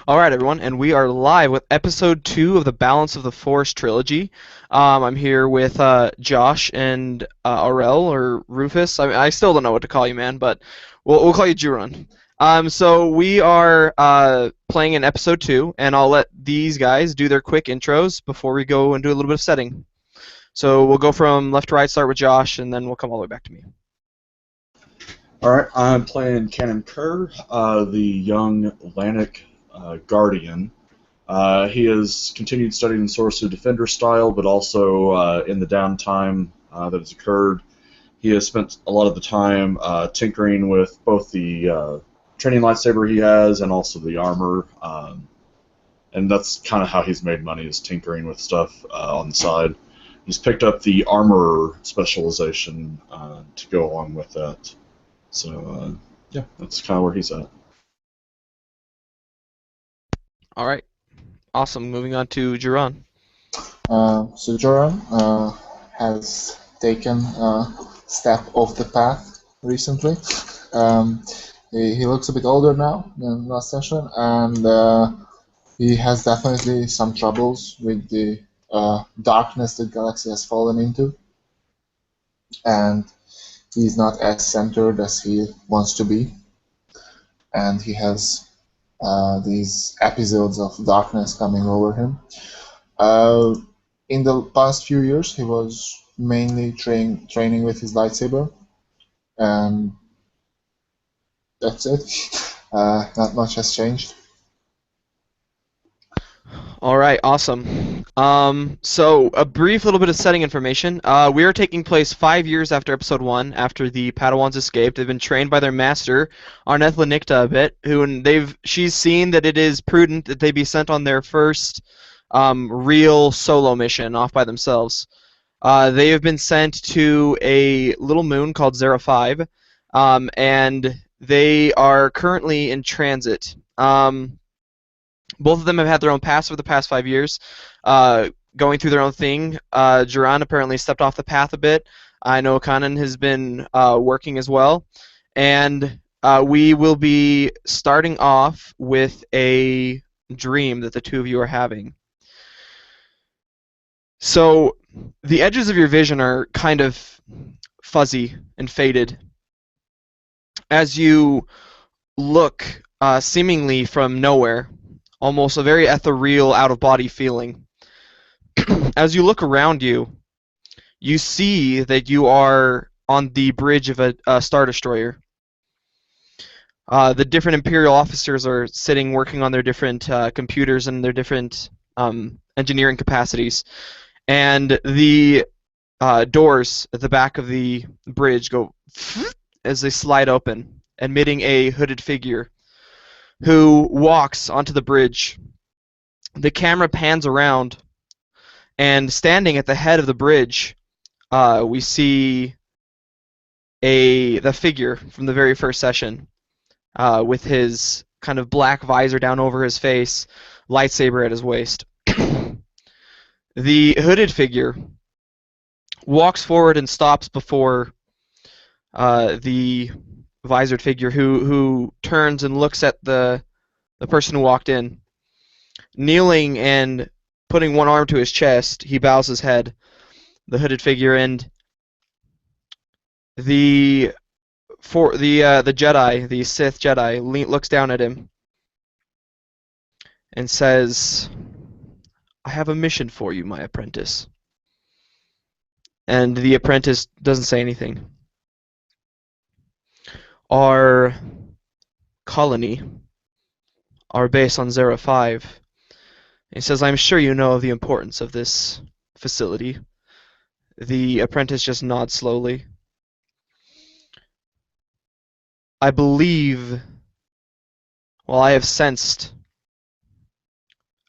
All right, everyone, and we are live with episode 2 of the Balance of the Forest trilogy. I'm here with Josh and Aurel or Rufus. I still don't know what to call you, man, but we'll call you Juron. So we are playing in episode 2, and I'll let these guys do their quick intros before we go and do a little bit of setting. So we'll go from left to right, start with Josh, and then we'll come all the way back to me. Alright, I'm playing Canon Kerr, the young Lanik Guardian. He has continued studying Source of Defender style, but also in the downtime that has occurred, he has spent a lot of the time tinkering with both the training lightsaber he has and also the armor. And that's kind of how he's made money, is tinkering with stuff on the side. He's picked up the armor specialization to go along with that. So, yeah, that's kind of where he's at. All right, awesome. Moving on to Juron. So Joran has taken a step off the path recently. He looks a bit older now than last session, and he has definitely some troubles with the darkness that Galaxy has fallen into, and he's not as centered as he wants to be, and he has these episodes of darkness coming over him. In the past few years, he was mainly training with his lightsaber, and that's it. Not much has changed. All right, awesome. So a brief little bit of setting information. We are taking place 5 years after Episode 1, after the Padawans escaped. They've been trained by their master, Arneth Lenicta, a bit, she's seen that it is prudent that they be sent on their first real solo mission off by themselves. They have been sent to a little moon called Zera 5, and they are currently in transit. Both of them have had their own paths for the past 5 years, going through their own thing. Juron apparently stepped off the path a bit. I know Kanan has been working as well. And we will be starting off with a dream that the two of you are having. So the edges of your vision are kind of fuzzy and faded. As you look seemingly from nowhere, almost a very ethereal, out-of-body feeling. As you look around you, you see that you are on the bridge of a Star Destroyer. The different Imperial officers are sitting working on their different computers and their different engineering capacities. And the doors at the back of the bridge go as they slide open, admitting a hooded figure who walks onto the bridge. The camera pans around, and standing at the head of the bridge, we see the figure from the very first session, with his kind of black visor down over his face, lightsaber at his waist. The hooded figure walks forward and stops before the visored figure, who turns and looks at the person who walked in. Kneeling and putting one arm to his chest, he bows his head, the hooded figure, and the Jedi, the Sith Jedi, looks down at him and says, "I have a mission for you, my apprentice." And the apprentice doesn't say anything. Our colony, our base on Zera 5, he says, "I'm sure you know of the importance of this facility." The apprentice just nods slowly. "I believe, well, I have sensed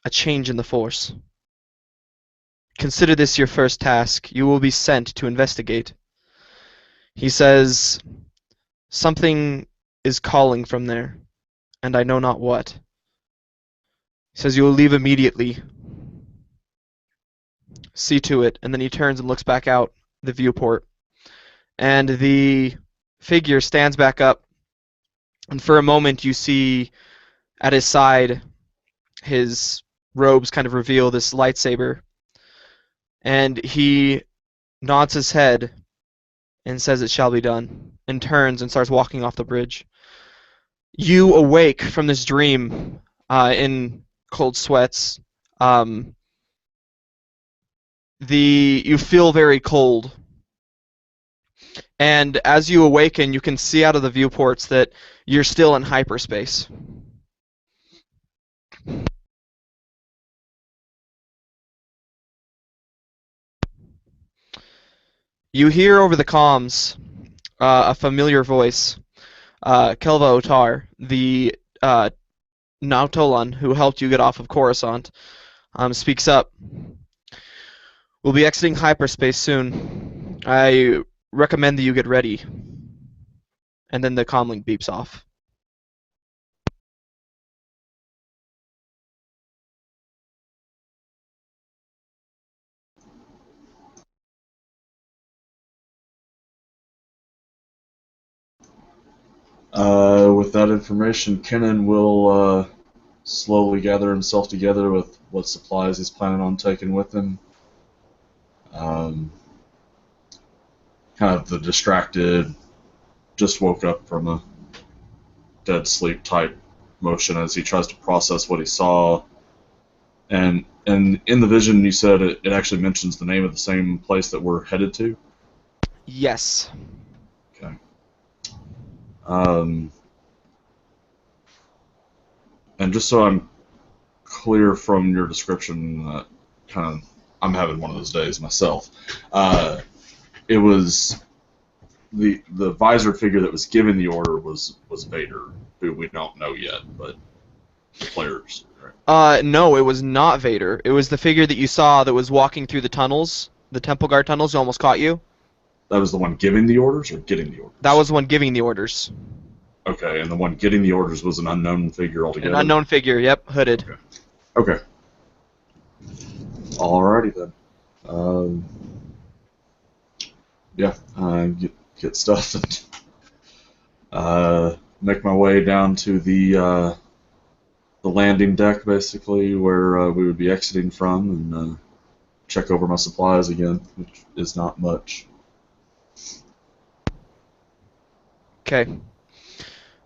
a change in the Force. Consider this your first task. You will be sent to investigate." He says, "Something is calling from there, and I know not what." He says, "You will leave immediately. See to it." And then he turns and looks back out the viewport. And the figure stands back up. And for a moment you see at his side his robes kind of reveal this lightsaber, and he nods his head and says it shall be done, and turns and starts walking off the bridge. You awake from this dream in cold sweats. You feel very cold. And as you awaken, you can see out of the viewports that you're still in hyperspace. You hear over the comms a familiar voice. Kelva Otar, the Nautolan who helped you get off of Coruscant, speaks up. We'll be exiting hyperspace soon. I recommend that you get ready. And then the comlink beeps off. With that information, Kenan will slowly gather himself together with what supplies he's planning on taking with him. Kind of the distracted, just woke up from a dead sleep type motion as he tries to process what he saw. And in the vision, you said it actually mentions the name of the same place that we're headed to? Yes. Okay. And just so I'm clear from your description, I'm having one of those days myself. It was the visor figure that was given the order was Vader, who we don't know yet, but the players. Right? No, it was not Vader. It was the figure that you saw that was walking through the tunnels, the Temple Guard tunnels, who almost caught you. That was the one giving the orders or getting the orders? That was the one giving the orders. Okay, and the one getting the orders was an unknown figure altogether? An unknown figure, yep, hooded. Okay. Alrighty then. Get stuff and make my way down to the landing deck, basically, where we would be exiting from, and check over my supplies again, which is not much. Okay.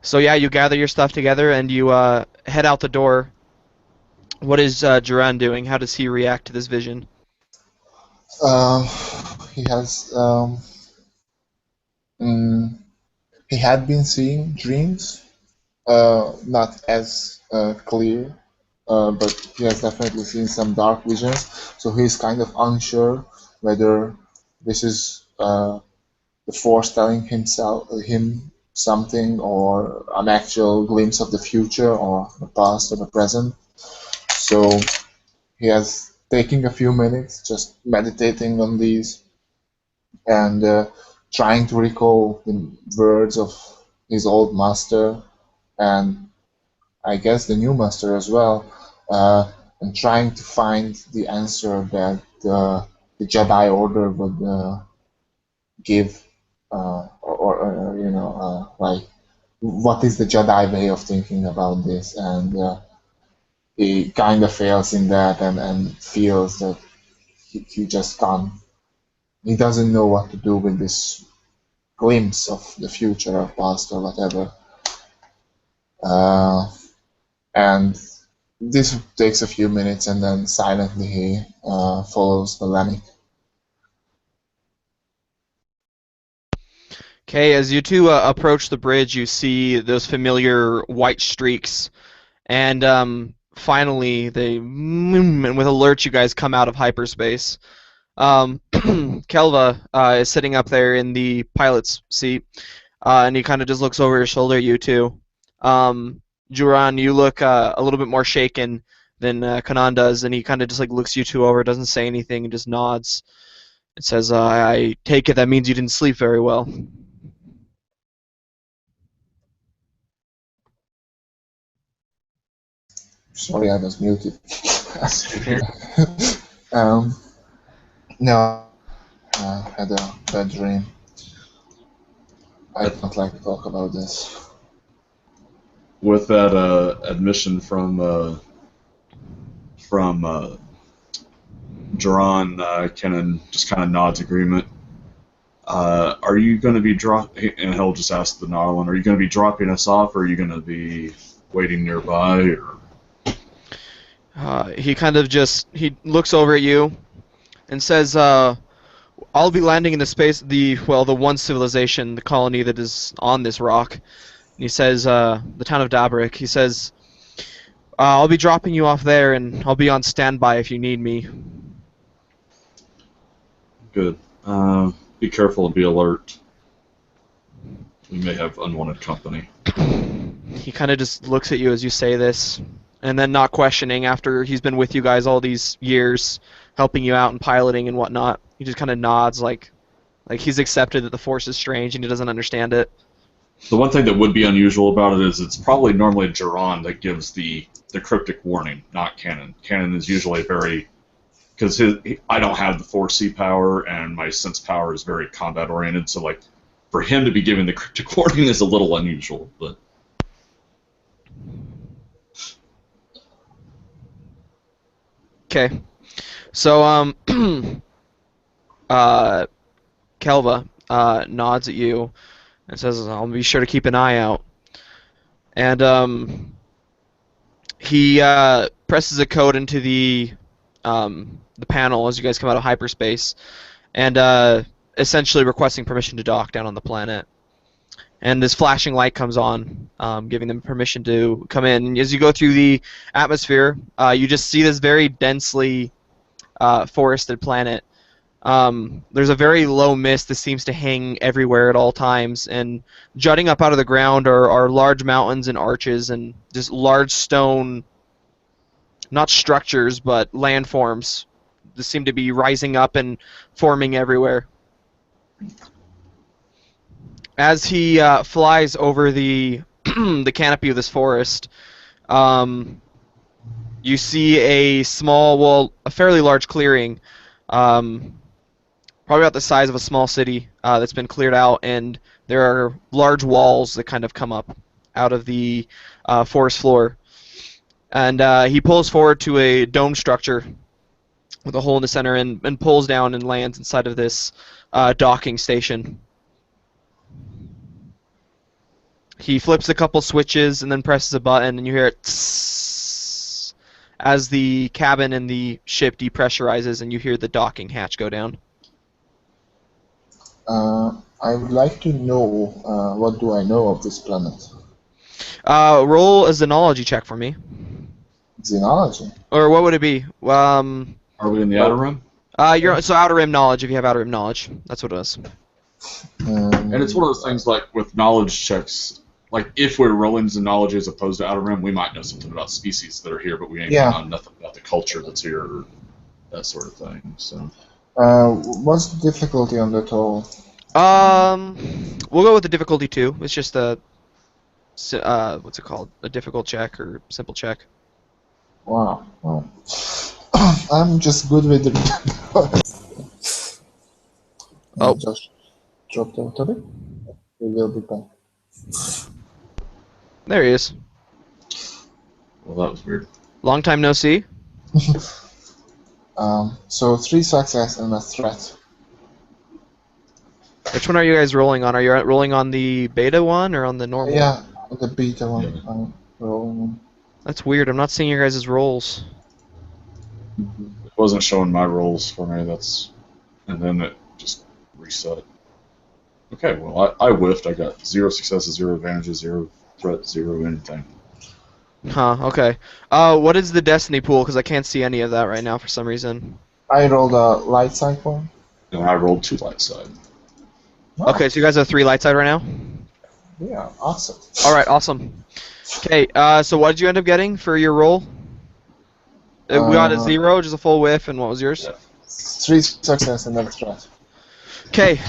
So yeah, you gather your stuff together and you head out the door. What is Duran doing? How does he react to this vision? He has he had been seeing dreams, not as clear, but he has definitely seen some dark visions. So he's kind of unsure whether this is the Force telling him something, or an actual glimpse of the future, or the past, or the present. So he has taken a few minutes just meditating on these and trying to recall the words of his old master, and I guess the new master as well, and trying to find the answer that the Jedi Order would give, or like, what is the Jedi way of thinking about this, and he kind of fails in that, and feels that he just can't, he doesn't know what to do with this glimpse of the future or past or whatever. And this takes a few minutes, and then silently he follows Valenic. Okay, as you two approach the bridge, you see those familiar white streaks, and finally, and with alerts, you guys come out of hyperspace. Kelva is sitting up there in the pilot's seat, and he kind of just looks over his shoulder at you two. Duran, you look a little bit more shaken than Kanan does, and he kind of just like looks you two over, doesn't say anything, and just nods. It says, I take it that means you didn't sleep very well. Sorry, I was muted. No, I had a bad dream. I don't like to talk about this. With that admission from from Duran, Kenan just kind of nods agreement. Are you going to be and he'll just ask the Narlin, are you going to be dropping us off, or are you going to be waiting nearby? Or? He kind of he looks over at you and says, I'll be landing in the one civilization, the colony that is on this rock. And he says, the town of Dabrik. He says, I'll be dropping you off there, and I'll be on standby if you need me. Good. Be careful and be alert. We may have unwanted company. He kind of just looks at you as you say this, and then not questioning after he's been with you guys all these years, helping you out and piloting and whatnot. He just kind of nods like he's accepted that the Force is strange and he doesn't understand it. The one thing that would be unusual about it is it's probably normally Duran that gives the cryptic warning, not Kenan. Kenan is usually very... Because I don't have the 4C power, and my sense power is very combat-oriented, so, like, for him to be giving the cryptic warning is a little unusual, but... Okay. So, Kelva nods at you and says, I'll be sure to keep an eye out. And, he presses a code into the panel as you guys come out of hyperspace, and essentially requesting permission to dock down on the planet. And this flashing light comes on, giving them permission to come in. And as you go through the atmosphere, you just see this very densely forested planet. There's a very low mist that seems to hang everywhere at all times, and jutting up out of the ground are large mountains and arches and just large stone, not structures, but landforms that seem to be rising up and forming everywhere. As he flies over the the canopy of this forest, you see a fairly large clearing, probably about the size of a small city that's been cleared out, and there are large walls that kind of come up out of the forest floor. And he pulls forward to a dome structure with a hole in the center and pulls down and lands inside of this docking station. He flips a couple switches and then presses a button, and you hear it tss as the cabin and the ship depressurizes, and you hear the docking hatch go down. I would like to know what do I know of this planet? Roll a xenology check for me. Xenology? Or what would it be? Are we in the outer rim? So outer rim knowledge, if you have outer rim knowledge. That's what it is. And it's one of those things like with knowledge checks, like if we're rolling xenology as opposed to outer rim, we might know something about species that are here, but we ain't know nothing about the culture that's here, or that sort of thing. So. What's the difficulty on the toll? We'll go with the difficulty 2. It's just a what's it called? A difficult check or simple check. Wow. Well, I'm just good with the. Oh. Just dropped out of it. We will be back. There he is. Well, that was weird. Long time no see. So 3 success and a threat. Which one are you guys rolling on? Are you rolling on the beta one or on the normal? Yeah, the beta one. I'm rolling on. That's weird. I'm not seeing your guys' rolls. It wasn't showing my rolls for me. And then it just reset. Okay, well, I whiffed. I got 0 successes, 0 advantages, 0 threat, 0 anything. Huh, okay. What is the destiny pool? Because I can't see any of that right now for some reason. I rolled a light side one. And I rolled 2 light side. Wow. Okay, so you guys have 3 light side right now? Yeah, awesome. Alright, awesome. Okay, so what did you end up getting for your roll? We got a 0, just a full whiff, and what was yours? Yeah. 3 success and a threat. Okay,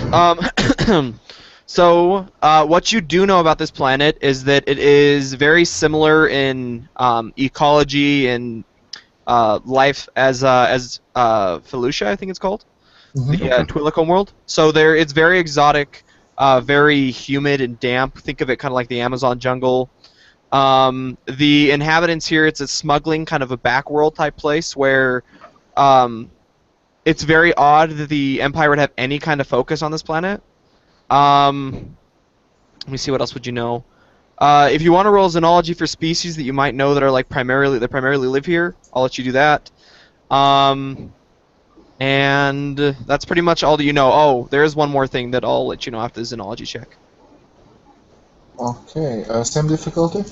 so what you do know about this planet is that it is very similar in ecology and life as Felucia, I think it's called, the Twillicum world. So it's very exotic, very humid and damp. Think of it kind of like the Amazon jungle. The inhabitants here, it's a smuggling kind of a backworld type place where it's very odd that the Empire would have any kind of focus on this planet. Let me see, what else would you know? If you want to roll xenology for species that you might know that are like primarily live here, I'll let you do that. And that's pretty much all that you know. Oh, there is one more thing that I'll let you know after the xenology check. Okay, same difficulty?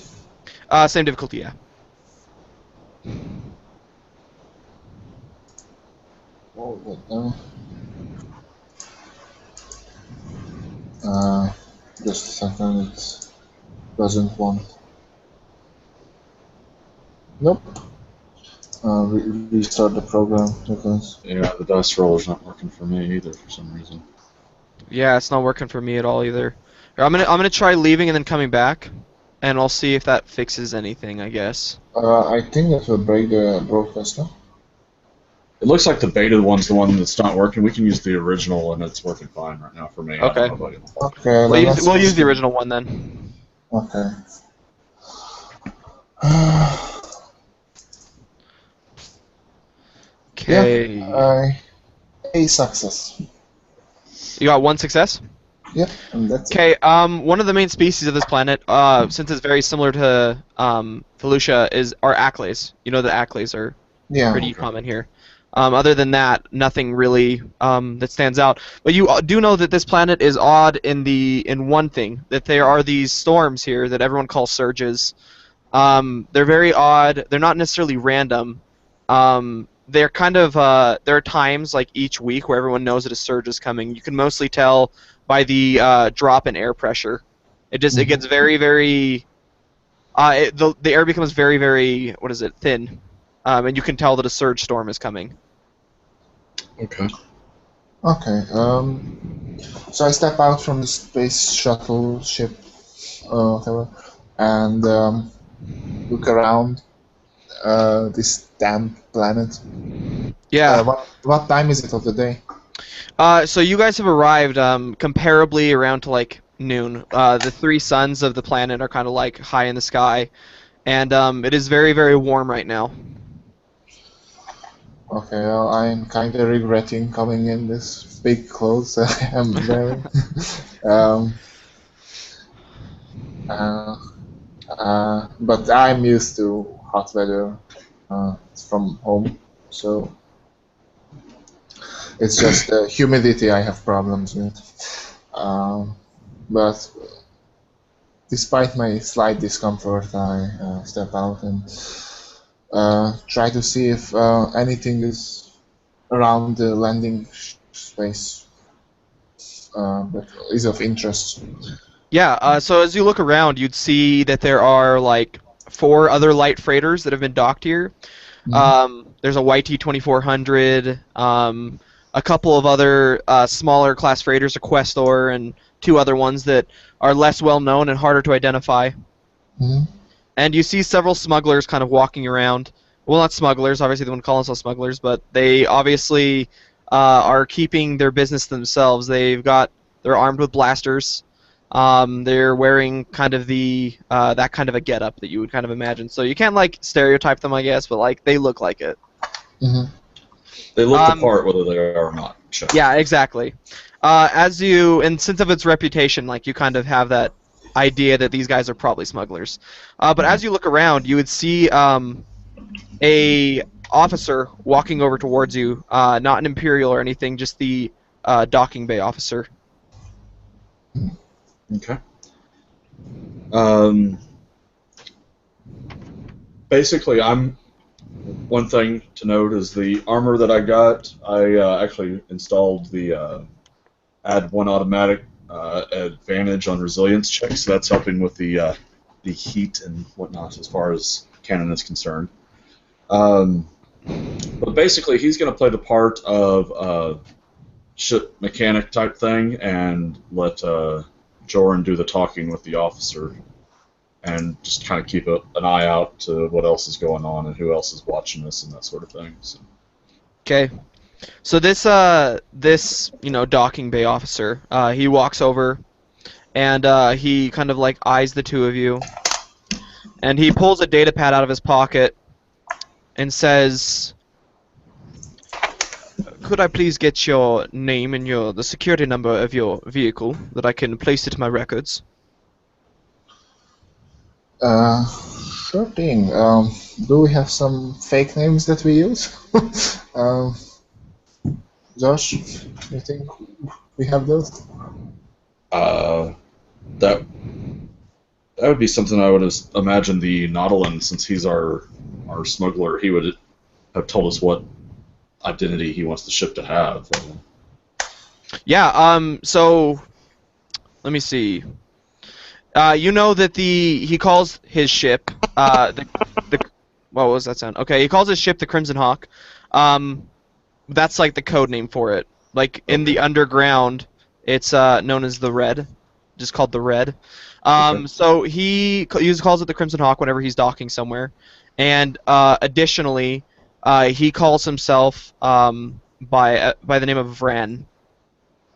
Same difficulty, yeah. Oh, wait, just a second, it doesn't want. Nope. Restart the program because. Yeah, the dice roller's not working for me either for some reason. Yeah, it's not working for me at all either. I'm gonna try leaving and then coming back, and I'll see if that fixes anything, I guess. I think that will break the broadcast, no? It looks like the beta one's the one that's not working. We can use the original, and it's working fine right now for me. Okay. I don't know about you. Okay, We'll use the original one then. Okay. Okay. Yeah, a success. You got one success? Yep, and that's Okay, one of the main species of this planet, since it's very similar to Felucia, are Acklays. You know that Acklays are pretty common here. Other than that, nothing really that stands out. But you do know that this planet is odd in one thing, that there are these storms here that everyone calls surges. They're very odd. They're not necessarily random. They're kind of there are times like each week where everyone knows that a surge is coming. You can mostly tell by the drop in air pressure. It gets very, very the air becomes very, very thin, and you can tell that a surge storm is coming. Okay. Okay. So I step out from the space shuttle ship, whatever, and look around this damn planet. Yeah. What time is it of the day? So you guys have arrived comparably around to like noon. The three suns of the planet are kind of like high in the sky, and it is very, very warm right now. Okay, well, I'm kind of regretting coming in this big clothes I'm wearing. But I'm used to hot weather from home, so it's just the humidity I have problems with. But despite my slight discomfort, I step out and try to see if anything is around the landing space that is of interest. Yeah, so as you look around, you'd see that there are like 4 other light freighters that have been docked here. There's a YT-2400, a couple of other smaller class freighters, a Questor, and 2 other ones that are less well known and harder to identify. And you see several smugglers kind of walking around. Well, not smugglers, obviously they wouldn't call themselves smugglers, but they obviously are keeping their business to themselves. They're armed with blasters. They're wearing kind of that kind of a getup that you would kind of imagine. So you can't like stereotype them, I guess, but like they look like it. They look the part whether they are or not. Sure. Yeah, exactly. And since of its reputation, like you kind of have that idea that these guys are probably smugglers. But as you look around, you would see a officer walking over towards you, not an Imperial or anything, just the docking bay officer. Okay. Basically, one thing to note is the armor that I got. I actually installed the add 1 automatic advantage on resilience checks. So that's helping with the heat and whatnot as far as cannon is concerned. But basically, he's going to play the part of ship mechanic type thing and let Joran do the talking with the officer, and just kind of keep an eye out to what else is going on and who else is watching this and that sort of thing. So. Okay. So this docking bay officer, he walks over, and he kind of like eyes the 2 of you, And he pulls a data pad out of his pocket and says, "Could I please get your name and the security number of your vehicle that I can place it in my records?" Sure thing. Do we have some fake names that we use? um, Josh, you think we have those? That that would be something I would imagine the Nautilin, since he's our smuggler, he would have told us what identity he wants the ship to have. Yeah, so let me see. You know that he calls his ship the what was that sound? Okay, he calls his ship the Crimson Hawk. That's like the code name for it. Like in the underground, it's known as the Red, just called the Red. Okay. So he calls it the Crimson Hawk whenever he's docking somewhere, and additionally, he calls himself by the name of Vran.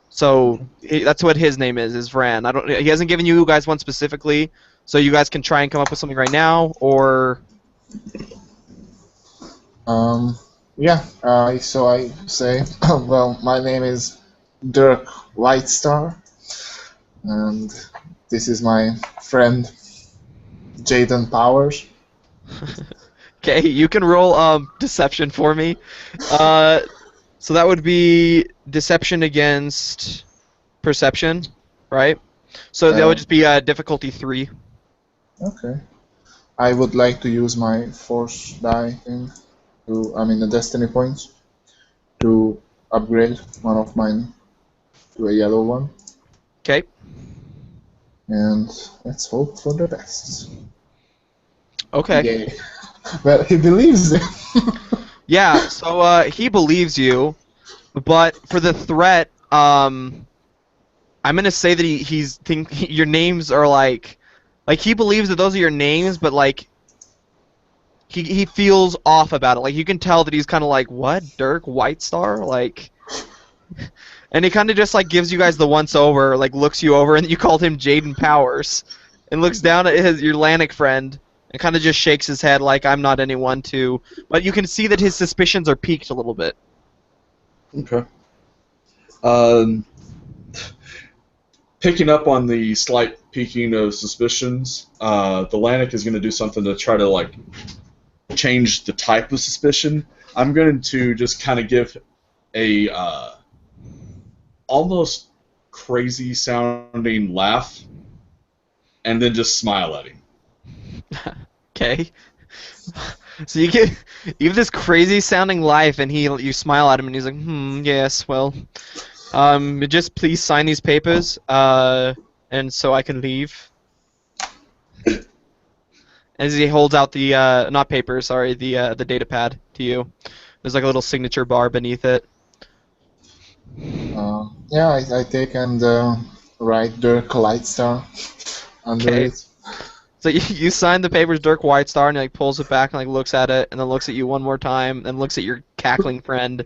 So that's what his name is Vran. He hasn't given you guys one specifically, so you guys can try and come up with something right now, or Yeah. So I say, well, my name is Dirk Whitestar, and this is my friend Jaden Powers. okay, you can roll deception for me. So that would be deception against perception, right? So that would just be difficulty 3. Okay. I would like to use my force die thing the destiny points to upgrade one of mine to a yellow one. Okay. And let's hope for the best. Okay. Yay. Well, he believes it. Yeah, so he believes you, but for the threat, I'm gonna say that he's your names are like he believes that those are your names, but like he feels off about it. Like you can tell that he's kind of like, what, Dirk Whitestar, like, and he kind of just like gives you guys the once over, like looks you over, and you called him Jaden Powers, and looks down at your Lanik friend. And kind of just shakes his head like, I'm not anyone to. But you can see that his suspicions are piqued a little bit. Okay. Picking up on the slight piquing of suspicions, the Lanik is going to do something to try to like change the type of suspicion. I'm going to just kind of give a almost crazy sounding laugh, and then just smile at him. Okay. So you have this crazy sounding life, and you smile at him, and he's like, yes, well, just please sign these papers, and so I can leave. As he holds out the not paper, sorry, the data pad to you. There's like a little signature bar beneath it. Yeah, I take and write Dirk Lightstar under Okay. it. So you sign the papers, Dirk Whitestar, and he like pulls it back and like looks at it, and then looks at you one more time, and looks at your cackling friend,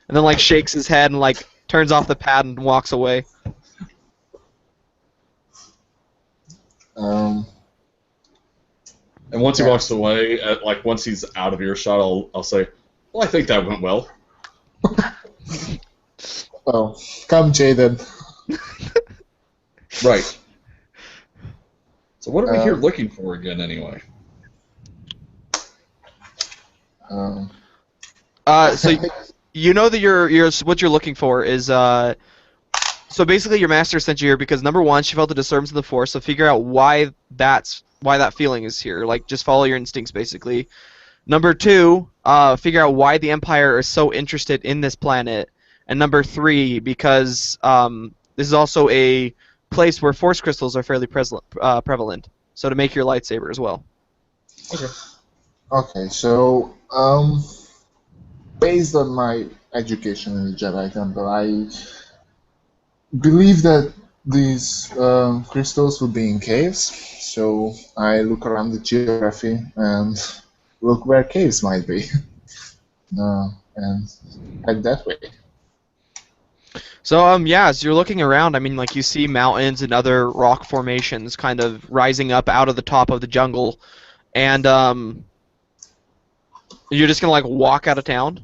and then like shakes his head and like turns off the pad and walks away. Um, And once he Yeah. walks away, once he's out of earshot, I'll say, "Well, I think that went well." well, come, Jaden. Right. So what are we here Um, looking for again, anyway? Um, So you know that what you're looking for is so basically your master sent you here because number one, she felt a disturbance of the force, so figure out why that feeling is here. Like just follow your instincts basically. Number two, figure out why the Empire is so interested in this planet. And number three, because this is also a place where force crystals are fairly prevalent. So to make your lightsaber as well. okay, so based on my education in the Jedi Temple, I believe that these crystals would be in caves. So I look around the geography and look where caves might be, and head that way. So yeah, as you're looking around, I mean like you see mountains and other rock formations kind of rising up out of the top of the jungle, and you're just gonna like walk out of town.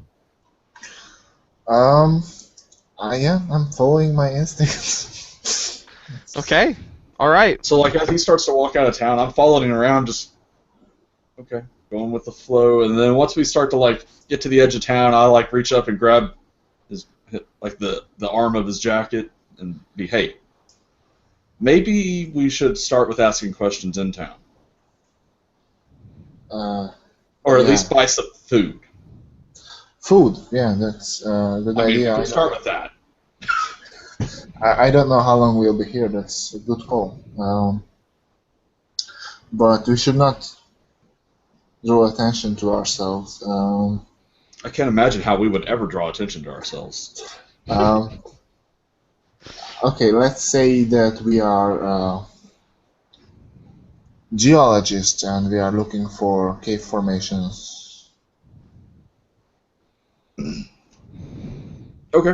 Um, I'm following my instincts. Okay. All right. So like as he starts to walk out of town, I'm following around, just okay, going with the flow. And then once we start to like get to the edge of town, I like reach up and grab his like the arm of his jacket and be, hey, maybe we should start with asking questions in town, or at Yeah. least buy some food. Food, yeah, that's a good I mean, idea. we can start with that. I don't know how long we'll be here. That's a good call. But we should not draw attention to ourselves. I can't imagine how we would ever draw attention to ourselves. Um, okay, let's say that we are geologists and we are looking for cave formations. Okay,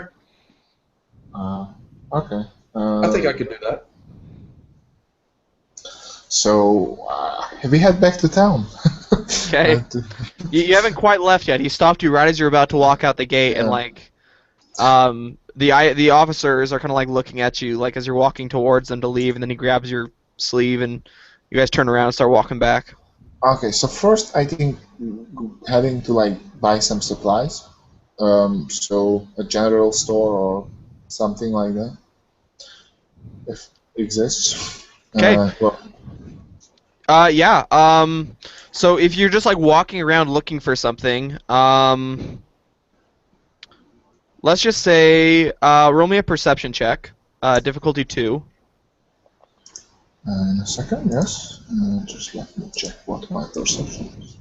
Okay. I think I could do that. So we head back to town. Okay. You haven't quite left yet. He stopped you right as you're about to walk out the gate, and Yeah. like, the officers are kind of like looking at you, like as you're walking towards them to leave, and then he grabs your sleeve, and you guys turn around and start walking back. Okay, so first I think having to like buy some supplies. So a general store or something like that, if exists. Okay. Well, Yeah. So if you're just like walking around looking for something, let's just say, roll me a perception check, difficulty 2. in a second, yes. Just let me check what my perception is.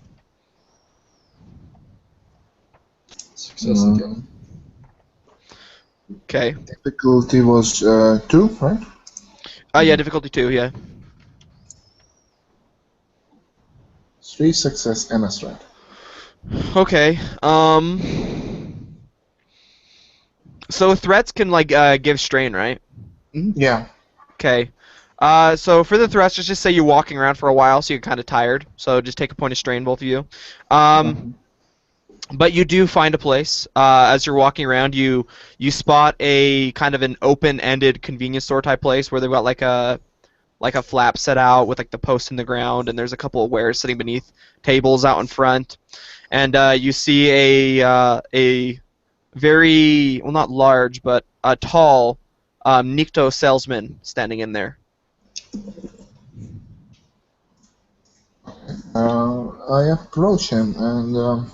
Success again. Okay. Difficulty was 2, right? Yeah, difficulty 2. Yeah. 3 success and a strike. Okay. So threats can like give strain, right? Yeah. Okay. So for the threats, just say you're walking around for a while, so you're kind of tired. So just take a point of strain, both of you. But you do find a place. As you're walking around, you spot a kind of an open-ended convenience store type place where they've got like a flap set out with like the post in the ground, and there's a couple of wares sitting beneath tables out in front, and you see a very, well, not large, but a tall Nikto salesman standing in there. I approach him and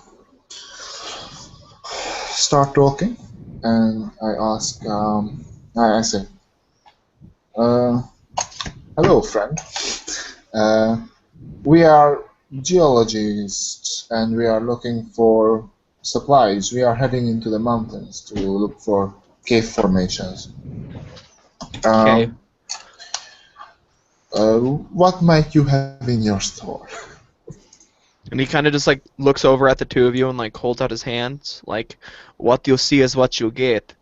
start talking, and I ask, I say, hello, friend. We are geologists, and we are looking for supplies. We are heading into the mountains to look for cave formations. Okay. What might you have in your store? And he kind of just like looks over at the two of you and like holds out his hands, like, what you see is what you get.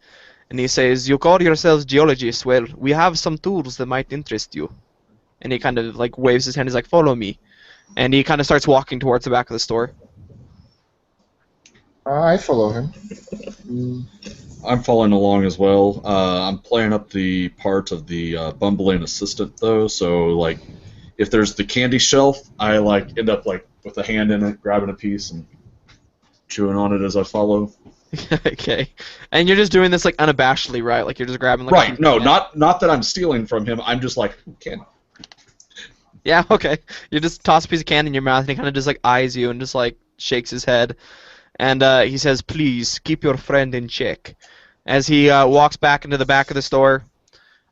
And he says, you call yourselves geologists. Well, we have some tools that might interest you. And he kind of like waves his hand. He's like, follow me. And he kind of starts walking towards the back of the store. I follow him. I'm following along as well. I'm playing up the part of the bumbling assistant though, so like if there's the candy shelf, I like end up like with a hand in it, grabbing a piece and chewing on it as I follow. Okay. And you're just doing this like unabashedly, right? Like you're just grabbing like a Right? piece No, of not that I'm stealing from him. I'm just like candy. Yeah, okay. You just toss a piece of candy in your mouth, and he kind of just like eyes you and just like shakes his head, and he says, "Please keep your friend in check." As he walks back into the back of the store,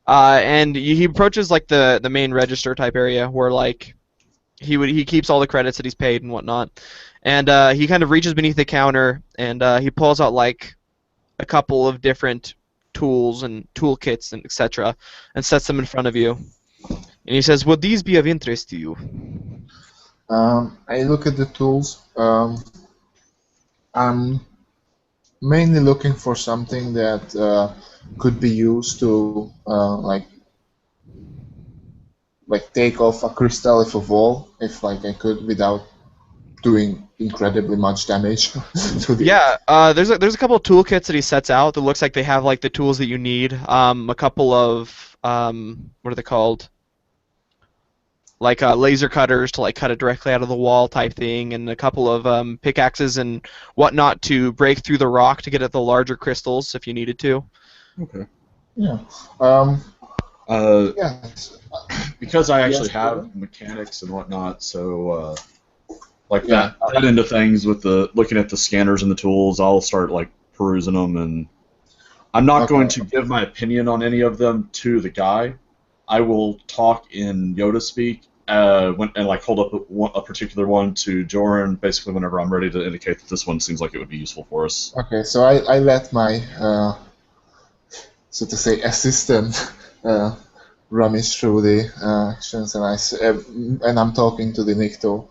and he approaches like the main register type area where like he keeps all the credits that he's paid and whatnot, and he kind of reaches beneath the counter and he pulls out like a couple of different tools and toolkits and etc. and sets them in front of you. And he says, would these be of interest to you? I look at the tools. I'm mainly looking for something that could be used to like like take off a crystal if a wall, if like I could, without doing incredibly much damage to the. Yeah, there's a couple of toolkits that he sets out that looks like they have like the tools that you need. A couple of what are they called? Like laser cutters to like cut it directly out of the wall type thing, and a couple of pickaxes and whatnot to break through the rock to get at the larger crystals if you needed to. Okay. Yeah. Yeah. Because I actually Yes, have mechanics and whatnot, so like Yeah. that into things with the looking at the scanners and the tools, I'll start like perusing them, and I'm not going to give my opinion on any of them to the guy. I will talk in Yoda speak and like hold up a particular one to Joran, basically whenever I'm ready to indicate that this one seems like it would be useful for us. Okay, so I let my so to say assistant rummage through the actions, and I'm talking to the Nikto.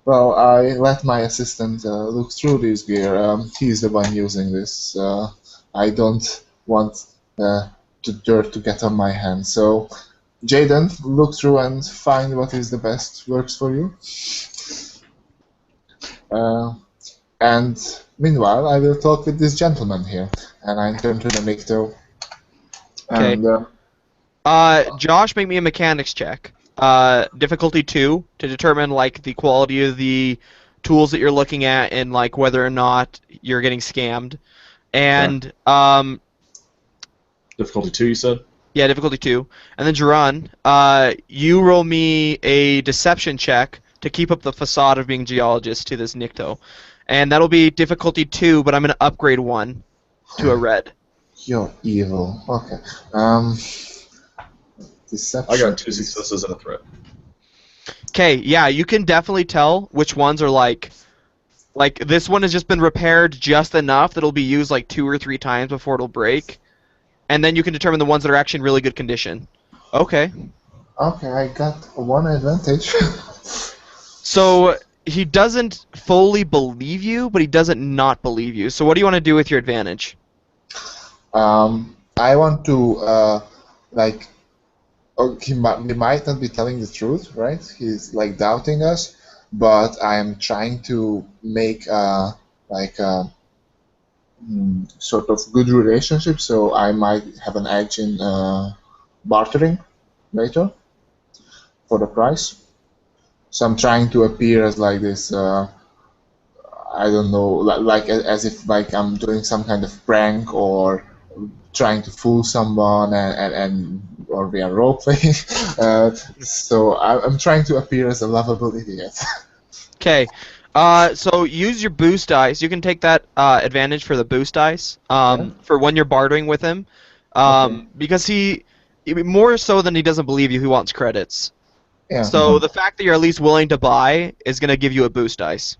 Well, I let my assistant look through this gear. He's the one using this. I don't want the dirt to get on my hands. So, Jaden, look through and find what is the best works for you. And meanwhile, I will talk with this gentleman here. And I turn to the Nikto. Okay. And, Josh, make me a mechanics check. Difficulty 2 to determine like the quality of the tools that you're looking at and like whether or not you're getting scammed. And Difficulty 2, you said? yeah, difficulty 2. And then Jaron, you roll me a deception check to keep up the facade of being geologist to this Nikto. And that'll be difficulty 2, but I'm gonna upgrade 1 to a red. You're evil. Okay. Deception. I got 2 successes and a threat. Okay, yeah, you can definitely tell which ones are like this one has just been repaired just enough that it'll be used like 2 or 3 times before it'll break, and then you can determine the ones that are actually in really good condition. Okay. Okay, I got one advantage. So he doesn't fully believe you, but he doesn't not believe you. So what do you want to do with your advantage? I want to like. Oh, he might not be telling the truth, right? He's like doubting us, but I am trying to make like a sort of good relationship, so I might have an edge in bartering later for the price. So I'm trying to appear as like this. I don't know, like as if like I'm doing some kind of prank or trying to fool someone, and or we are role playing. So I'm trying to appear as a lovable idiot. Okay. So use your boost dice. You can take that advantage for the boost dice for when you're bartering with him, because he more so than he doesn't believe you, he wants credits. Yeah. So the fact that you're at least willing to buy is going to give you a boost dice.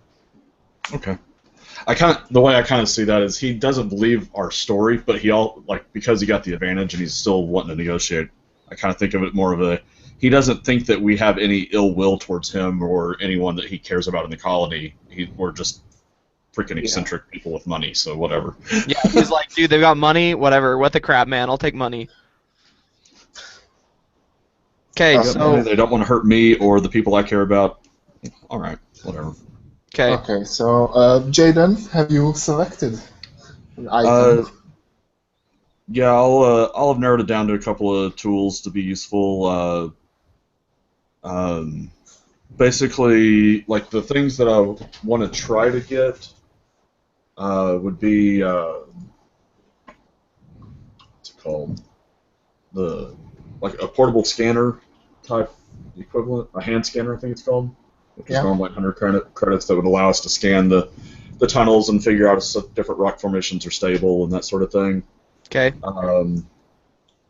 Okay. The way I kind of see that is he doesn't believe our story, but because he got the advantage and he's still wanting to negotiate. I kind of think of it more of he doesn't think that we have any ill will towards him or anyone that he cares about in the colony. We're just freaking eccentric people with money, so whatever. Yeah, he's like, dude, they've got money, whatever. What the crap, man? I'll take money. Okay, so they don't want to hurt me or the people I care about. All right, whatever. Okay. Okay, so Jaden, have you selected an item? Yeah, I'll have narrowed it down to a couple of tools to be useful. Basically, like the things that I want to try to get would be what's it called? Like a portable scanner type equivalent, a hand scanner, I think it's called. Which is normally 100 credits that would allow us to scan the tunnels and figure out if different rock formations are stable and that sort of thing. Okay.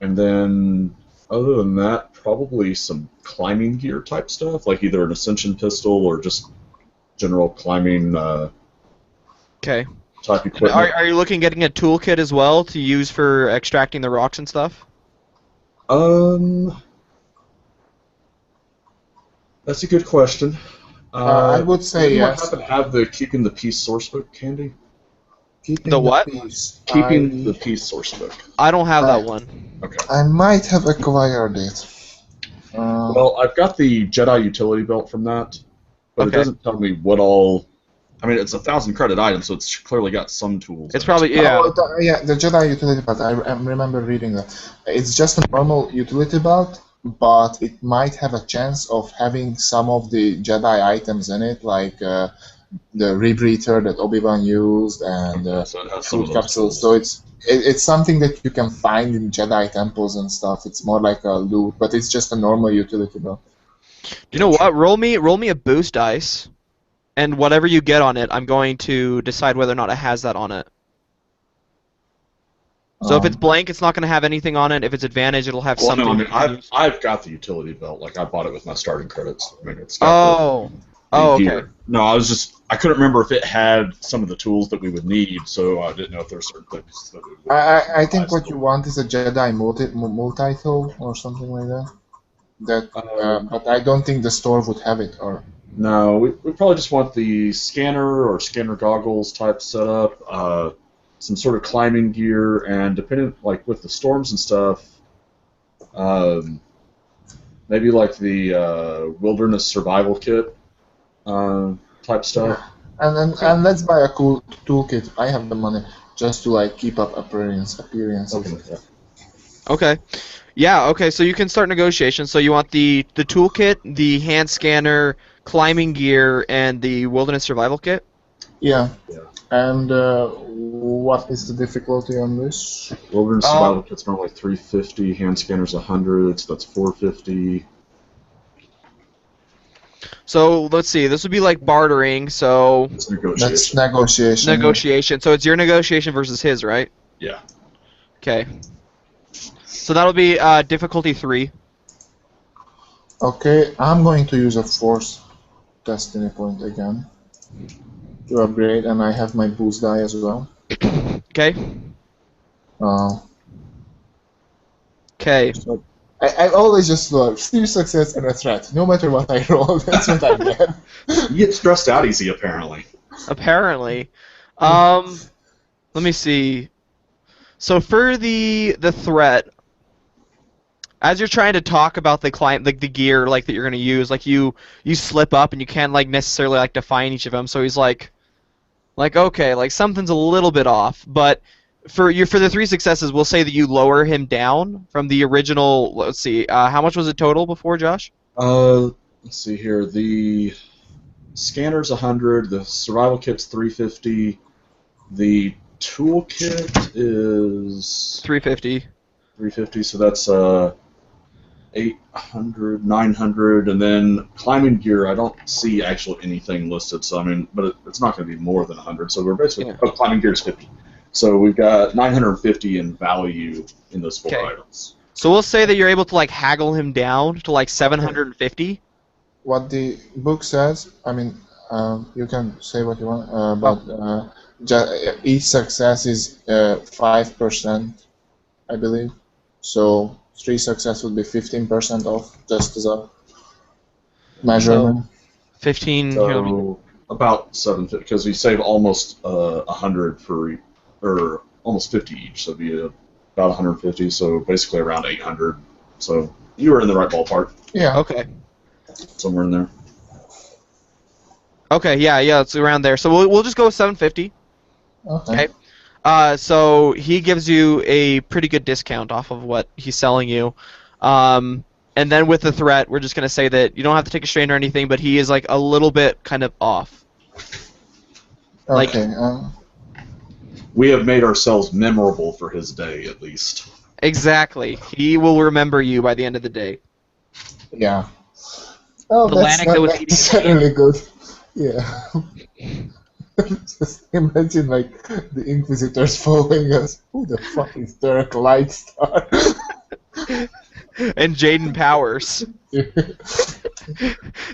And then, other than that, probably some climbing gear type stuff, like either an ascension pistol or just general climbing Okay. type equipment. Are you looking at getting a toolkit as well to use for extracting the rocks and stuff? That's a good question. I would say you yes. happen to have the Keeping the Peace source book handy? Keeping The what? Peace. Keeping the Peace source book. I don't have that one. Okay. I might have acquired it. Well, I've got the Jedi utility belt from that, but Okay. it doesn't tell me what all. I mean, it's a 1,000 credit item, so it's clearly got some tools. It's in it. probably yeah. Oh, the Jedi utility belt. I remember reading that. It's just a normal utility belt, but it might have a chance of having some of the Jedi items in it, like the rebreather that Obi-Wan used and So it has some of food those capsules. tools. So it's something that you can find in Jedi temples and stuff. It's more like a loot, but it's just a normal utility belt. You know what? Roll me a boost dice, and whatever you get on it, I'm going to decide whether or not it has that on it. So if it's Um, blank, it's not going to have anything on it. If it's advantage, it'll have Well, something. no, I you mean, can use. I've got the utility belt. Like, I bought it with my starting credits. I mean, it's got Oh. the Oh, gear. okay. No, I couldn't remember if it had some of the tools that we would need, so I didn't know if there were certain things that we would. I think what you want is a Jedi multi-tool or something like that. But I don't think the store would have it. Or No, we probably just want the scanner or scanner goggles type setup, some sort of climbing gear, and depending, like with the storms and stuff, maybe like the wilderness survival kit type stuff. and let's buy a cool toolkit. I have the money just to like keep up appearances. Okay. Okay. Yeah, okay, so you can start negotiations. So you want the toolkit, the hand scanner, climbing gear, and the wilderness survival kit? Yeah. Yeah. And what is the difficulty on this? Wilderness survival kit's normally 350, hand scanner's 100, so that's 450. So let's see, this would be like bartering, so It's negotiation. That's negotiation. negotiation. So it's your negotiation versus his, right? Yeah. Okay. So that'll be difficulty 3. Okay, I'm going to use a force destiny point again to upgrade, and I have my boost die as well. Okay. Uh, Okay. so I always just look 3 success and a threat. No matter what I roll, that's what I get. You get stressed out easy, apparently. Apparently. Let me see. So for the threat, as you're trying to talk about the client, like the gear, like that you're gonna use, like you slip up and you can't like necessarily like define each of them. So he's like okay, like something's a little bit off. But for the 3 successes, we'll say that you lower him down from the original. Let's see, how much was it total before, Josh? Let's see here. The scanner's 100, the survival kit's 350, the toolkit is 350. 350, so that's 800, 900, and then climbing gear, I don't see actually anything listed, so I mean, but it's not going to be more than 100, so we're basically, Yeah. climbing gear is 50. So we've got 950 in value in those 4 Okay. items. So we'll say that you're able to like haggle him down to like 750. What the book says, I mean, you can say what you want, but each success is 5%, I believe. So 3 success would be 15% off, just as a measurement. 15. Here, let me- So about 750, because we save almost 100 for, or almost 50 each, so it'd be about 150, so basically around 800. So you were in the right ballpark, Yeah. Okay. somewhere in there. Okay. Yeah. It's around there. So we'll just go with 750. Okay. So he gives you a pretty good discount off of what he's selling you. And then with the threat, we're just gonna say that you don't have to take a strain or anything, but he is like a little bit kind of off. Like- Okay. We have made ourselves memorable for his day, at least. Exactly. He will remember you by the end of the day. Yeah. Oh, The that's Lanik not that was eating necessarily good. Yeah. Just imagine like the Inquisitors following us. Who the fuck is Dirk Lightstar? And Jaden Powers.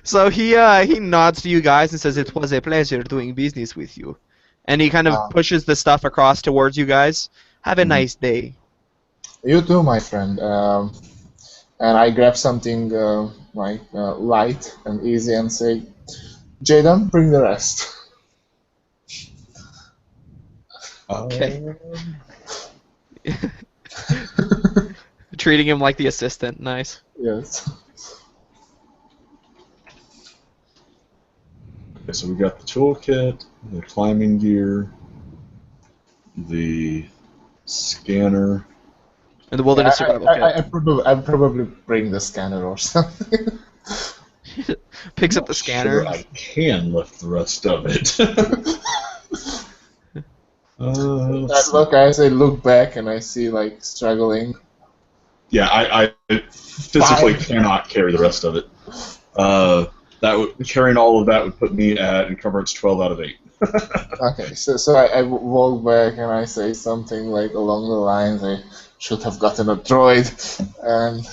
So he nods to you guys and says it was a pleasure doing business with you, and he kind of Wow. pushes the stuff across towards you guys. Have a nice day. You too, my friend. And I grab something like light and easy and say, Jaden, bring the rest. Okay. Treating him like the assistant. Nice. Yes. Okay, so we got the toolkit, the climbing gear, the scanner. And the Yeah, wilderness survival kit. I'd probably bring the scanner or something. Picks I'm up the not scanner. Sure, I can lift the rest of it. Let's see. Look, as I look back and I see like struggling. Yeah, I physically Fine. cannot carry the rest of it. Carrying all of that would put me at encumbrance 12 out of 8. Okay, so I walk back and I say something like along the lines I should have gotten a droid and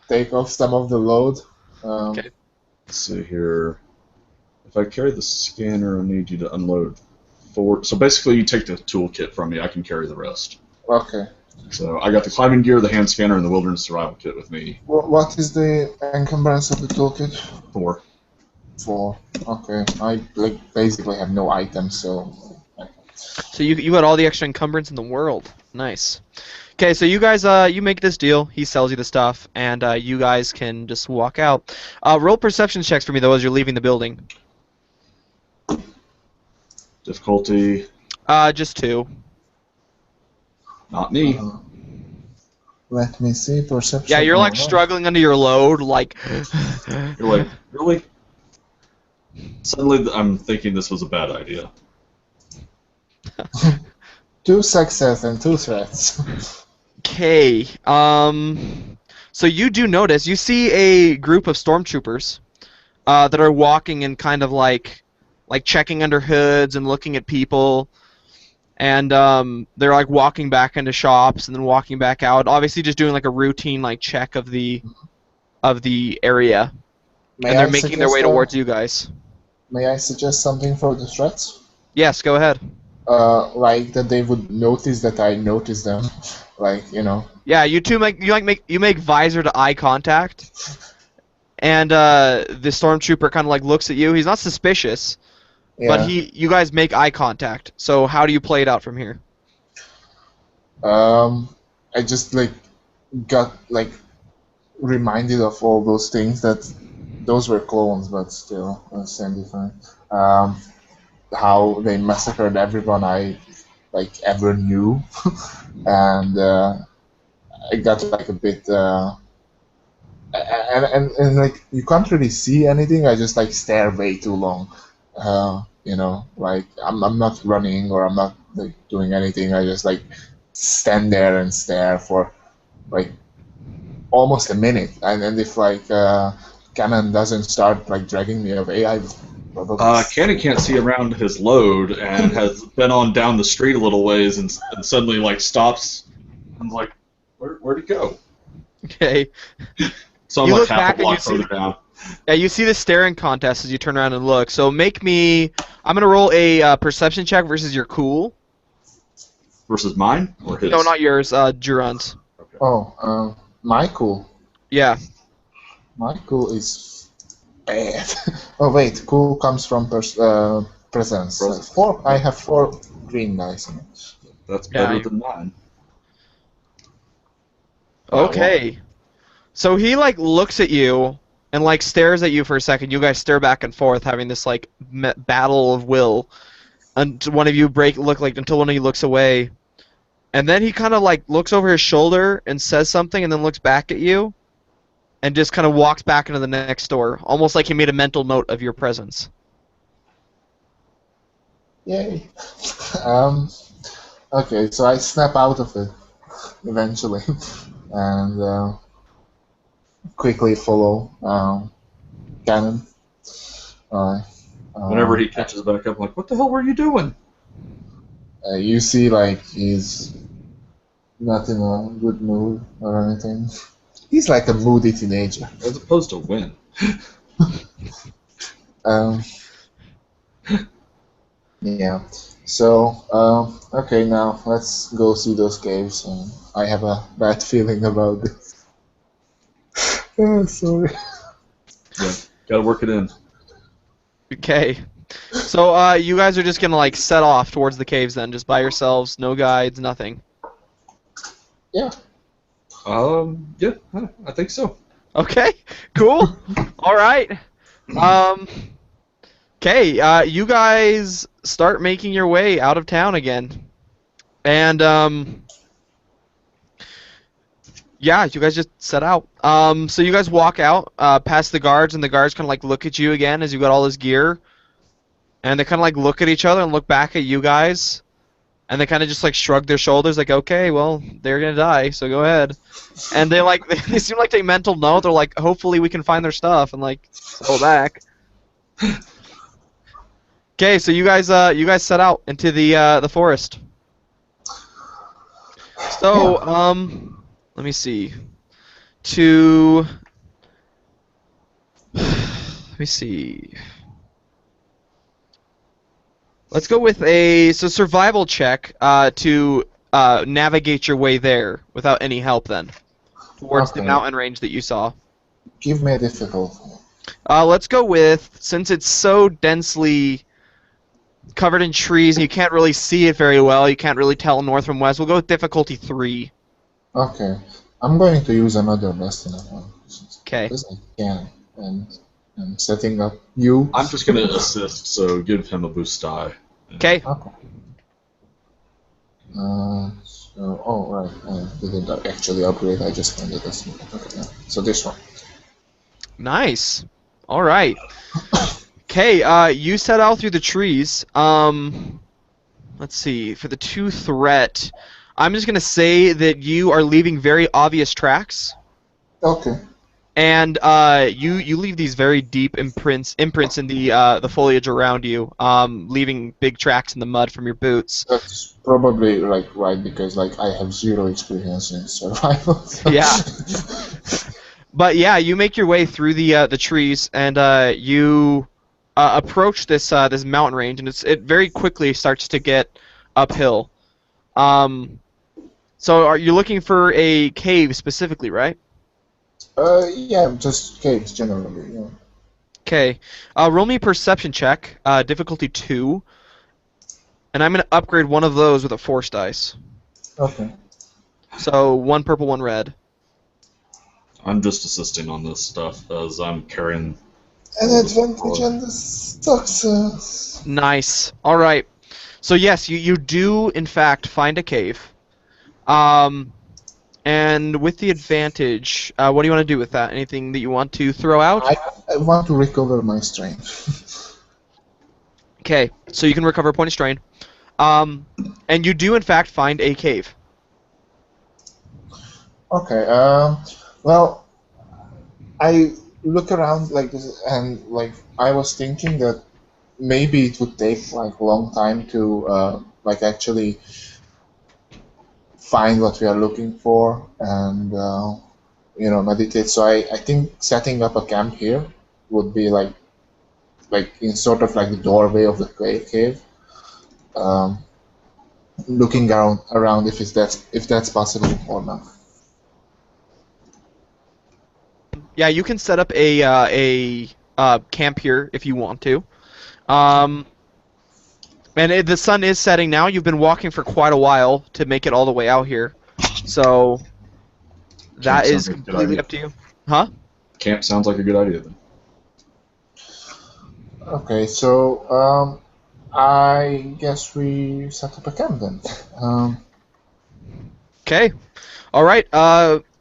take off some of the load. Okay. Let's see here. If I carry the scanner, I need you to unload 4. So basically, you take the toolkit from me. I can carry the rest. Okay. So I got the climbing gear, the hand scanner, and the wilderness survival kit with me. What is the encumbrance of the toolkit? 4. 4. Okay. I like basically have no items, so. So you got all the extra encumbrance in the world. Nice. Okay, so you guys you make this deal. He sells you the stuff, and you guys can just walk out. Roll perception checks for me though as you're leaving the building. Difficulty, Just 2. not me. Let me see perception. Yeah, you're like Oh, struggling under your load, like. You're like, really? Suddenly, I'm thinking this was a bad idea. 2 success and 2 threats. Okay. So you do notice you see a group of stormtroopers that are walking and kind of like checking under hoods and looking at people, and they're like walking back into shops and then walking back out. Obviously, just doing like a routine like check of the area, and they're making their way towards you guys. May I suggest something for the threats? Yes, go ahead. Like that they would notice that I notice them, like Yeah, you two make visor to eye contact, and the stormtrooper kind of like looks at you. He's not suspicious, but you guys make eye contact. So how do you play it out from here? I just got reminded of all those things that those were clones, but still same different. How they massacred everyone I ever knew, and I got a bit and you can't really see anything. I just stare way too long. I'm not running or I'm not doing anything. I just stand there and stare for almost a minute. And if Cannon doesn't start dragging me away, I probably. Cannon can't see around his load and has been on down the street a little ways and suddenly stops. I'm like, where'd it go? Okay. So I'm You like look half back a block and you see- further down. Yeah, you see the staring contest as you turn around and look. So make me. I'm gonna roll a perception check versus your cool. Versus mine or his? No, not yours. Juron's. Okay. Oh, my cool. Yeah. My cool is bad. Oh wait, cool comes from presence. Presence. 4. I have 4 green dice in it. That's Yeah, better than mine. Okay. So he looks at you and stares at you for a second. You guys stare back and forth, having this battle of will, until one of you until one of you looks away, and then he kind of looks over his shoulder and says something, and then looks back at you, and just kind of walks back into the next door, almost like he made a mental note of your presence. Yay. Okay, so I snap out of it eventually, and quickly follow Cannon. Whenever he catches back up, I'm like, what the hell were you doing? You see, he's not in a good mood or anything. He's like a moody teenager. As opposed to when. Yeah. So, okay, now let's go see those caves. I have a bad feeling about this. Oh, sorry. Yeah, gotta work it in. Okay. So you guys are just gonna set off towards the caves then, just by yourselves, no guides, nothing. Yeah. Yeah, I think so. Okay, cool. All right. Okay, you guys start making your way out of town again. And, yeah, you guys just set out. So you guys walk out, past the guards, and the guards kind of like look at you again as you got all this gear. And they kind of like look at each other and look back at you guys. And they kind of just like shrug their shoulders, like, okay, well, they're gonna die, so go ahead. And they like, they seem like they mental note. They're like, hopefully we can find their stuff and like settle back. Okay, so you guys set out into the forest. So, let me see. Let me see. Let's go with a survival check to navigate your way there without any help then towards the Okay. mountain range that you saw. Give me a difficult. Let's go with, since it's so densely covered in trees and you can't really see it very well, you can't really tell north from west, we'll go with difficulty 3. Okay. I'm going to use another lesson one. Okay. Because I can. And setting up you. I'm just gonna assist, so give him a boost die. Okay. Okay. Oh, right. I didn't actually upgrade, I just found it as okay, yeah. So this one. Nice. All right. Okay, you set out through the trees. Let's see. For the 2 threat, I'm just gonna say that you are leaving very obvious tracks, Okay. and you leave these very deep imprints in the foliage around you, leaving big tracks in the mud from your boots. That's probably like right because like I have zero experience in survival. So. Yeah. But yeah, you make your way through the trees, and you approach this mountain range, and it very quickly starts to get uphill. So are you looking for a cave specifically, right? Yeah, just caves generally. Yeah. Okay. Roll me a perception check, difficulty 2, and I'm gonna upgrade one of those with a force dice. Okay. So 1 purple, 1 red. I'm just assisting on this stuff as I'm carrying. An advantage and a success. Nice. All right. So yes, you do in fact find a cave. And with the advantage, what do you want to do with that? Anything that you want to throw out? I want to recover my strength. Okay, so you can recover a point of strain. And you do in fact find a cave. Okay. Well, I look around like this, and like I was thinking that maybe it would take like a long time to like actually find what we are looking for and meditate. So I think setting up a camp here would be like in sort of like the doorway of the cave. Looking around if that's possible or not. Yeah, you can set up a camp here if you want to. And the sun is setting now. You've been walking for quite a while to make it all the way out here. So that Camp is sounds like a good completely idea. up to you. Huh? Camp sounds like a good idea then. Okay, so I guess we set up a camp then. Okay. All right.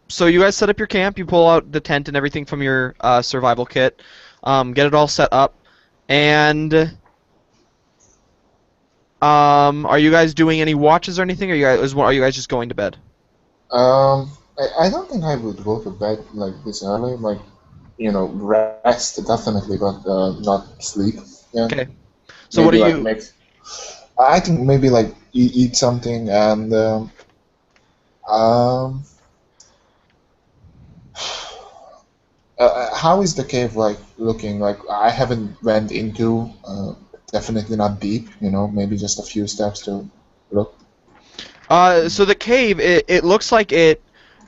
So you guys set up your camp. You pull out the tent and everything from your survival kit. Get it all set up. And are you guys doing any watches or anything? Or are you guys just going to bed? I don't think I would go to bed like this early. Like, rest definitely, but not sleep. Yeah. Okay. So Maybe, what do like, you? I think maybe like eat something and um. How is the cave like looking? Like I haven't went into. Definitely not deep. Maybe just a few steps to look. So the cave, it looks like it,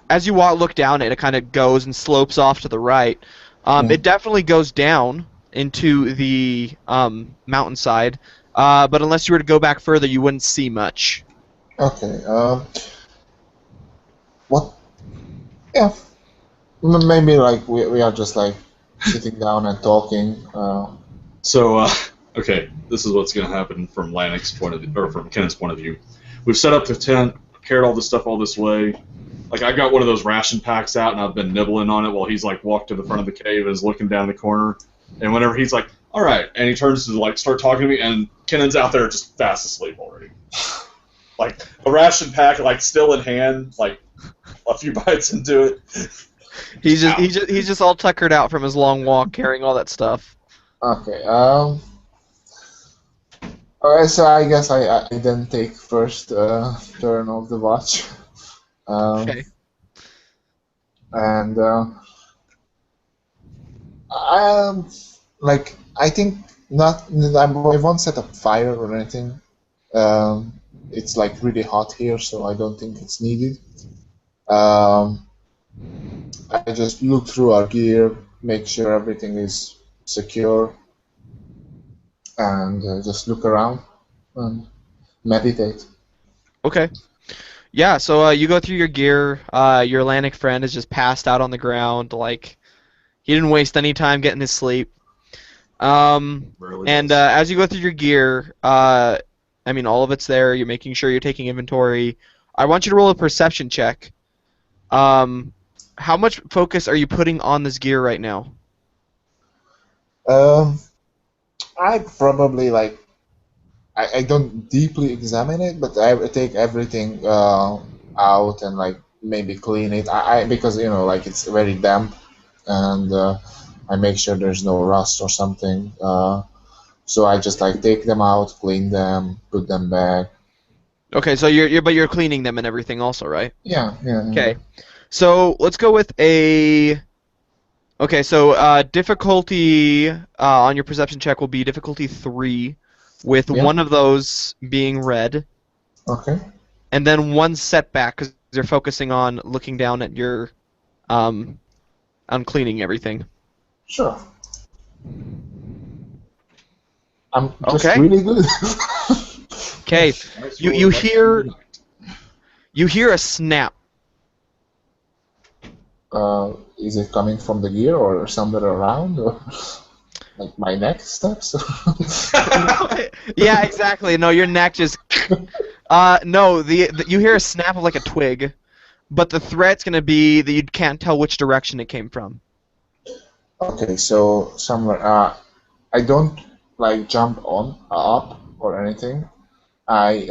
as you look down it, it kind of goes and slopes off to the right. It definitely goes down into the mountainside, but unless you were to go back further, you wouldn't see much. Okay. What? Yeah. Maybe like we are just like sitting down and talking. So Okay, this is what's going to happen from Lannick's point of view, or from Kenneth's point of view. We've set up the tent, carried all this stuff all this way. Like, I got one of those ration packs out, and I've been nibbling on it while he's, like, walked to the front of the cave and is looking down the corner. And whenever he's like, all right, and he turns to, like, start talking to me, and Kenneth's out there just fast asleep already. Like, a ration pack, like, still in hand, like, a few bites into it. He's just all tuckered out from his long walk, carrying all that stuff. Okay. Alright, so I guess I then take first turn of the watch. Okay. And I think I won't set up fire or anything. It's like really hot here, so I don't think it's needed. I just look through our gear, make sure everything is secure, and just look around and meditate. Okay. Yeah, so you go through your gear. Your Atlantic friend is just passed out on the ground. Like, he didn't waste any time getting his sleep. Really And does. as you go through your gear, I mean, all of it's there. You're making sure you're taking inventory. I want you to roll a perception check. How much focus are you putting on this gear right now? I probably I don't deeply examine it, but I take everything out and like maybe clean it. Because like it's very damp, and I make sure there's no rust or something. So I just like take them out, clean them, put them back. Okay, so you're cleaning them and everything also, right? Yeah, yeah. Okay. So let's go with a. Okay, so difficulty on your perception check will be difficulty 3, with Yeah. one of those being red, Okay. and then one setback because you're focusing on looking down at your, on cleaning everything. Sure. I'm just Okay. really good. Okay, Nice you roll, you nice hear tonight. you hear a snap. Is it coming from the gear or somewhere around, or like my next steps? Yeah, exactly. No, your neck just. No, the you hear a snap of like a twig, but the threat's gonna be that you can't tell which direction it came from. Okay, so somewhere. I don't like jump on up or anything. I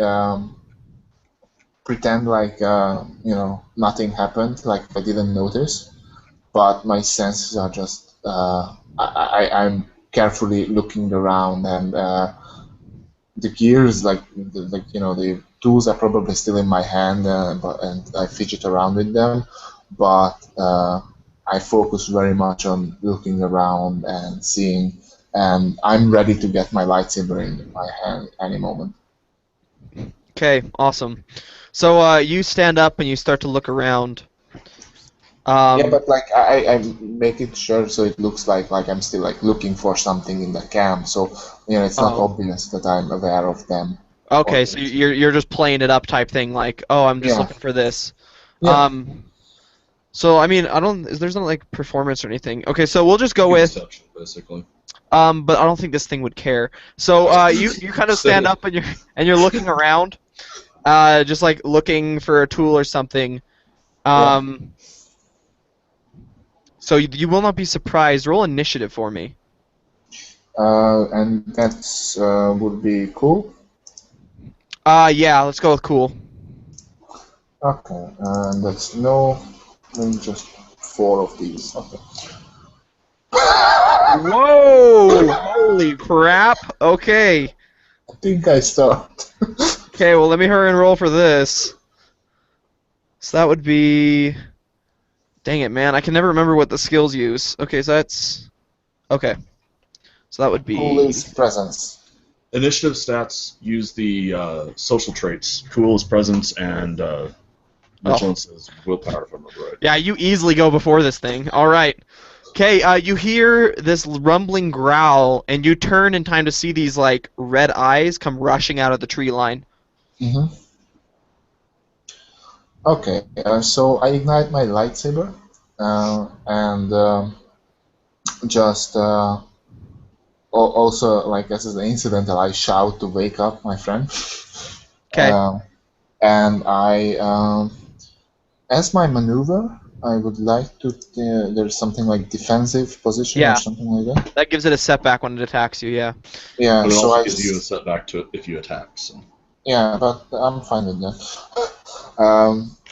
pretend like nothing happened, like I didn't notice. But my senses are just I'm carefully looking around, and the gears the tools are probably still in my hand, and I fidget around with them, but I focus very much on looking around and seeing, and I'm ready to get my lightsaber in my hand any moment. Okay, awesome. So you stand up and you start to look around. Yeah, but like I make it sure so it looks like I'm still like looking for something in the camp, so it's not Oh. obvious that I'm aware of them. Okay, so you're just playing it up type thing, like, oh, I'm just Yeah. looking for this. Yeah. So I mean, there's not like performance or anything. Okay, so we'll just go with, Perception, basically. but I don't think this thing would care. So you kind of stand up and you're looking around, just like looking for a tool or something. So you will not be surprised. Roll initiative for me. And that's would be cool. Yeah, let's go with cool. Okay, and that's just 4 of these. Okay. Whoa! Holy crap! Okay. I think I start. Okay, well let me hurry and roll for this. So that would be. Dang it, man! I can never remember what the skills use. Okay, so that's. Okay. So that would be. Cool is presence. Initiative stats use the social traits. Cool is presence, and vigilance is willpower, if I remember right. Yeah, you easily go before this thing. All right. Okay, you hear this rumbling growl, and you turn in time to see these like red eyes come rushing out of the tree line. Mm-hmm. Okay, so I ignite my lightsaber, and just Also, like as an incidental, I shout to wake up my friend. Okay. And as my maneuver, I would like to. There's something like defensive position Yeah. or something like that. That gives it a setback when it attacks you. Yeah. Yeah. But it So also I. gives you a setback to it if you attack. So. Yeah, but I'm fine with that.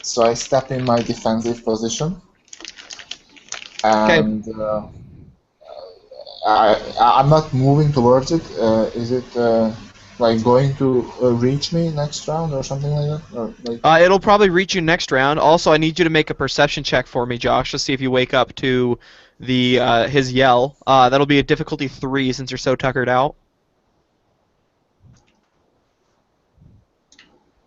So I step in my defensive position, and I'm not moving towards it. Is it like going to reach me next round or something like that? Or like It'll probably reach you next round. Also, I need you to make a perception check for me, Josh, to see if you wake up to the his yell. That'll be a difficulty 3 since you're so tuckered out.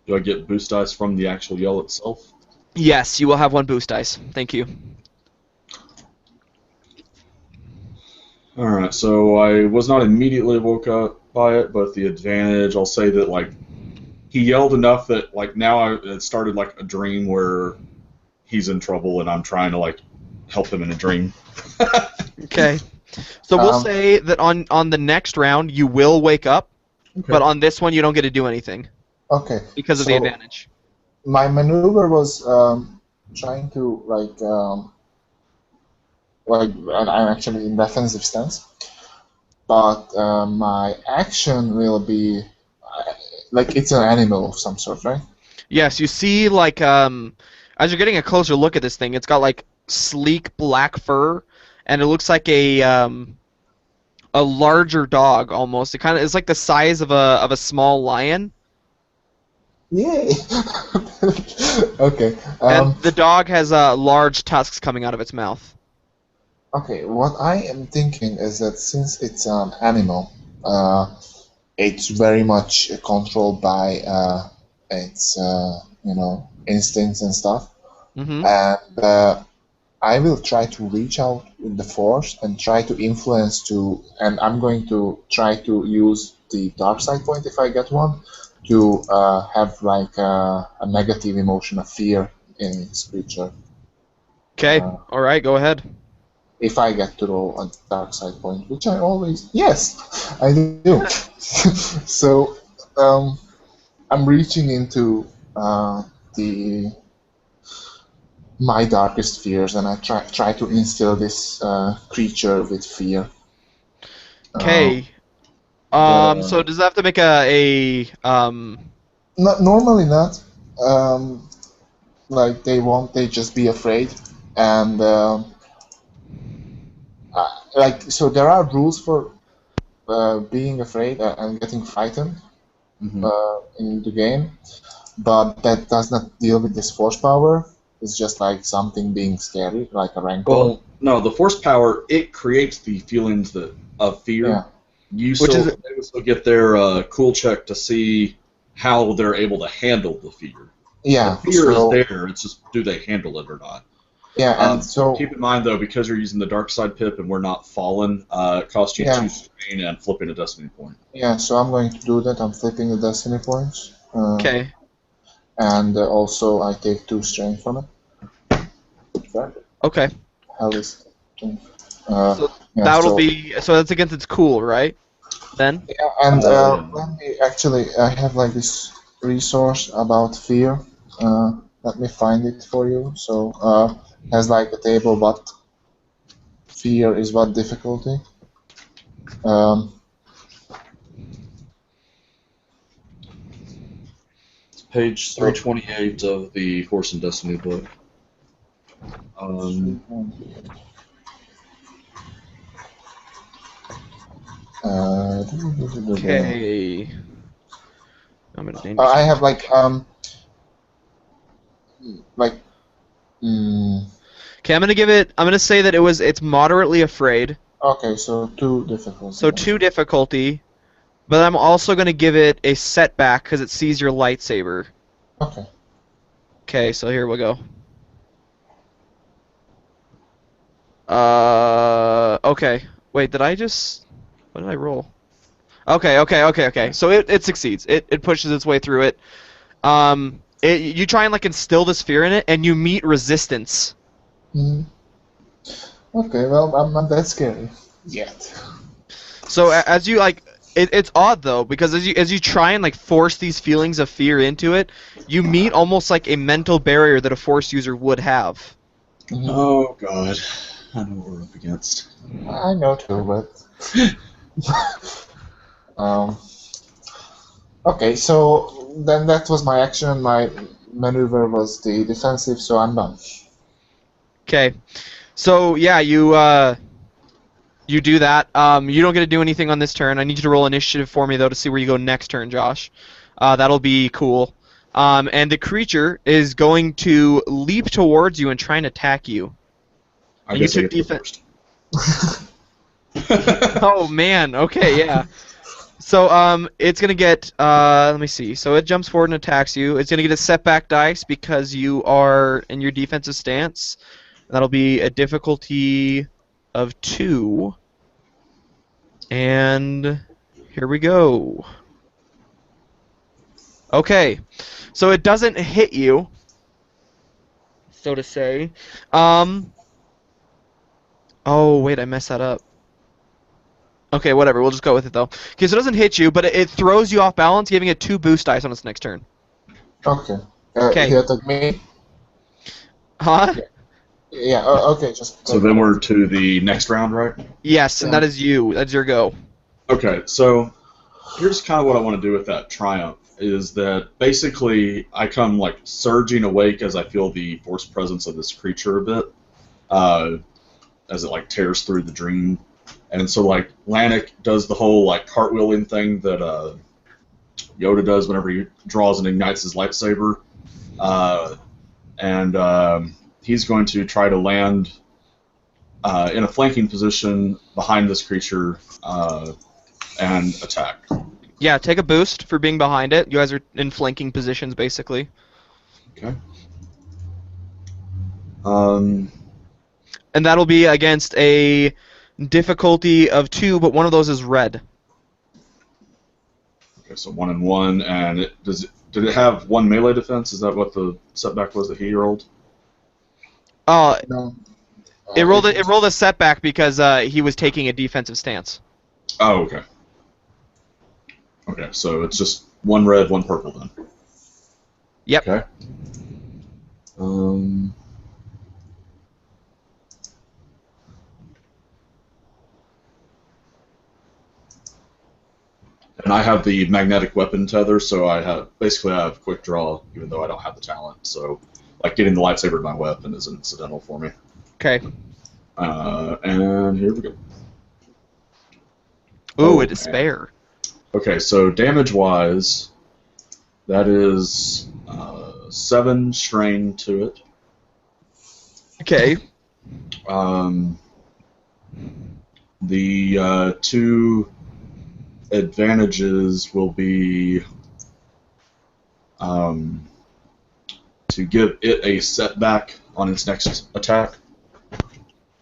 Do I get boost dice from the actual yell itself? Yes, you will have 1 boost dice. Thank you. Alright, so I was not immediately woke up by it, but the advantage, I'll say that, like, he yelled enough that, like, now it started, like, a dream where he's in trouble and I'm trying to, like, help him in a dream. Okay. So we'll say that on the next round you will wake up, Okay. but on this one you don't get to do anything okay. because of the advantage. My maneuver was trying to I'm actually in defensive stance, but my action will be like it's an animal of some sort, right? Yes, you see, like, as you're getting a closer look at this thing, it's got, like, sleek black fur, and it looks like a larger dog, almost. It's like the size of a small lion. Yay! Okay. And the dog has large tusks coming out of its mouth. Okay, what I am thinking is that since it's an animal, it's very much controlled by its instincts and stuff. Mm-hmm. And I will try to reach out with the force and try to influence and I'm going to try to use the dark side point if I get one to have like a negative emotion of fear in this creature. Okay, alright, go ahead. If I get to roll a dark side point, which I always, yes, I do. So I'm reaching into my darkest fears, and I try to instill this creature with fear. Okay. So does that have to make Not normally not. Like they just be afraid, and so there are rules for being afraid and getting frightened in the game, but that does not deal with this force power. It's just like something being scary, like a rancor. Well, no, the force power, it creates the feelings of fear. Yeah. They will still get their cool check to see how they're able to handle the fear. Yeah. The fear is there, it's just do they handle it or not. Yeah, and so keep in mind though, because you're using the dark side pip and we're not fallen, it costs you 2 strain and flipping a destiny point. Yeah, so I'm going to do that. I'm flipping the destiny points. Okay. And also I take 2 strain from it. Okay. Hell is so that's against its cool, right? Then? Yeah, and let me actually, I have like this resource about fear. Let me find it for you. So has like a table, but fear is what difficulty. It's page 328 of the Force and Destiny book. Okay. I'm in danger. I have like Okay, I'm gonna say that it's moderately afraid. Okay, so 2 difficulty. So 2 difficulty, but I'm also gonna give it a setback because it sees your lightsaber. Okay. Okay, so here we go. Okay. Wait, what did I roll? Okay. So it succeeds. It pushes its way through it. You try and like instill this fear in it, and you meet resistance. Okay, well, I'm not that scary yet. So as you like, it's odd though because as you try and like force these feelings of fear into it, you meet almost like a mental barrier that a Force user would have. Mhm. Oh God, I know what we're up against. I know too, but um, okay. So then that was my action. My maneuver was the defensive, so I'm done. Okay, so yeah, you do that. You don't get to do anything on this turn. I need you to roll initiative for me though to see where you go next turn, Josh. That'll be cool. And the creature is going to leap towards you and try and attack you. I And you guess I took get to go defense. first. Oh man. Okay, yeah. So it's gonna get let me see. So it jumps forward and attacks you. It's gonna get a setback dice because you are in your defensive stance. That'll be a difficulty of 2. And here we go. Okay, so it doesn't hit you, so to say. Oh wait, I messed that up. Okay, whatever. We'll just go with it though. Okay, so it doesn't hit you, but it throws you off balance, giving it 2 boost dice on its next turn. Okay. Okay. He attacked me. Huh? Yeah. Okay. Just. So then we're to the next round, right? Yes, and that is you. That's your go. Okay, so here's kind of what I want to do with that triumph is that basically I come like surging awake as I feel the force presence of this creature a bit, as it like tears through the dream, and so like Lanik does the whole like cartwheeling thing that Yoda does whenever he draws and ignites his lightsaber, and he's going to try to land in a flanking position behind this creature and attack. Yeah, take a boost for being behind it. You guys are in flanking positions, basically. Okay. And that'll be against a difficulty of 2, but one of those is red. Okay, so 1 and 1, and did it have 1 melee defense? Is that what the setback was that he rolled? No. It rolled a setback because he was taking a defensive stance. Oh, okay. Okay, so it's just 1 red, 1 purple then. Yep. Okay. And I have the magnetic weapon tether, so I have quick draw, even though I don't have the talent. So, like getting the lightsaber to my weapon is incidental for me. Okay. And here we go. Ooh, a man. despair. Okay, so damage-wise, that is 7 strain to it. Okay. The 2 advantages will be to give it a setback on its next attack,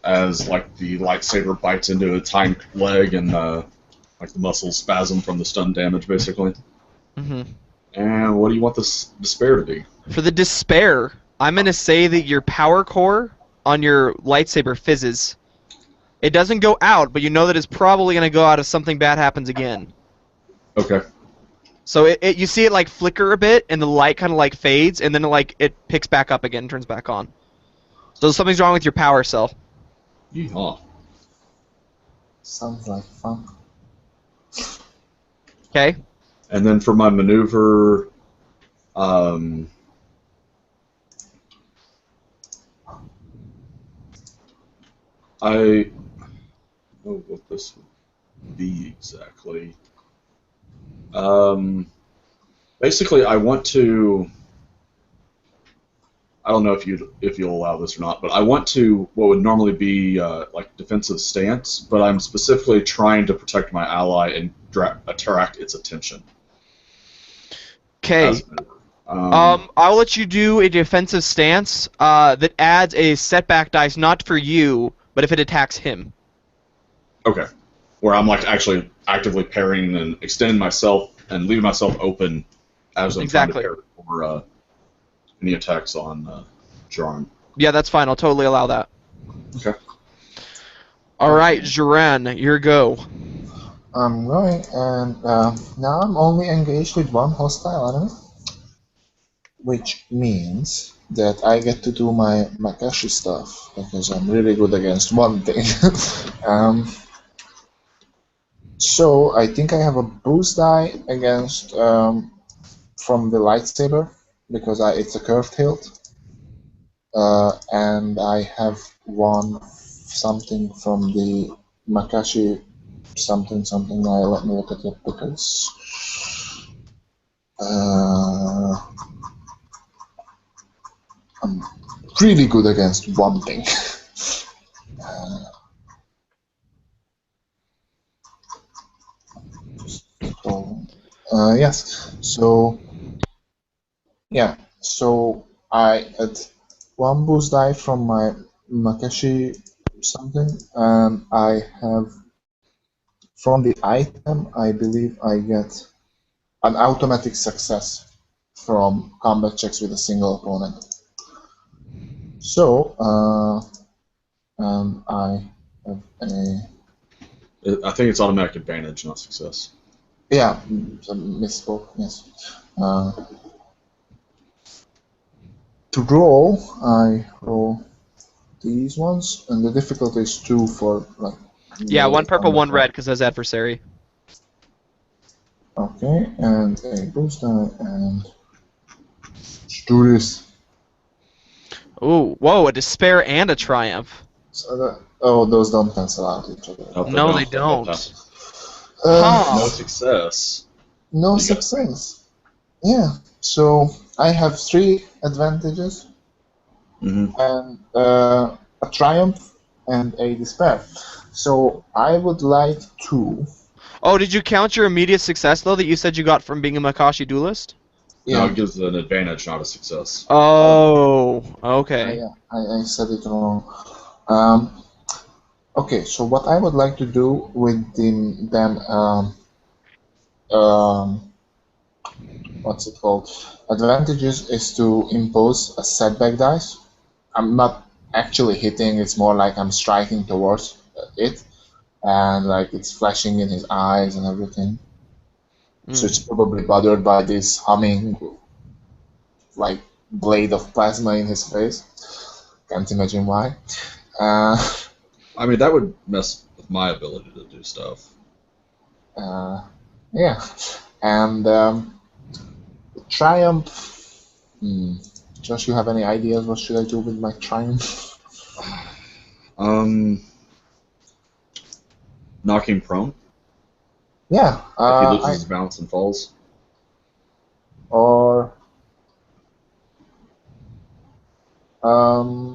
as like the lightsaber bites into its hind leg and like the muscles spasm from the stun damage, basically. Mm-hmm. And what do you want this despair to be? For the despair, I'm gonna say that your power core on your lightsaber fizzes. It doesn't go out, but you know that it's probably gonna go out if something bad happens again. Okay. So you see it like flicker a bit, and the light kind of like fades, and then it picks back up again, and turns back on. So something's wrong with your power cell. Yeehaw. Sounds like fun. Okay. And then for my maneuver, I know what this would be exactly. Basically, I want to. I don't know if you'll allow this or not, but I want to what would normally be like defensive stance, but I'm specifically trying to protect my ally and attract its attention. Okay. I'll let you do a defensive stance that adds a setback dice, not for you, but if it attacks him. Okay. Where I'm like actually actively parrying and extending myself and leaving myself open as I'm trying to parry for any attacks on Jaron. Yeah, that's fine. I'll totally allow that. Okay. All right, Jaran, your go. I'm going, and now I'm only engaged with one hostile enemy, which means that I get to do my Makashi stuff because I'm really good against one thing. um, so I think I have a boost die against from the lightsaber because it's a curved hilt, and I have one something from the Makashi something something. Now let me look at it because I'm really good against one thing. So, yes. So yeah. So I had one boost die from my Makashi something, and I have from the item. I believe I get an automatic success from combat checks with a single opponent. So, I have a I think it's automatic advantage, not success. yeah, misspoke. Yes. To roll, I roll these ones, and the difficulty is 2 for like. Yeah, one melee purple, combat one roll. red, because that's adversary. Okay, and a boost die, and let's do this. Ooh, whoa, a despair and a triumph. So those don't cancel out each other. Nope, No, they both don't. pass. Huh. No success. No You got- success. Yeah. So I have 3 advantages Mhm. and a triumph and a despair. So I would like to. Oh, did you count your immediate success, though, that you said you got from being a Makashi duelist? No, Yeah. it gives an advantage, not a success. Oh, okay. I said it wrong. Okay, so what I would like to do with them, what's it called? Advantages is to impose a setback dice. I'm not actually hitting, it's more like I'm striking towards it, and like it's flashing in his eyes and everything. So it's probably bothered by this humming, like, blade of plasma in his face. Can't imagine why. Uh, I mean, that would mess with my ability to do stuff. yeah, and triumph. Josh, you have any ideas? What should I do with my triumph? Knock him prone. Yeah, If he loses his balance and falls. or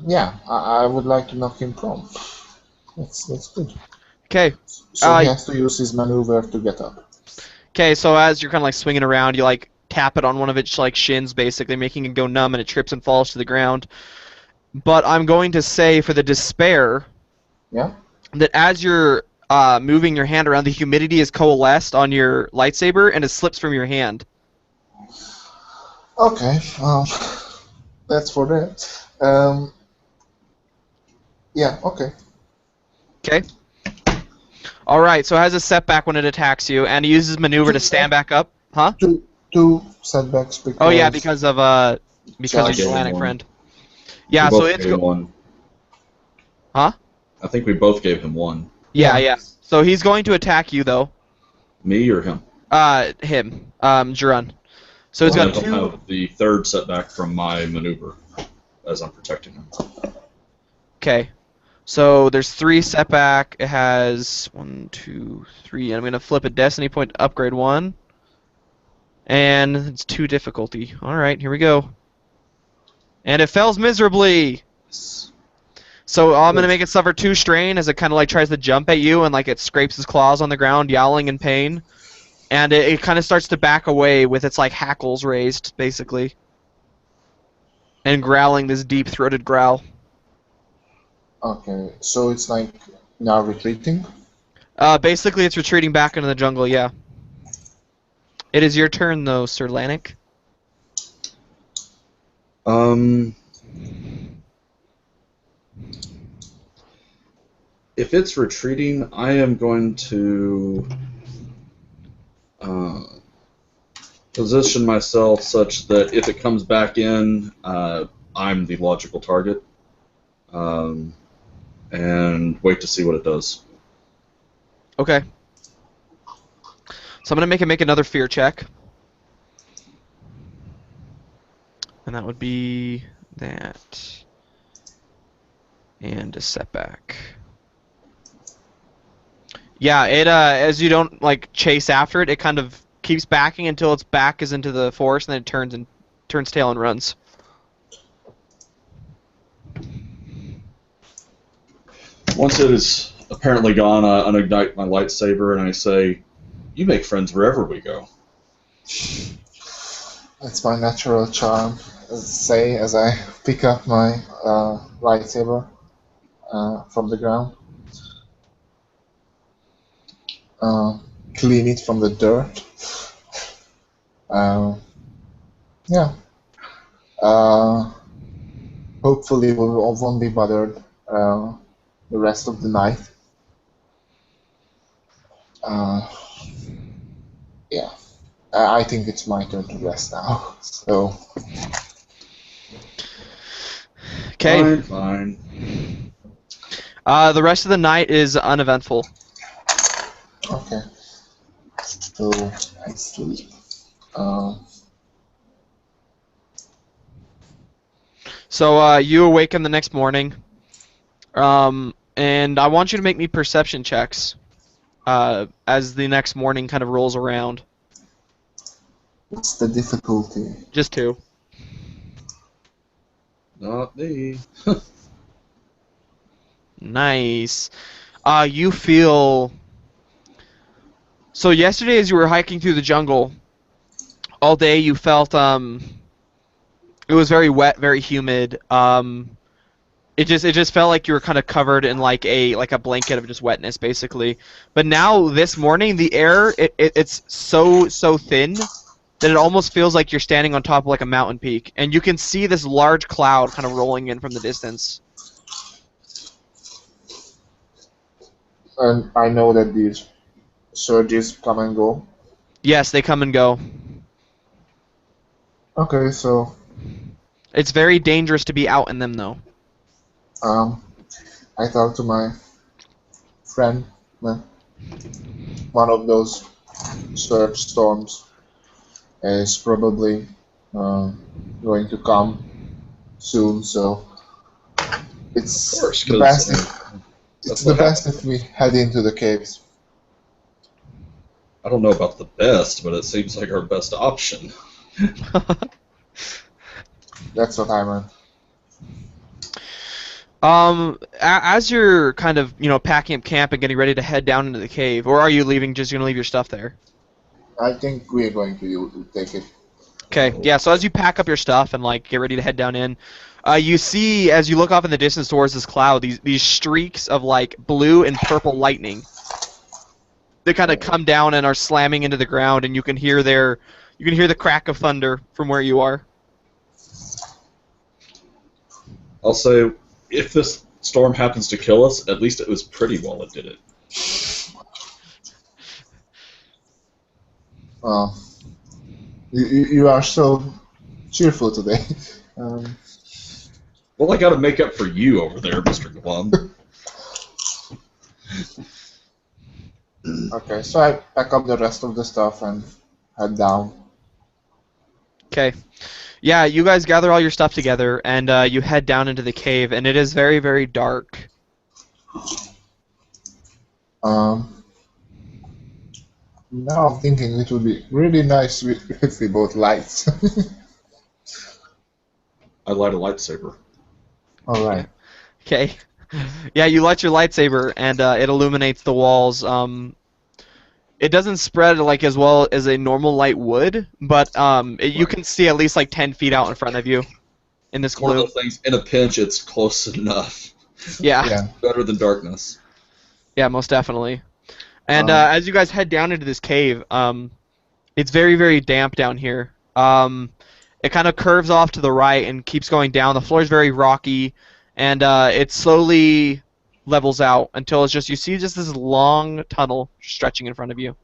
yeah, I would like to knock him prone. That's good. Okay. So he has to use his maneuver to get up. Okay, so as you're kind of like swinging around, you like tap it on one of its like shins, basically making it go numb, and it trips and falls to the ground. But I'm going to say for the despair, Yeah. that as you're moving your hand around, the humidity is coalesced on your lightsaber, and it slips from your hand. Okay. That's for that. Yeah. Okay. Okay. All right. So it has a setback when it attacks you, and it uses maneuver to stand back up. Huh? Two setbacks because. Oh yeah, because of I your gave him Atlantic one. friend. Yeah. We So both it's gave him one. Huh? I think we both gave him one. Yeah. So he's going to attack you though. Me or him? Him. Jiran. So it's got He'll two. have the third setback from my maneuver as I'm protecting him. Okay. So there's 3 setback. It has 1, 2, 3. And I'm gonna flip a destiny point to upgrade 1. And it's 2 difficulty. All right, here we go. And it fails miserably. So I'm gonna make it suffer 2 strain as it kind of like tries to jump at you, and like it scrapes its claws on the ground, yowling in pain. And it kind of starts to back away with its like hackles raised, basically, and growling this deep-throated growl. Okay, so it's like now retreating. Basically, it's retreating back into the jungle. Yeah. It is your turn, though, Sir Lanik. If it's retreating, I am going to position myself such that if it comes back in, I'm the logical target, and wait to see what it does. Okay. So I'm gonna make another fear check. And that would be that. And a setback. Yeah, it as you don't like chase after it, it kind of keeps backing until its back is into the forest, and then it turns tail and runs. Once it is apparently gone, I unignite my lightsaber and I say, "You make friends wherever we go." It's my natural charm, say, as I pick up my lightsaber from the ground. Clean it from the dirt. Yeah. Hopefully we won't be bothered the rest of the night. Yeah. I think it's my turn to rest now. So. Okay. Fine. The rest of the night is uneventful. Okay. So I sleep. So you awaken the next morning, and I want you to make me perception checks as the next morning kind of rolls around. What's the difficulty? Just 2. Not me. Nice. You feel... So yesterday as you were hiking through the jungle, all day you felt, it was very wet, very humid. It just felt like you were kind of covered in like a blanket of just wetness, basically. But now this morning, the air it's so thin that it almost feels like you're standing on top of like a mountain peak, and you can see this large cloud kind of rolling in from the distance. And I know that these surges come and go. Yes, they come and go. Okay, so It's very dangerous to be out in them, though. I thought to my friend that one of those surge storms is probably going to come soon, so it's Of course, the 'cause, best. It's that's the what best if we head into the caves. I don't know about the best, but it seems like our best option. That's what I meant. As you're kind of, packing up camp and getting ready to head down into the cave, or are you just gonna leave your stuff there? I think we're going to take it. Okay, yeah, so as you pack up your stuff and, like, get ready to head down in, you see, as you look off in the distance towards this cloud, these streaks of, like, blue and purple lightning. They kind of come down and are slamming into the ground, and you can hear the crack of thunder from where you are. I'll say, if this storm happens to kill us, at least it was pretty while it did it. You are so cheerful today. Well, I gotta make up for you over there, Mr. Glum. Okay, so I pack up the rest of the stuff and head down. Okay. Yeah, you guys gather all your stuff together, and you head down into the cave, and it is very, very dark. Now I'm thinking it would be really nice if we both lights. I light a lightsaber. Alright. Okay. Yeah, you light your lightsaber, and it illuminates the walls. It doesn't spread like as well as a normal light would, but you can see at least like 10 feet out in front of you in this One of gloom. the things, in a pinch, it's close enough. Yeah. Yeah. Better than darkness. Yeah, most definitely. And as you guys head down into this cave, it's very, very damp down here. It kind of curves off to the right and keeps going down. The floor is very rocky, and it slowly levels out until you see just this long tunnel stretching in front of you.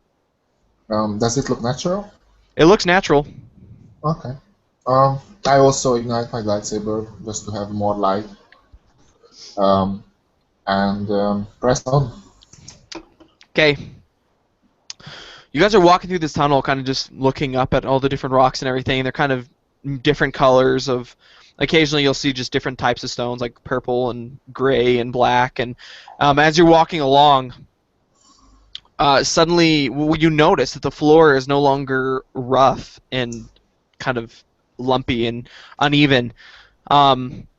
Does it look natural? It looks natural. Okay. I also ignite my lightsaber just to have more light. Um, and press on. Okay. You guys are walking through this tunnel, kind of just looking up at all the different rocks and everything. They're kind of different colors of. Occasionally, you'll see just different types of stones, like purple and gray and black. And as you're walking along, suddenly you notice that the floor is no longer rough and kind of lumpy and uneven.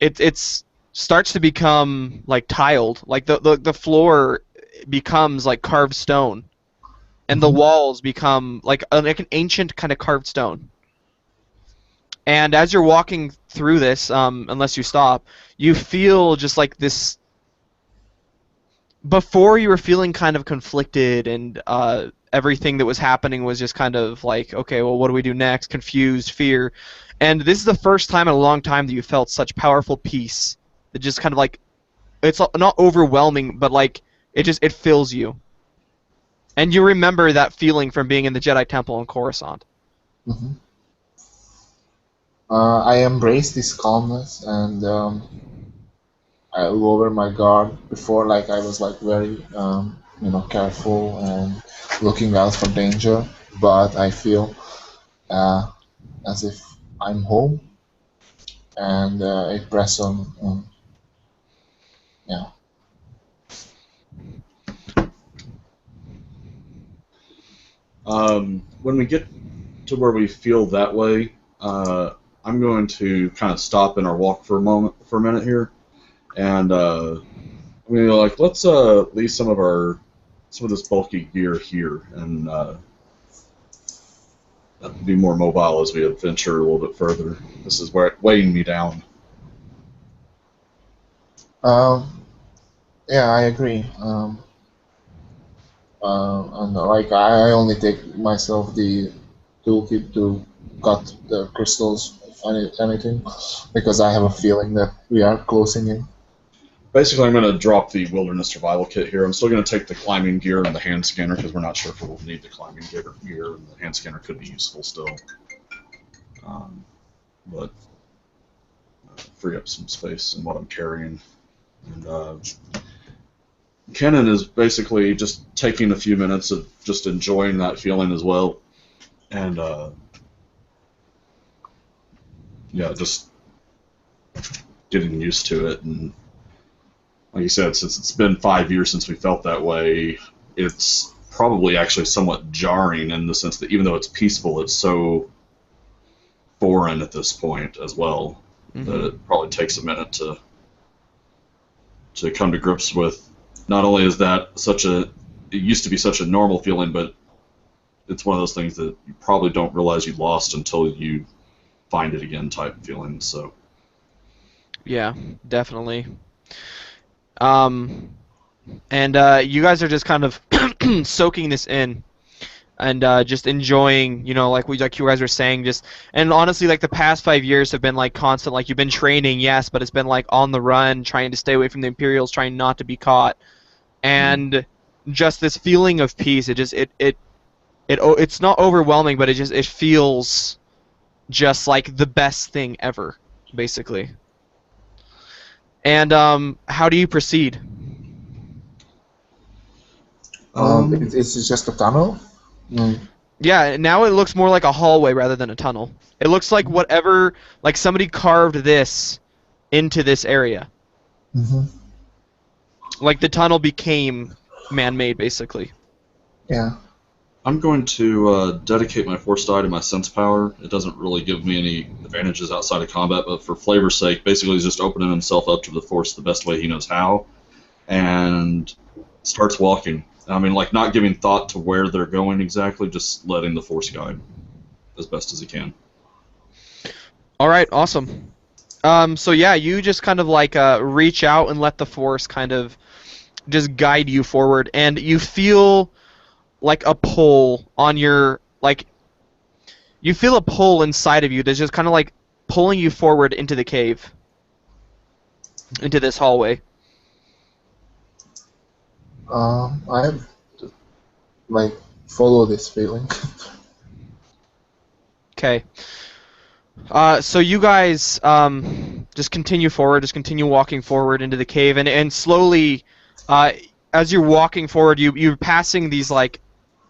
It's starts to become like tiled, like the floor becomes like carved stone, and the Mhm. walls become like an ancient kind of carved stone. And as you're walking through this, unless you stop, you feel just like this. Before you were feeling kind of conflicted, and everything that was happening was just kind of like, okay, well, what do we do next? Confused, fear. And this is the first time in a long time that you felt such powerful peace that just kind of like it's not overwhelming, but like it fills you. And you remember that feeling from being in the Jedi Temple in Coruscant. Mhm. I embrace this calmness and I lower my guard. Before, like I was like very careful and looking out for danger, but I feel uh, as if I'm home, and I press on. Yeah. When we get to where we feel that way, I'm going to kind of stop in our walk for a minute here, and like let's leave some of this bulky gear here, and be more mobile as we adventure a little bit further. This is where weighing me down. Um, yeah, I agree. And like I only take myself the toolkit to cut the crystals, if anything, because I have a feeling that we are closing in. Basically, I'm going to drop the wilderness survival kit here. I'm still going to take the climbing gear and the hand scanner because we're not sure if we'll need the climbing gear, and the hand scanner could be useful still. But free up some space in what I'm carrying. And Kenan is basically just taking a few minutes of just enjoying that feeling as well, and yeah, just getting used to it. And like you said, since it's been 5 years since we felt that way, it's probably actually somewhat jarring in the sense that even though it's peaceful, it's so foreign at this point as well that Hmm. it probably takes a minute to come to grips with. Not only is that it used to be such a normal feeling, but it's one of those things that you probably don't realize you lost until you find it again type feeling. So Yeah, definitely. Um, and you guys are just kind of soaking this in and just enjoying, like you guys were saying, just and honestly, like the past 5 years have been like constant. Like you've been training, yes, but it's been like on the run, trying to stay away from the Imperials, trying not to be caught, and just this feeling of peace. It's not overwhelming, but it feels just like the best thing ever, basically. And how do you proceed? um, It's just a tunnel. Mm. Yeah, now it looks more like a hallway rather than a tunnel. It looks like whatever, like somebody carved this into this area. Hmm. Like the tunnel became man-made, basically. Yeah. I'm going to dedicate my force die to my sense power. It doesn't really give me any advantages outside of combat, but for flavor's sake, basically he's just opening himself up to the force the best way he knows how, and starts walking. I mean, like not giving thought to where they're going exactly, just letting the force guide as best as he can. All right, awesome. So yeah, you just kind of like reach out and let the force kind of just guide you forward, and you feel like a pull on your like you feel a pull inside of you that's just kind of like pulling you forward into the cave, into this hallway. I like follow this feeling. Okay. So you guys just continue forward, just continue walking forward into the cave, and slowly, as you're walking forward, you're passing these like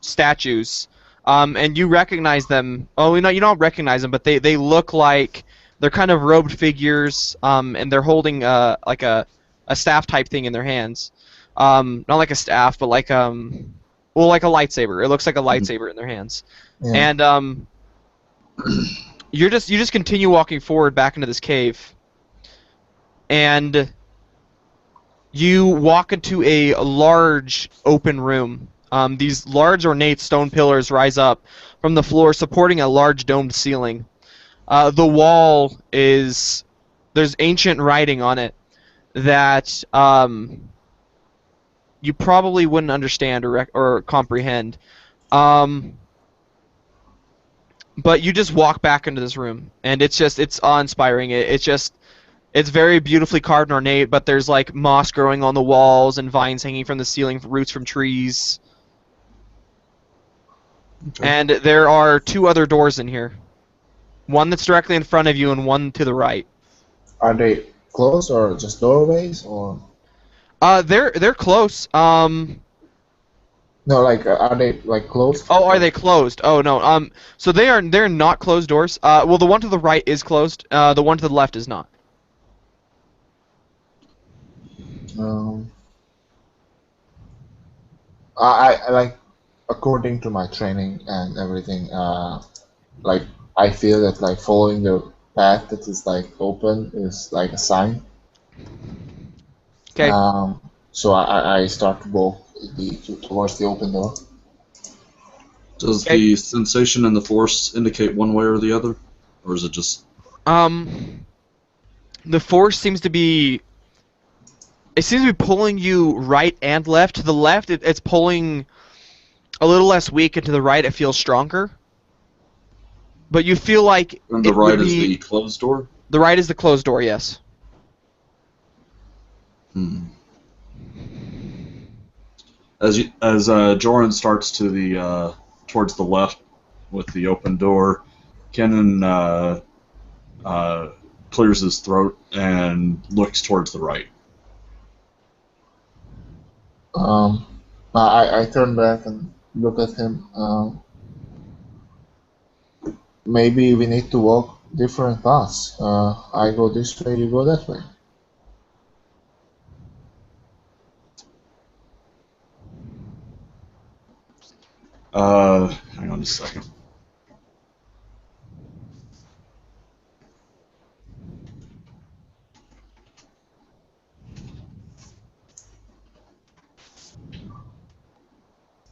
statues, and you recognize them. Oh, you don't recognize them, but they look like they're kind of robed figures, and they're holding like a staff type thing in their hands, not like a staff, but like well, like a lightsaber. It looks like a lightsaber in their hands, Yeah. and you just continue walking forward back into this cave, and you walk into a large open room. These large ornate stone pillars rise up from the floor, supporting a large domed ceiling. The wall there's ancient writing on it that you probably wouldn't understand or comprehend. But you just walk back into this room, and it's awe-inspiring. It's very beautifully carved and ornate, but there's like moss growing on the walls and vines hanging from the ceiling, roots from trees. Okay. And there are two other doors in here. One that's directly in front of you and one to the right. Are they closed or just doorways or? They're close. No, like are they like closed? Oh, are they closed? Oh no. So they're not closed doors. Well, the one to the right is closed. The one to the left is not. Um, I like, according to my training and everything, like I feel that like following the path that is like open is like a sign. Okay. So I start to walk towards the open door. Does Okay. the sensation and the force indicate one way or the other? Or is it just... The force seems to be. It seems to be pulling you right and left. To the left, it's pulling a little less weak, and to the right, it feels stronger. But you feel like And the it would right is be- the closed door? The right is the closed door. Yes. As Joran starts to the towards the left with the open door, Kenan clears his throat and looks towards the right. I turn back and look at him. Maybe we need to walk different paths. I go this way, you go that way. Hang on just a second.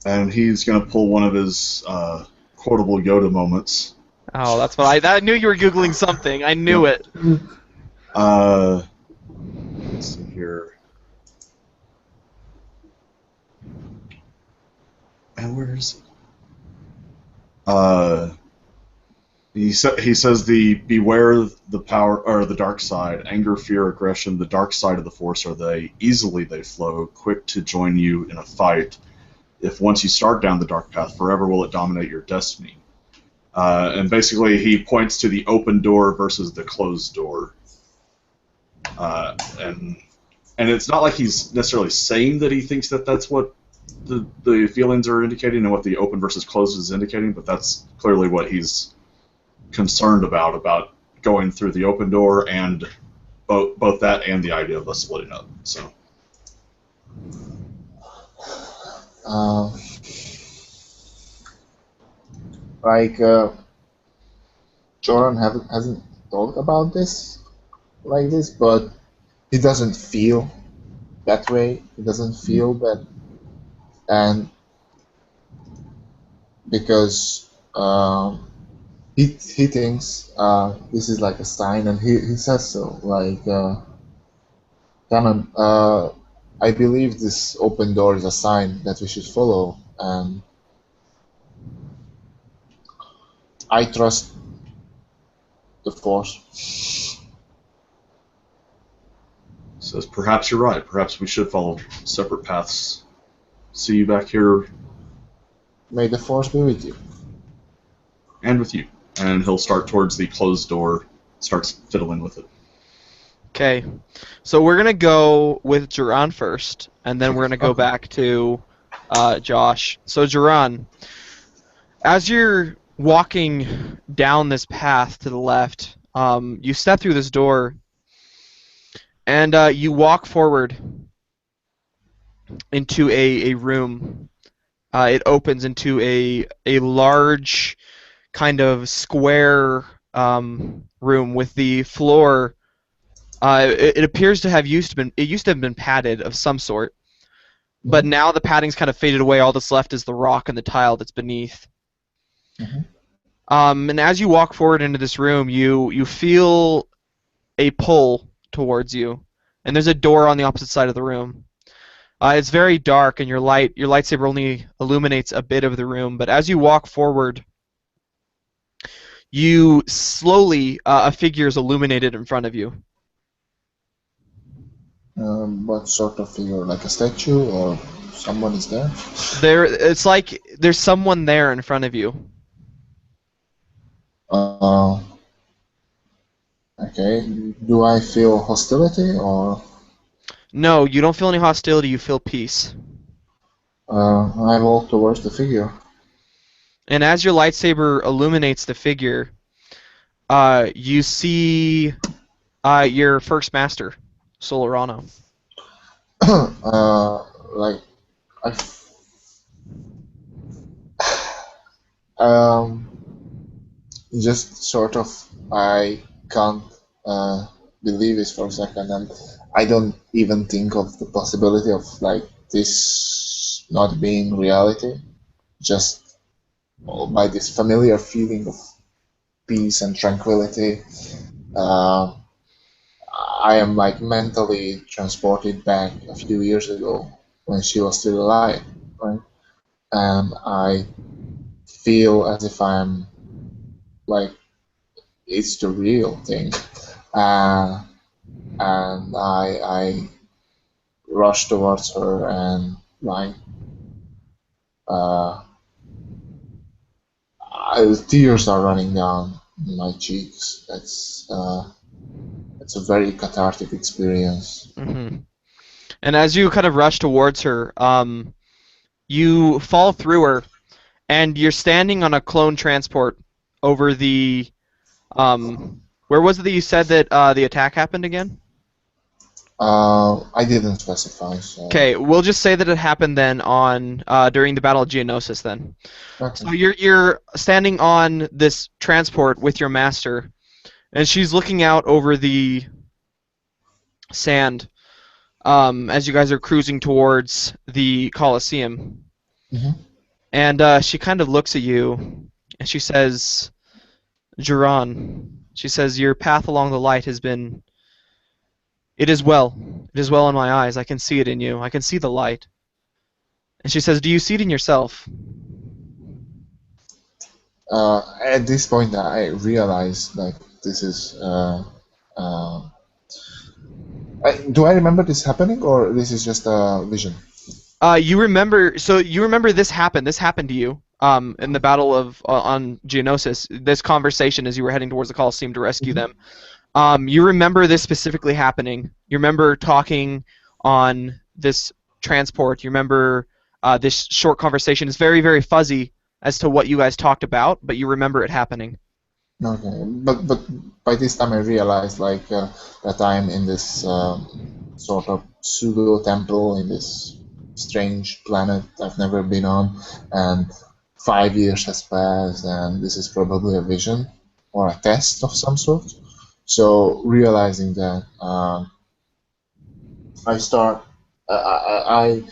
And he's going to pull one of his quotable Yoda moments. Oh, that's what I knew you were googling something. I knew it. Let's see here. And where is it? He says the beware the power or the dark side, anger, fear, aggression, the dark side of the force are they. Easily they flow, quick to join you in a fight. If once you start down the dark path, forever will it dominate your destiny. And basically he points to the open door versus the closed door. And it's not like he's necessarily saying that he thinks that that's what the feelings are indicating and what the open versus closed is indicating, but that's clearly what he's concerned about going through the open door and both that and the idea of us splitting up. So. Joran hasn't thought about this like this, but he doesn't feel that way. He doesn't feel that, and because he thinks this is like a sign, and he says so. Like, Canon, I believe this open door is a sign that we should follow, and I trust the Force. Says, perhaps you're right. Perhaps we should follow separate paths. See you back here. May the Force be with you. And with you. and he'll start towards the closed door, starts fiddling with it. Okay, so we're gonna go with Duran first, and then we're gonna go back to Josh. So Duran, as you're walking down this path to the left, you step through this door, and you walk forward into a room. It opens into a large kind of square room with the floor. It appears to have used to have been padded of some sort, but now the padding's kind of faded away. All that's left is the rock and the tile that's beneath. And as you walk forward into this room, you feel a pull towards you, and there's a door on the opposite side of the room. It's very dark, and your lightsaber only illuminates a bit of the room. But as you walk forward, you slowly a figure is illuminated in front of you. What sort of figure? Like a statue, or someone is there? It's like there's someone there in front of you. Okay. Do I feel hostility, or? No, you don't feel any hostility. You feel peace. I walk towards the figure. And as your lightsaber illuminates the figure, you see your first master, Solarano. Like, just sort of, I can't believe it for a second, and I don't even think of the possibility of like this not being reality, just by this familiar feeling of peace and tranquility. I am like mentally transported back a few years ago when she was still alive, right? And I feel as if I'm like it's the real thing, and I rush towards her and like tears are running down my cheeks. It's a very cathartic experience. Mm-hmm. And as you kind of rush towards her, you fall through her, and you're standing on a clone transport over the. Where was it that you said that the attack happened again? I didn't specify. So. Okay, we'll just say that it happened then on during the Battle of Geonosis then. Okay. So you're standing on this transport with your master, and she's looking out over the sand as you guys are cruising towards the Colosseum. Mm-hmm. And she kind of looks at you, and she says, Duran, she says, your path along the light has been... It is well. It is well in my eyes. I can see it in you. I can see the light. And she says, do you see it in yourself? At this point, I realize like this is. Do I remember this happening, or this is just a vision? You remember this happened. This happened to you in the battle of on Geonosis. This conversation as you were heading towards the Colosseum to rescue them. You remember this specifically happening. You remember talking on this transport. You remember this short conversation. It's very, very fuzzy as to what you guys talked about, but you remember it happening. Okay, but by this time I realized like that I'm in this sort of pseudo temple in this strange planet I've never been on, and 5 years has passed, and this is probably a vision or a test of some sort. So realizing that, I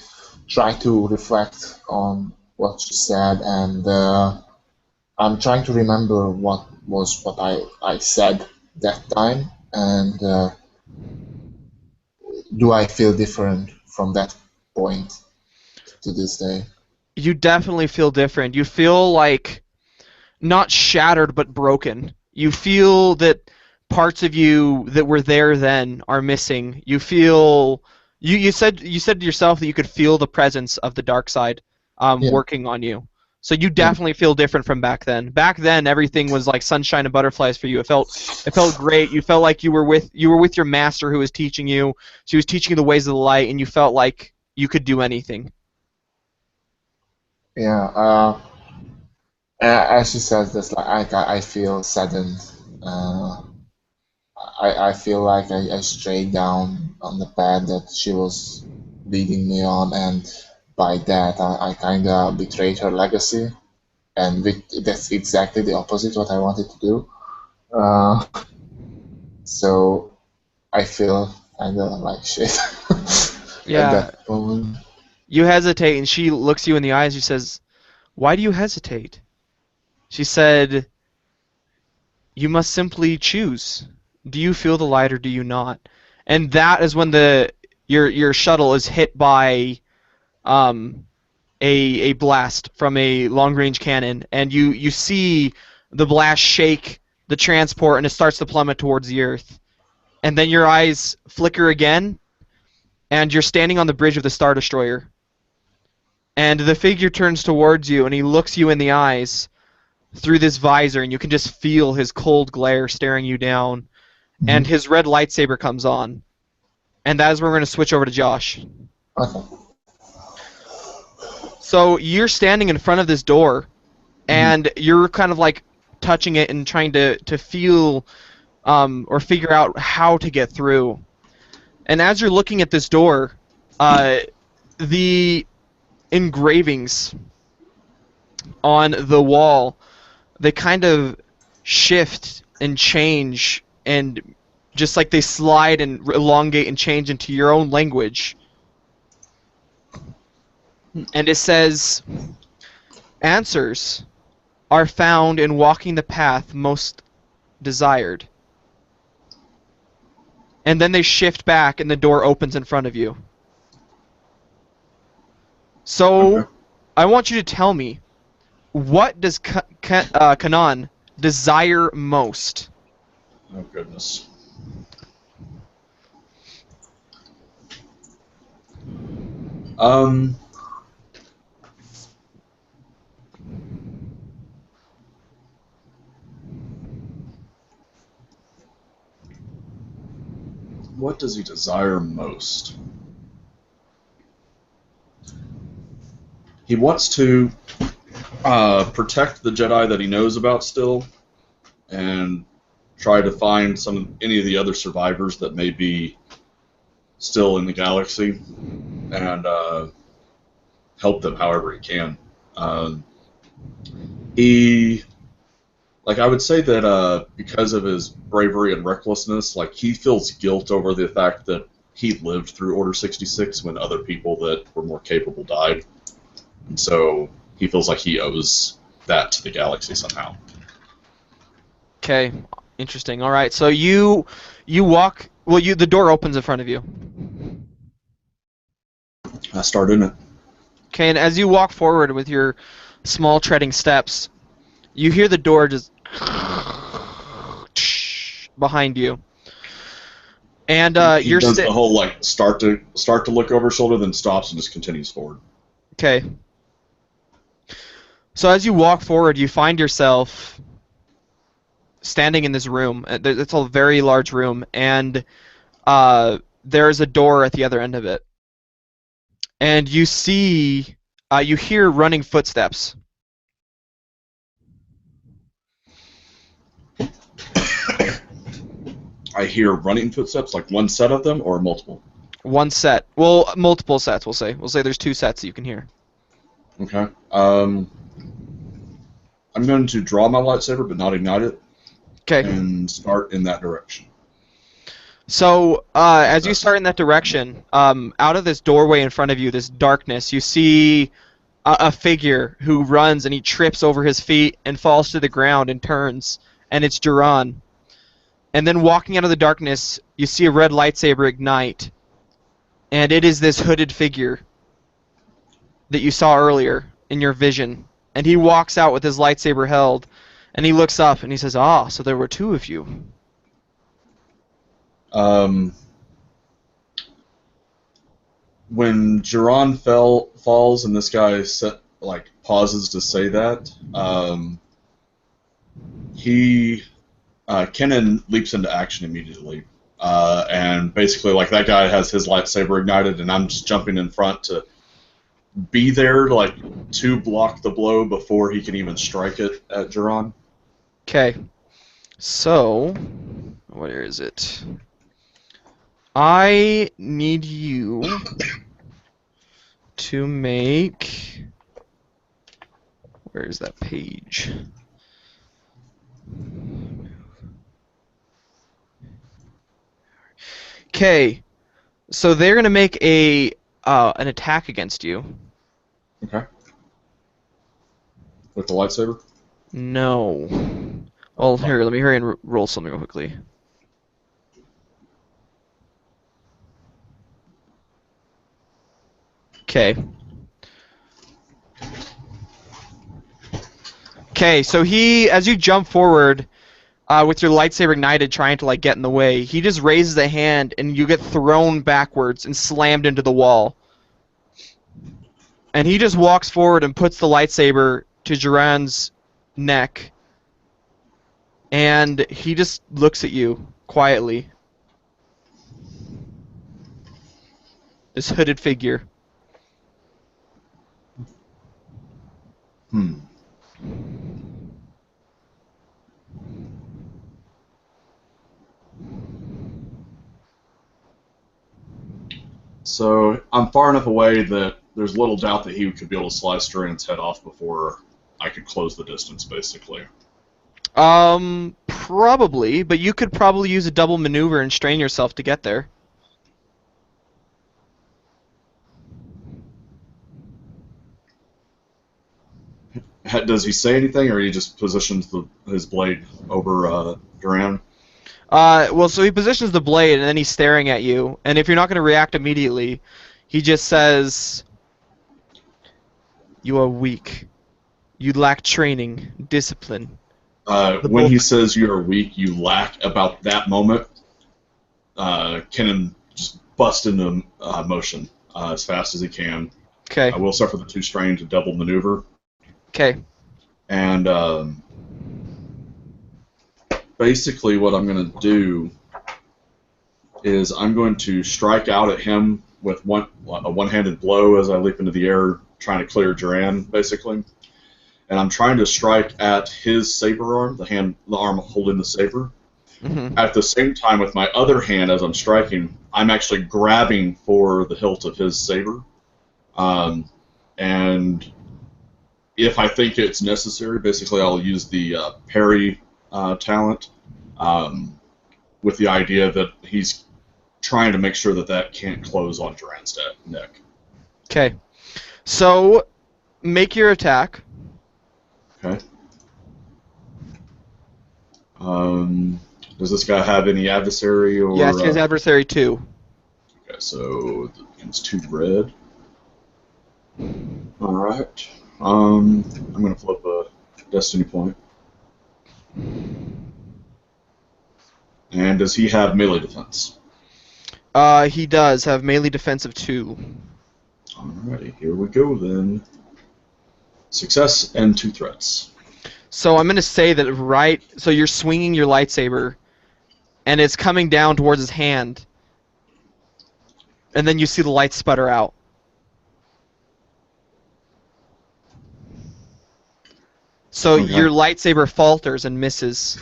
try to reflect on what she said, and I'm trying to remember what I said that time, and do I feel different from that point to this day? You definitely feel different. You feel like not shattered but broken. You feel that parts of you that were there then are missing. You feel you said to yourself that you could feel the presence of the dark side working on you. So you definitely feel different from back then. Back then, everything was like sunshine and butterflies for you. It felt great. You felt like you were with your master who was teaching you. She was teaching you the ways of the light, and you felt like you could do anything. Yeah. As she says this, like I feel saddened. Uh, I feel like I strayed down on the path that she was leading me on, and by that I kind of betrayed her legacy, and that's exactly the opposite what I wanted to do. Uh, so I feel kind of like shit at Yeah. that moment. You hesitate, and she looks you in the eyes. She says, "Why do you hesitate?" She said, "You must simply choose. Do you feel the light or do you not?" And that is when your shuttle is hit by um, a blast from a long range cannon, and you see the blast shake the transport, and it starts to plummet towards the Earth. And then your eyes flicker again, and you're standing on the bridge of the Star Destroyer. And the figure turns towards you, and he looks you in the eyes through this visor, and you can just feel his cold glare staring you down. And his red lightsaber comes on. And that is where we're going to switch over to Josh. Okay. So you're standing in front of this door, and you're kind of like touching it and trying to feel or figure out how to get through. And as you're looking at this door, the engravings on the wall, they kind of shift and change, and just like they slide and elongate and change into your own language. And it says, "Answers are found in walking the path most desired." And then they shift back, and the door opens in front of you. So, Okay. I want you to tell me, what does Kanan desire most? Oh goodness. Um. What does he desire most? He wants to protect the Jedi that he knows about still, and try to find any of the other survivors that may be still in the galaxy, and help them however he can. He, like, I would say that because of his bravery and recklessness, like, he feels guilt over the fact that he lived through Order 66 when other people that were more capable died, and so he feels like he owes that to the galaxy somehow. Okay, interesting. All right, so you walk. Well, the door opens in front of you. I started it. Okay, and as you walk forward with your small treading steps, you hear the door just behind you. And He you're does the whole like start to look over his shoulder, then stops and just continues forward. Okay. So as you walk forward, you find yourself standing in this room. It's a very large room, and there's a door at the other end of it. And you hear running footsteps. I hear running footsteps, like one set of them or multiple. One set. Well, multiple sets, we'll say. We'll say there's two sets that you can hear. Okay. I'm going to draw my lightsaber, but not ignite it. Okay. And start in that direction. So, as you start in that direction, out of this doorway in front of you, this darkness, you see a figure who runs, and he trips over his feet and falls to the ground and turns, and it's Duran. And then walking out of the darkness, you see a red lightsaber ignite, and it is this hooded figure that you saw earlier in your vision. And he walks out with his lightsaber held, and he looks up and he says, "Ah, so there were two of you." When Duran falls and this guy pauses to say that, Kennen leaps into action immediately. And basically, like, that guy has his lightsaber ignited, and I'm just jumping in front to be there, like, to block the blow before he can even strike it at Duran. Okay. So, where is it? I need you to make... Where is that page? Okay. So they're gonna make an attack against you. Okay. With the lightsaber? No. Well, here, let me hurry and roll something real quickly. Okay. Okay, so as you jump forward, with your lightsaber ignited, trying to, like, get in the way, he just raises a hand, and you get thrown backwards and slammed into the wall. And he just walks forward and puts the lightsaber to Duran's neck, and he just looks at you quietly. This hooded figure. So I'm far enough away that there's little doubt that he could be able to slice Duran's head off before I could close the distance, basically. Probably, but you could probably use a double maneuver and strain yourself to get there. Does he say anything, or he just positions his blade over Duran? Well, so he positions the blade, and then he's staring at you, and if you're not going to react immediately, he just says, "You are weak. You lack training, discipline." When he says you are weak, you lack, about that moment, Kennen just busts into motion as fast as he can. Okay. I will suffer the 2 strain to double maneuver. Okay. And basically what I'm going to do is I'm going to strike out at him with a one-handed blow as I leap into the air, trying to clear Duran, basically. And I'm trying to strike at his saber arm, the arm holding the saber. Mm-hmm. At the same time, with my other hand, as I'm striking, I'm actually grabbing for the hilt of his saber. And if I think it's necessary, basically I'll use the parry talent, with the idea that he's trying to make sure that can't close on Duran's neck. Okay. So, make your attack. Okay. Does this guy have any adversary? Or, Yes, he has adversary too. Okay, so it's 2 red. Alright. I'm going to flip a destiny point. And does he have melee defense? He does have melee defense of 2. Alrighty, here we go then. Success and 2 threats. So I'm going to say that so you're swinging your lightsaber, and it's coming down towards his hand, and then you see the light sputter out. So Okay. your lightsaber falters and misses.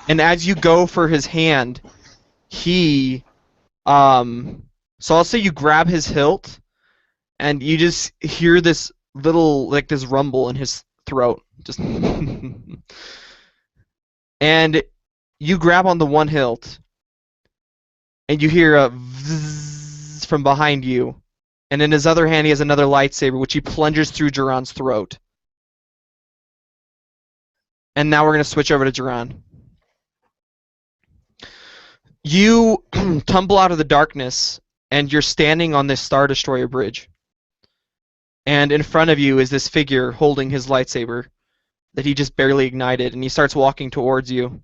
And as you go for his hand, so I'll say you grab his hilt, and you just hear this little, like, this rumble in his throat. Just and you grab on the one hilt, and you hear a vzz from behind you, and in his other hand he has another lightsaber, which he plunges through Duran's throat. And now we're going to switch over to Duran. You tumble out of the darkness, and you're standing on this Star Destroyer bridge. And in front of you is this figure holding his lightsaber that he just barely ignited, and he starts walking towards you.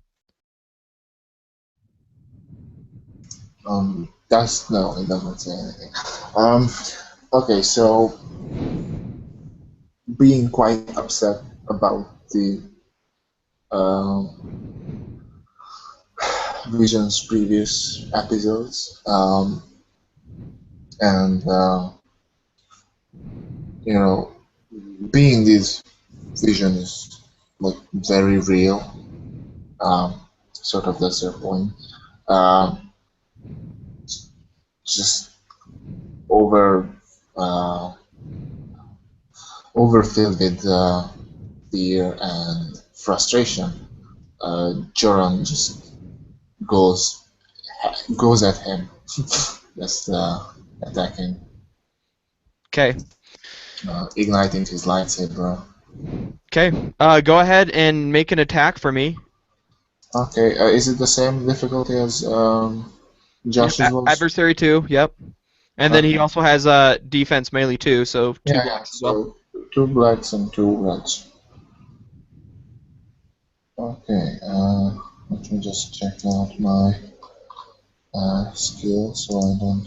No, it doesn't say anything. Okay, so being quite upset about the Vision's previous episodes, and you know, being this Vision is like very real. Sort of that's their point. Just over overfilled with fear and frustration. Joran just goes goes at him, just attacking, Okay. igniting his lightsaber. Okay. Go ahead and make an attack for me. Okay, is it the same difficulty as Josh's was? Adversary 2, yep. And then he Okay. also has defense melee too, so two Yeah, blocks as well. so 2 blacks and 2 reds. Okay, let me just check out my skill so I don't.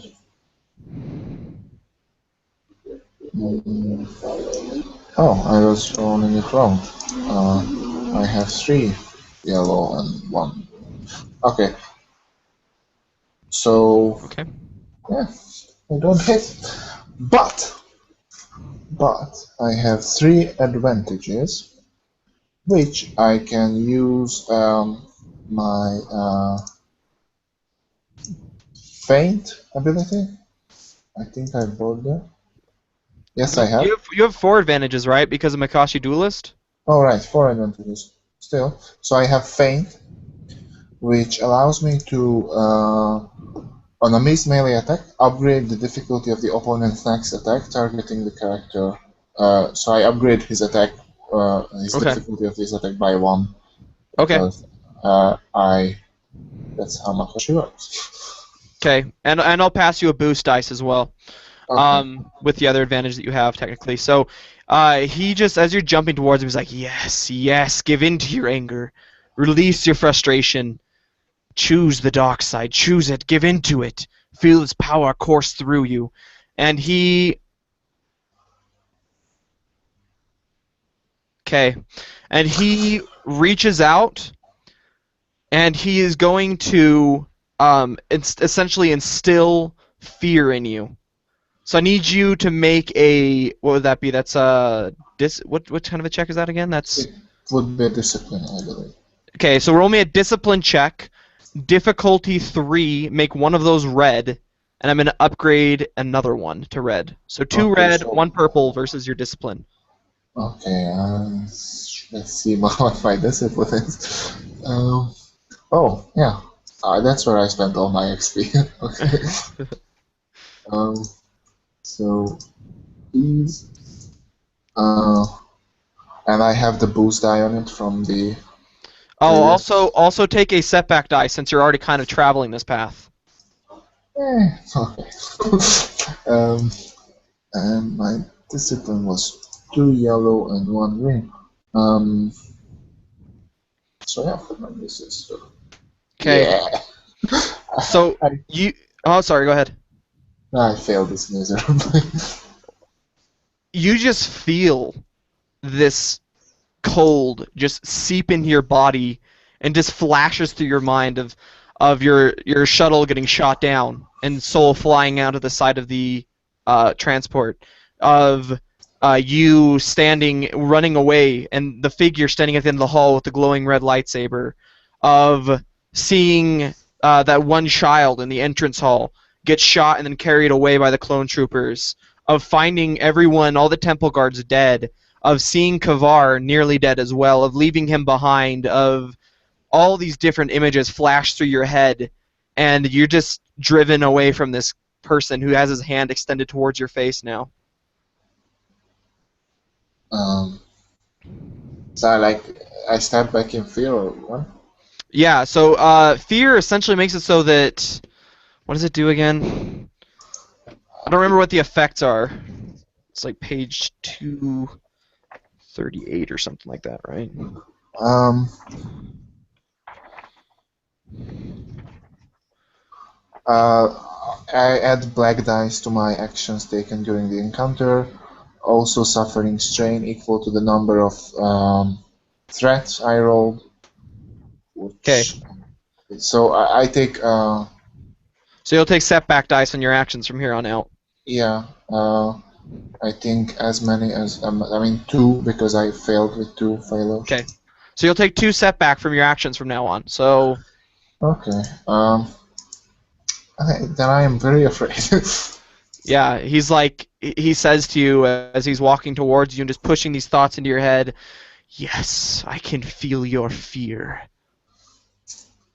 Oh, I was rolling it wrong. I have 3 yellow and 1. Okay. So, Okay. yeah, I don't hit. But I have 3 advantages, which I can use my feint ability. I think I bought that. Yes, I have. You have 4 advantages, right? Because of Makashi Duelist? All right, 4 advantages still. So I have feint, which allows me to, on a missed melee attack, upgrade the difficulty of the opponent's next attack targeting the character. So I upgrade his attack, his Okay. difficulty of this attack by 1. Okay. Because that's how Makashi works. Okay. And I'll pass you a boost dice as well. Okay. With the other advantage that you have technically. So he just, as you're jumping towards him, he's like, yes, give in to your anger. Release your frustration. Choose the dark side. Choose it. Give in to it. Feel its power course through you. And he... Okay. And he reaches out, and he is going to essentially instill fear in you. So I need you to make a... What would that be? That's what kind of a check is that again? That's... It would be a discipline, I believe. Okay, so roll me a discipline check. Difficulty 3, make one of those red, and I'm going to upgrade another one to red. So 2 Okay, red, so- 1 purple versus your discipline. Okay, let's see what my discipline is. Oh, yeah. That's where I spent all my XP. Okay. So these, and I have the boost die on it from the. Oh, previous- also take a setback die since you're already kind of traveling this path. Okay. And my discipline was 2 yellow and 1 green. So yeah, for my misses. Okay. Yeah. So you... Oh, sorry, go ahead. I failed this miserably. You just feel this cold just seep into your body and just flashes through your mind of your shuttle getting shot down and Soul flying out of the side of the transport, of you running away, and the figure standing at the end of the hall with the glowing red lightsaber, of seeing that one child in the entrance hall get shot and then carried away by the clone troopers, of finding everyone, all the temple guards dead, of seeing Kavar nearly dead as well, of leaving him behind, of all these different images flash through your head, and you're just driven away from this person who has his hand extended towards your face now. So I step back in fear or what? Yeah, so fear essentially makes it so that... What does it do again? I don't remember what the effects are. It's like page 238 or something like that, right? I add black dice to my actions taken during the encounter. also suffering strain equal to the number of threats I rolled. Okay. Which, so I take So you'll take setback dice on your actions from here on out. yeah. I think as many as I mean two because I failed with two failures. Okay. So you'll take 2 setback from your actions from now on. So Okay. Then I am very afraid. yeah, he says to you as he's walking towards you and just pushing these thoughts into your head. Yes, I can feel your fear.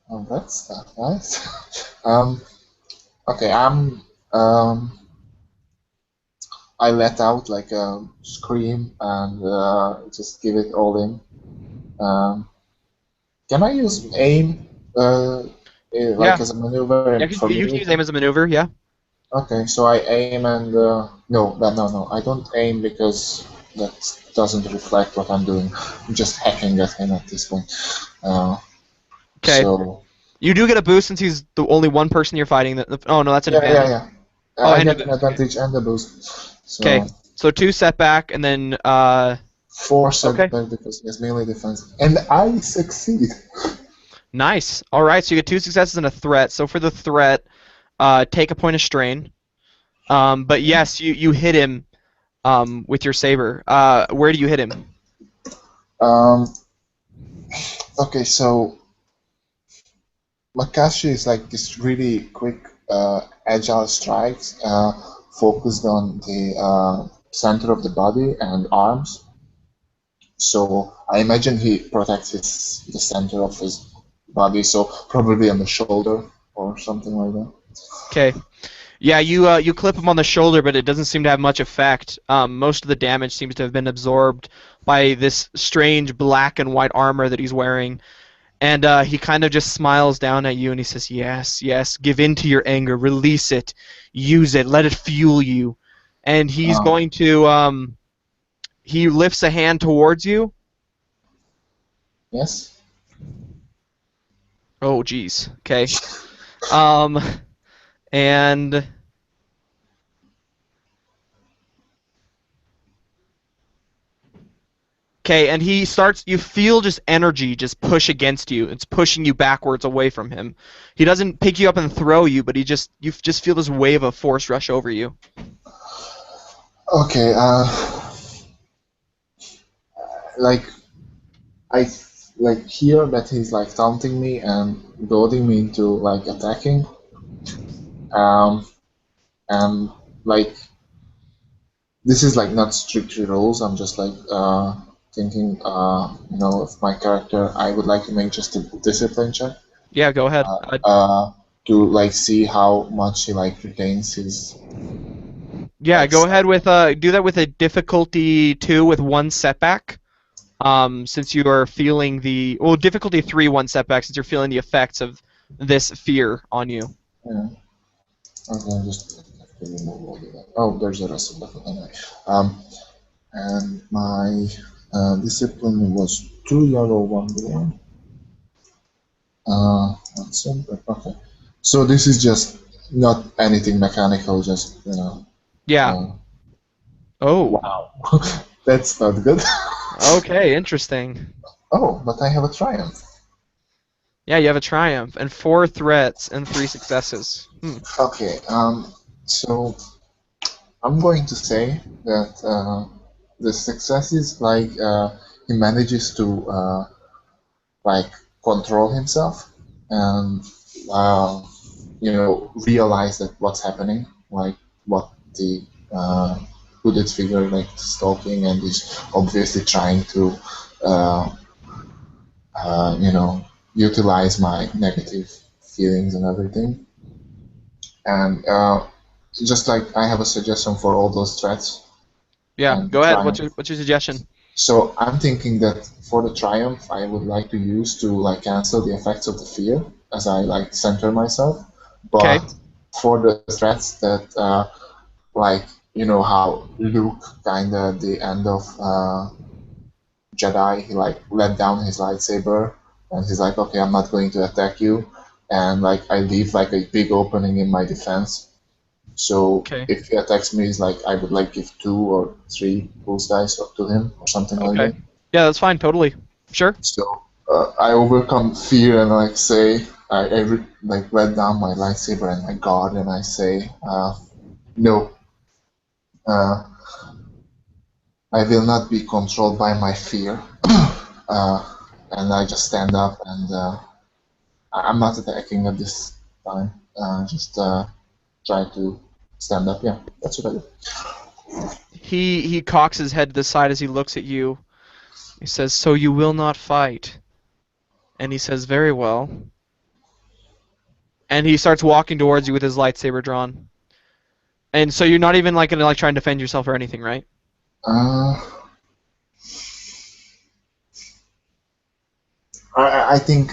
Oh, that's not nice. Okay, I let out like a scream and just give it all in. Can I use aim like Yeah. as a maneuver Yeah, and for you can me? use aim as a maneuver, yeah. Okay, so I aim and no, I don't aim because that doesn't reflect what I'm doing. I'm just hacking at him at this point. Okay. So You do get a boost since he's the only one person you're fighting. Oh no, that's an advantage. yeah. Oh, I and a get an boost. Okay. advantage and a boost. Okay. So So 2 setback and then 4 okay. setback because he has melee defense, and I succeed. Nice. All right, so you get 2 successes and a threat. So for the threat, take a point of strain. But yes, you hit him with your saber. Where do you hit him? Um, okay, so Makashi is like this really quick, agile strikes focused on the center of the body and arms. So I imagine he protects the center of his body, so probably on the shoulder or something like that. Okay. Yeah, you clip him on the shoulder, but it doesn't seem to have much effect. Most of the damage seems to have been absorbed by this strange black and white armor that he's wearing. And he kind of just smiles down at you and he says, yes, yes, give in to your anger, release it, use it, let it fuel you. And he's going to, he lifts a hand towards you. Yes? Oh, geez. Okay. And okay, and he starts. You feel just energy just push against you. It's pushing you backwards away from him. He doesn't pick you up and throw you, but you just feel this wave of force rush over you. Okay, like I like hear that he's like taunting me and goading me into like attacking. And like this is like not strictly rules. I'm just like thinking, of my character. I would like to make just a discipline check Yeah, go ahead. to like see how much he like retains his. Yeah, Like, go ahead with do that with a difficulty 2 with 1 setback. Since you are feeling difficulty 3 1 setback since you're feeling the effects of this fear on you. Yeah. Okay, just have to remove all of that. Oh, there's the rest of that. Anyway, and my discipline was 2 euro 1 billion. That's it. Okay. So this is just not anything mechanical, just Yeah. Oh. wow, that's not good. Okay, interesting. Oh, but I have a triumph. Yeah, you have a triumph and 4 threats and 3 successes. Okay. So I'm going to say that the success is like he manages to like control himself and realize that what's happening, like what the hooded figure like stalking and is obviously trying to uh, utilize my negative feelings and everything. And just like I have a suggestion for all those threats Yeah, and go ahead. triumph. What's your suggestion? So I'm thinking that for the triumph, I would like to use to like cancel the effects of the fear as I like center myself. But Okay. for the threats that like how Luke kinda at the end of Jedi, he like let down his lightsaber and he's like, okay, I'm not going to attack you, and like I leave like a big opening in my defense. So Okay. if he attacks me, it's like I would like give 2 or 3 pulse dice up to him or something like Okay. that. Yeah, that's fine. Totally. Sure. So I overcome fear and like say like let down my lightsaber and my guard and I say no, uh, I will not be controlled by my fear. And I just stand up and I'm not attacking at this time. Just try to stand up. Yeah, that's what I do. He cocks his head to the side as he looks at you. He says, "So you will not fight?" And he says, "Very well." And he starts walking towards you with his lightsaber drawn. And so you're not even like gonna like try and defend yourself or anything, right? Uh, I think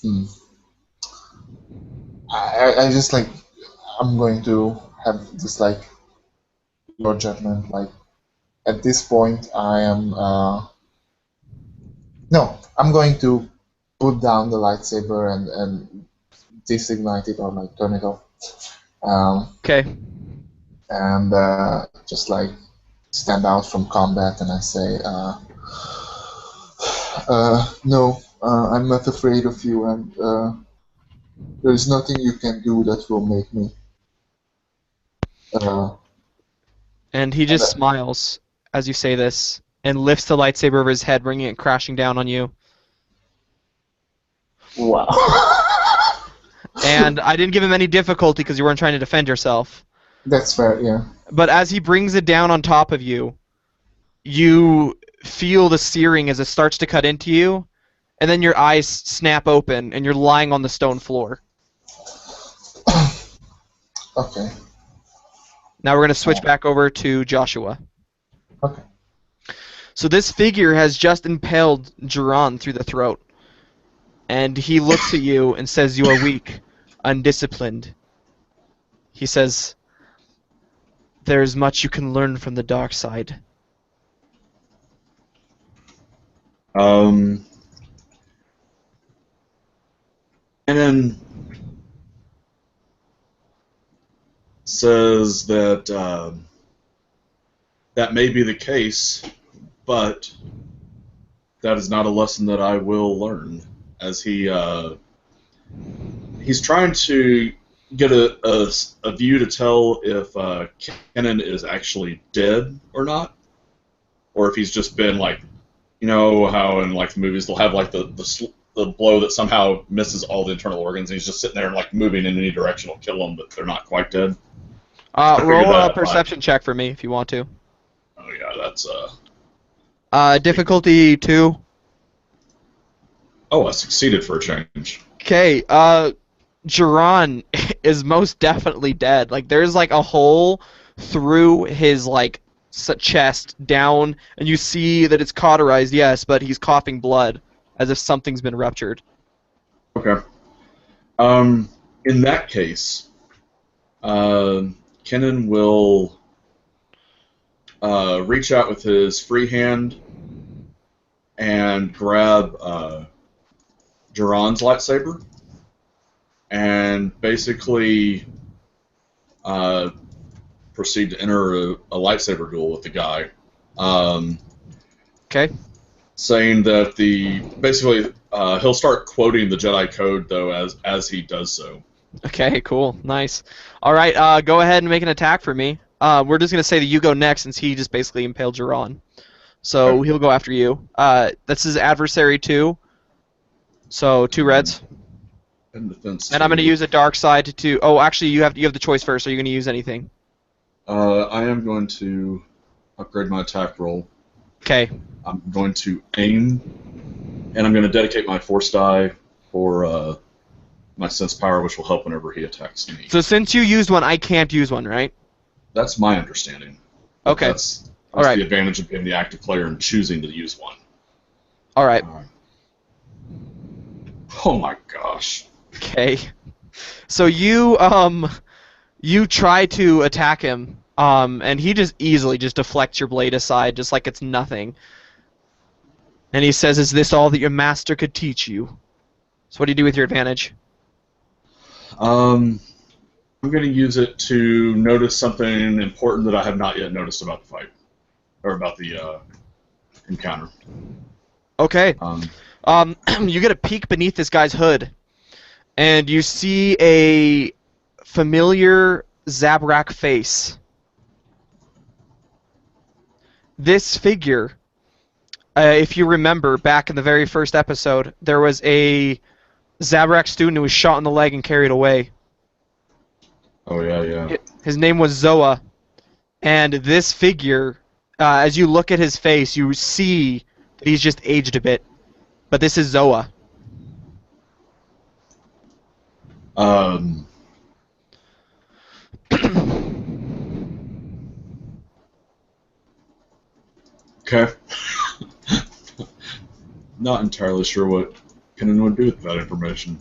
hmm, I just like I'm going to have this like your judgment. Like at this point, I am no, I'm going to put down the lightsaber and designate it or like turn it off. Okay. And just like stand out from combat and I say, no, I'm not afraid of you and there is nothing you can do that will make me. Uh, And he and just smiles as you say this and lifts the lightsaber over his head, bringing it crashing down on you. wow. And I didn't give him any difficulty because you weren't trying to defend yourself. That's fair, yeah. But as he brings it down on top of you, you feel the searing as it starts to cut into you, and then your eyes snap open and you're lying on the stone floor. Okay. Now we're going to switch back over to Joshua. Okay. So this figure has just impaled Jiran through the throat. And he looks at you and says, "You are weak, undisciplined." He says, "There is much you can learn from the dark side." And then says that that may be the case, but that is not a lesson that I will learn. As he's trying to get a view to tell if Kenan is actually dead or not, or if he's just been like, you know how in like the movies they'll have like the blow that somehow misses all the internal organs, and he's just sitting there and like moving in any direction will kill them, but they're not quite dead. Roll a perception check for me if you want to. Oh yeah, that's Difficulty 2. Oh, I succeeded for a change. Okay, Jiran is most definitely dead. Like, there's like a hole through his like chest down, and you see that it's cauterized, yes, but he's coughing blood as if something's been ruptured. Okay. In that case, Kenan will reach out with his free hand and grab Jiran's lightsaber and basically proceed to enter a lightsaber duel with the guy. Okay. Saying that basically he'll start quoting the Jedi Code though as he does so. Okay, cool, nice. All right, go ahead and make an attack for me. We're just gonna say that you go next since he just basically impaled Jiran. So Okay. he'll go after you. That's his adversary too. So 2 reds. And defense. And I'm gonna use a dark side to. Oh, actually, you have the choice first. Are you gonna use anything? I am going to upgrade my attack roll. Okay. I'm going to aim, and I'm going to dedicate my force die for my sense power, which will help whenever he attacks me. So since you used one, I can't use one, right? That's my understanding. Okay. That's All right. the advantage of being the active player and choosing to use one. All right. Oh my gosh. Okay. So you try to attack him, and he just easily just deflects your blade aside, just like it's nothing. And he says, "Is this all that your master could teach you?" So what do you do with your advantage? I'm going to use it to notice something important that I have not yet noticed about the fight, or about the encounter. Okay. You get a peek beneath this guy's hood, and you see a familiar Zabrak face. This figure, if you remember, back in the very first episode, there was a Zabrak student who was shot in the leg and carried away. Oh, yeah. His name was Zoa, and this figure, as you look at his face, you see that he's just aged a bit. But this is Zoa. Okay. Not entirely sure what Kenan would do with that information.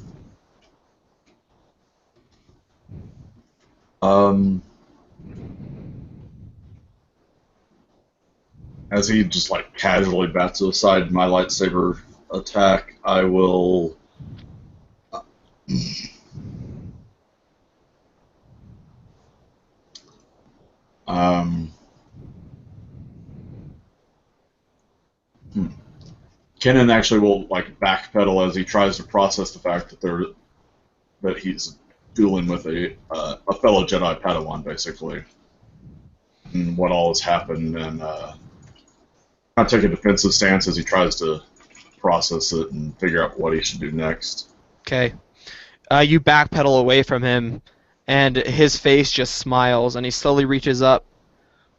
As he just like casually bats aside my lightsaber attack, I will. Kenan actually will like backpedal as he tries to process the fact that he's dueling with a fellow Jedi Padawan, basically, and what all has happened, and kind of take a defensive stance as he tries to process it and figure out what he should do next. Okay. You backpedal away from him, and his face just smiles, and he slowly reaches up,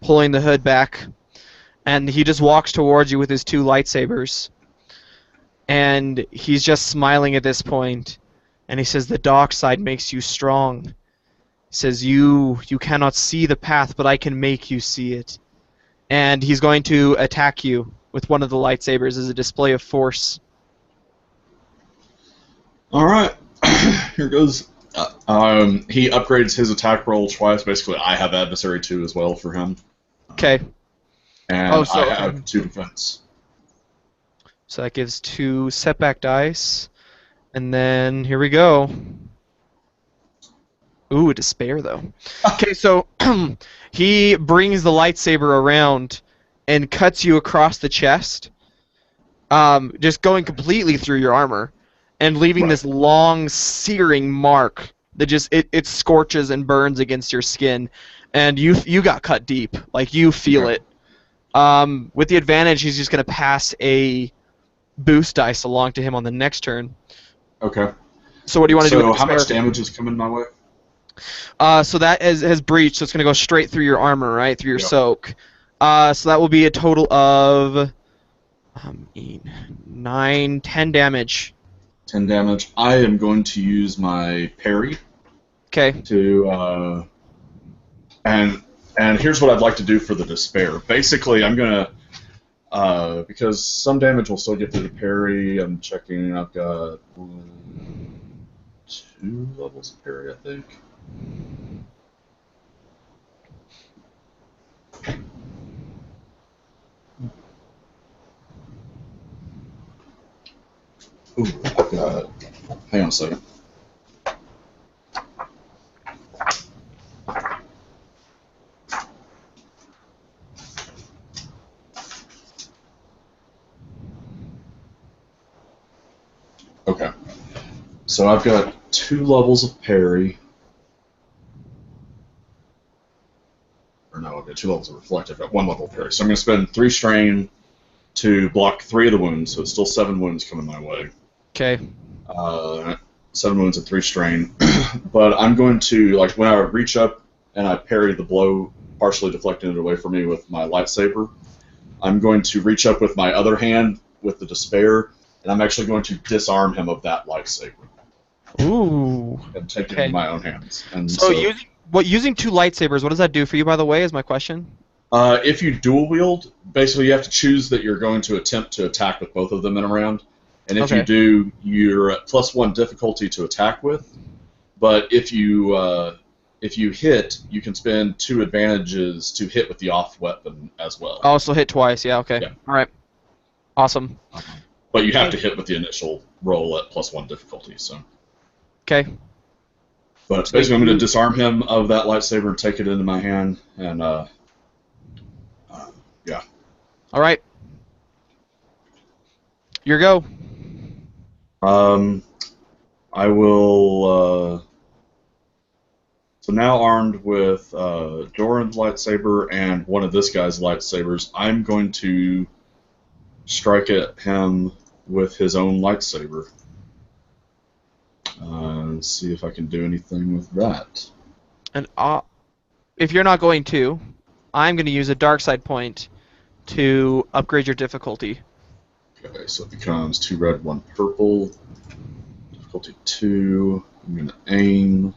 pulling the hood back, and he just walks towards you with his two lightsabers. And he's just smiling at this point, and he says, "The dark side makes you strong." He says, you cannot see the path, but I can make you see it. And he's going to attack you with one of the lightsabers as a display of force. Alright, here goes. He upgrades his attack roll twice. Basically, I have Adversary 2 as well for him. Okay. And I have 2 defense. So that gives 2 setback dice. And then, here we go. Ooh, despair, though. Okay, so he brings the lightsaber around and cuts you across the chest, just going completely through your armor, and leaving this long, searing mark that just, it scorches and burns against your skin. And you got cut deep. Like, you feel it. With the advantage, he's just going to pass a boost dice along to him on the next turn. Okay. So what do you want to do with So the how much despair? damage is coming my way? So that has breached, so it's going to go straight through your armor, right? Through your Yep. soak. So that will be a total of 8, 9, 10 damage. 10 damage. I am going to use my parry Okay. to... And here's what I'd like to do for the despair. Basically, I'm going to... because some damage will still get through the parry, I'm checking, I've got 2 levels of parry, I think. Ooh, I've got... Hang on a second. Okay. So I've got 2 levels of parry. Or no, I've got 2 levels of reflect. I've got 1 level of parry. So I'm going to spend 3 strain to block 3 of the wounds, so it's still 7 wounds coming my way. Okay. 7 wounds and 3 strain. But I'm going to, like, when I reach up and I parry the blow, partially deflecting it away from me with my lightsaber, I'm going to reach up with my other hand with the despair, and I'm actually going to disarm him of that lightsaber. Ooh. And take it in my own hands. And So using 2 lightsabers, what does that do for you, by the way, is my question? If you dual wield, basically you have to choose that you're going to attempt to attack with both of them in a round. And if you do, you're at +1 difficulty to attack with. But if you hit, you can spend 2 advantages to hit with the off weapon as well. Oh, so hit twice. Yeah, okay. Yeah. All right. Awesome. But you have to hit with the initial roll at +1 difficulty. So. Okay. But So basically, I'm going to you, disarm him of that lightsaber and take it into my hand, and yeah. all right, your go. Um, I will. So now armed with Doran's lightsaber and one of this guy's lightsabers, I'm going to strike at him with his own lightsaber. Let's see if I can do anything with that. And if you're not going to, I'm going to use a dark side point to upgrade your difficulty. Okay, so it becomes 2 red, 1 purple. Difficulty 2. I'm going to aim.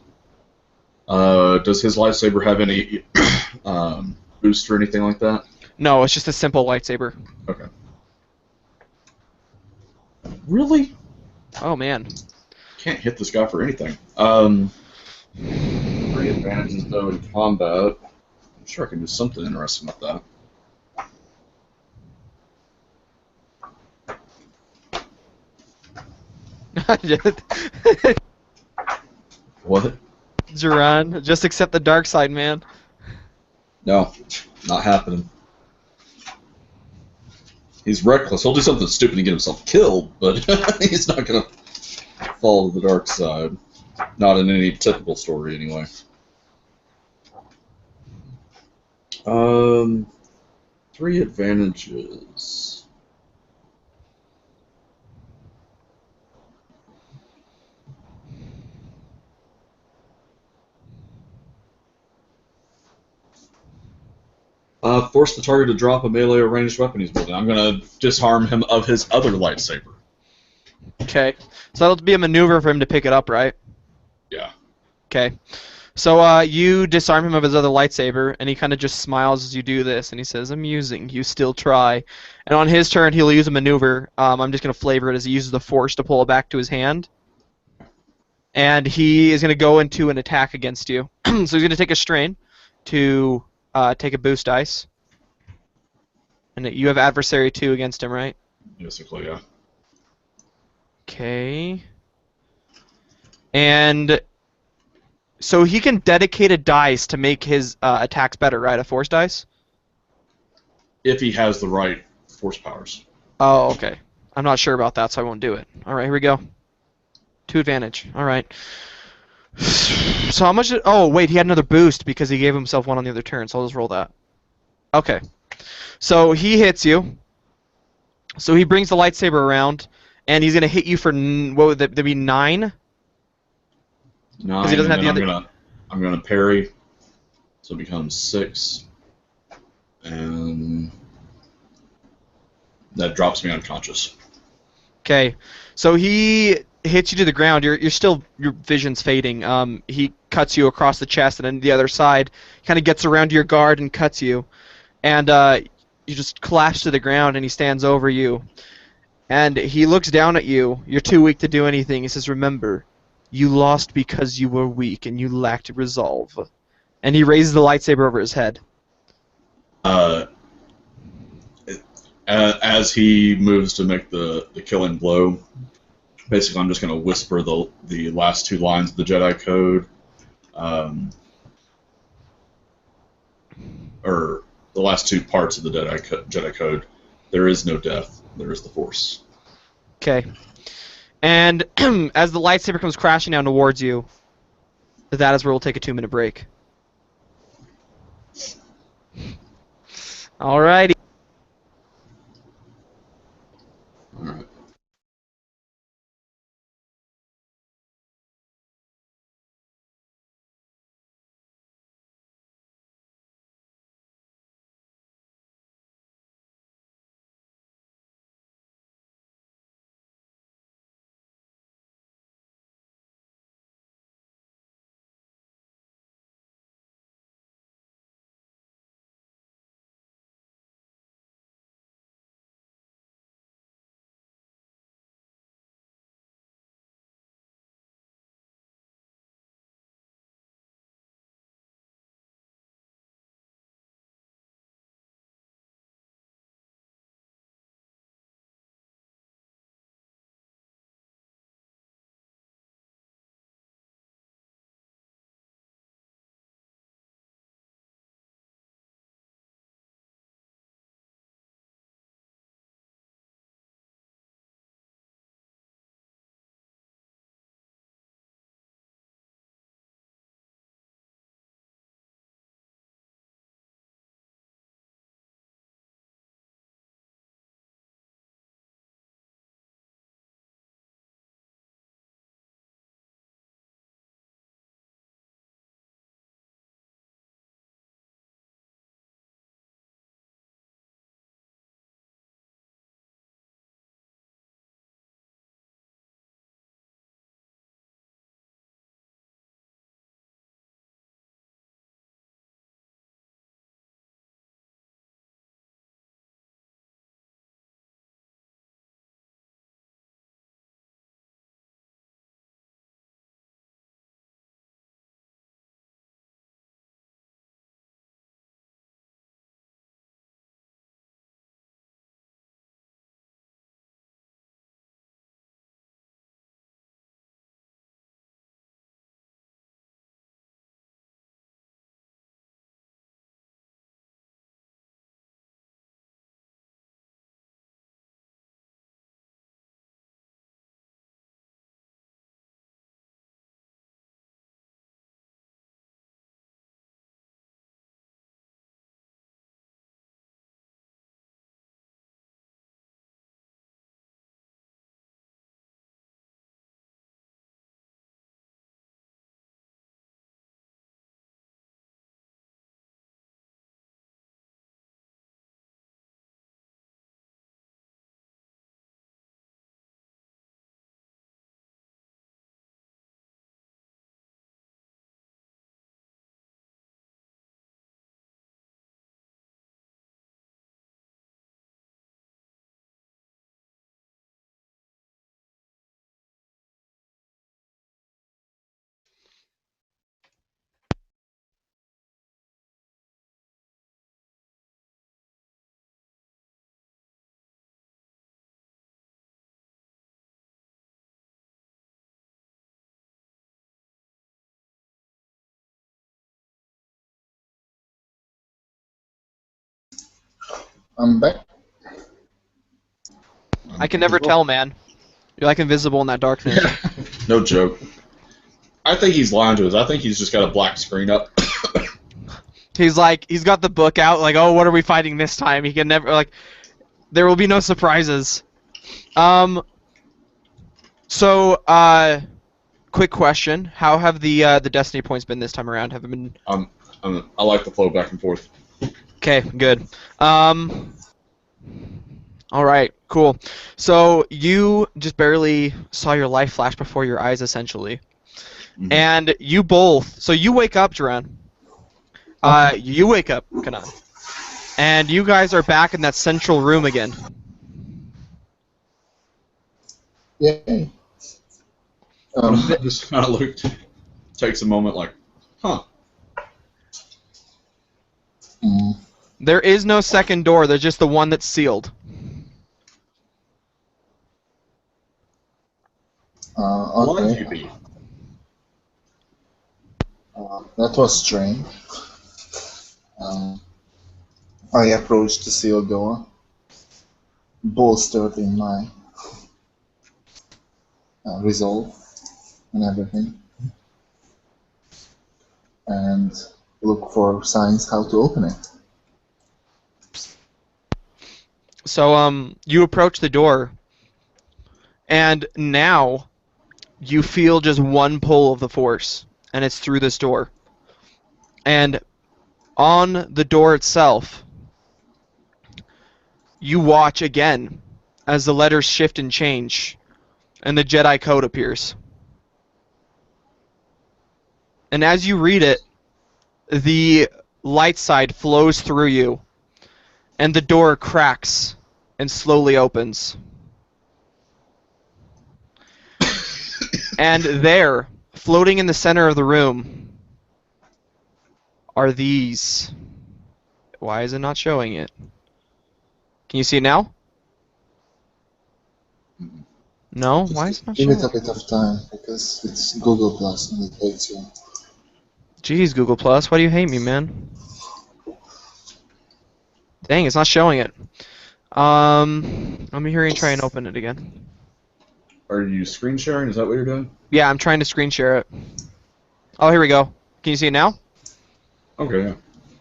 Does his lightsaber have any boost or anything like that? No, it's just a simple lightsaber. Okay. Really? Oh man. Can't hit this guy for anything. 3 advantages though in combat. I'm sure I can do something interesting with that. What? Duran, just accept the dark side, man. No, not happening. He's reckless. He'll do something stupid to get himself killed, but he's not gonna fall to the dark side. Not in any typical story, anyway. 3 advantages. Force the target to drop a melee or ranged weapon he's wielding. I'm going to disarm him of his other lightsaber. Okay. So that'll be a maneuver for him to pick it up, right? Yeah. Okay. So you disarm him of his other lightsaber, and he kind of just smiles as you do this, and he says, "Amusing. You still try." And on his turn, he'll use a maneuver. I'm just going to flavor it as he uses the Force to pull it back to his hand. And he is going to go into an attack against you. So he's going to take a strain to take a boost dice. And you have adversary 2 against him, right? Basically, yeah. Okay. And so he can dedicate a dice to make his attacks better, right? A force dice? If he has the right force powers. Oh, okay. I'm not sure about that, so I won't do it. All right, here we go. 2 advantage. All right. So how much? Oh, wait, he had another boost because he gave himself 1 on the other turn, so I'll just roll that. Okay. So he hits you. So he brings the lightsaber around, and he's gonna hit you for what would that be 9? 9, he doesn't and have then the other. I'm gonna parry, so it becomes 6, and that drops me unconscious. Okay, so he hits you to the ground. Your vision's fading. He cuts you across the chest, and then the other side kind of gets around your guard and cuts you, and you just collapse to the ground. And he stands over you, and he looks down at you. You're too weak to do anything. He says, "Remember, you lost because you were weak and you lacked resolve." And he raises the lightsaber over his head. Uh, as he moves to make the killing blow, basically I'm just going to whisper the last 2 lines of the Jedi Code, or the last 2 parts of the Jedi Code. There is no death. There is the Force. Okay. And as the lightsaber comes crashing down towards you, that is where we'll take a 2-minute break. Alrighty. All right. I'm back. I can never tell, man. You're like invisible in that darkness. No joke. I think he's lying to us. I think he's just got a black screen up. He's got the book out, like, oh, what are we fighting this time? He can never, like, there will be no surprises. So, quick question: how have the destiny points been this time around? Have it been? I like the flow back and forth. Okay, good. All right, cool. So you just barely saw your life flash before your eyes, essentially, and you both. So you wake up, Duran. You wake up, Kanan, and you guys are back in that central room again. Yay. Just kind of takes a moment, like, huh. There is no second door. There's just the one that's sealed. Okay. That was strange. I approached the sealed door, bolstered in my resolve and everything, and look for signs how to open it. So you approach the door, and now you feel just one pull of the force, and it's through this door. And on the door itself, you watch again as the letters shift and change, and the Jedi code appears. And as you read it, the light side flows through you, and the door cracks and slowly opens. And there, floating in the center of the room, are these. Why is it not showing it? Can you see it now? No? Why is it not Give showing it a bit of time because it's Google Plus and it hates you. Jeez, Google Plus, why do you hate me, man? Dang, it's not showing it. Let me hurry and try and open it again. Are you screen sharing? Is that what you're doing? Yeah, I'm trying to screen share it. Oh, here we go. Can you see it now? Okay, yeah.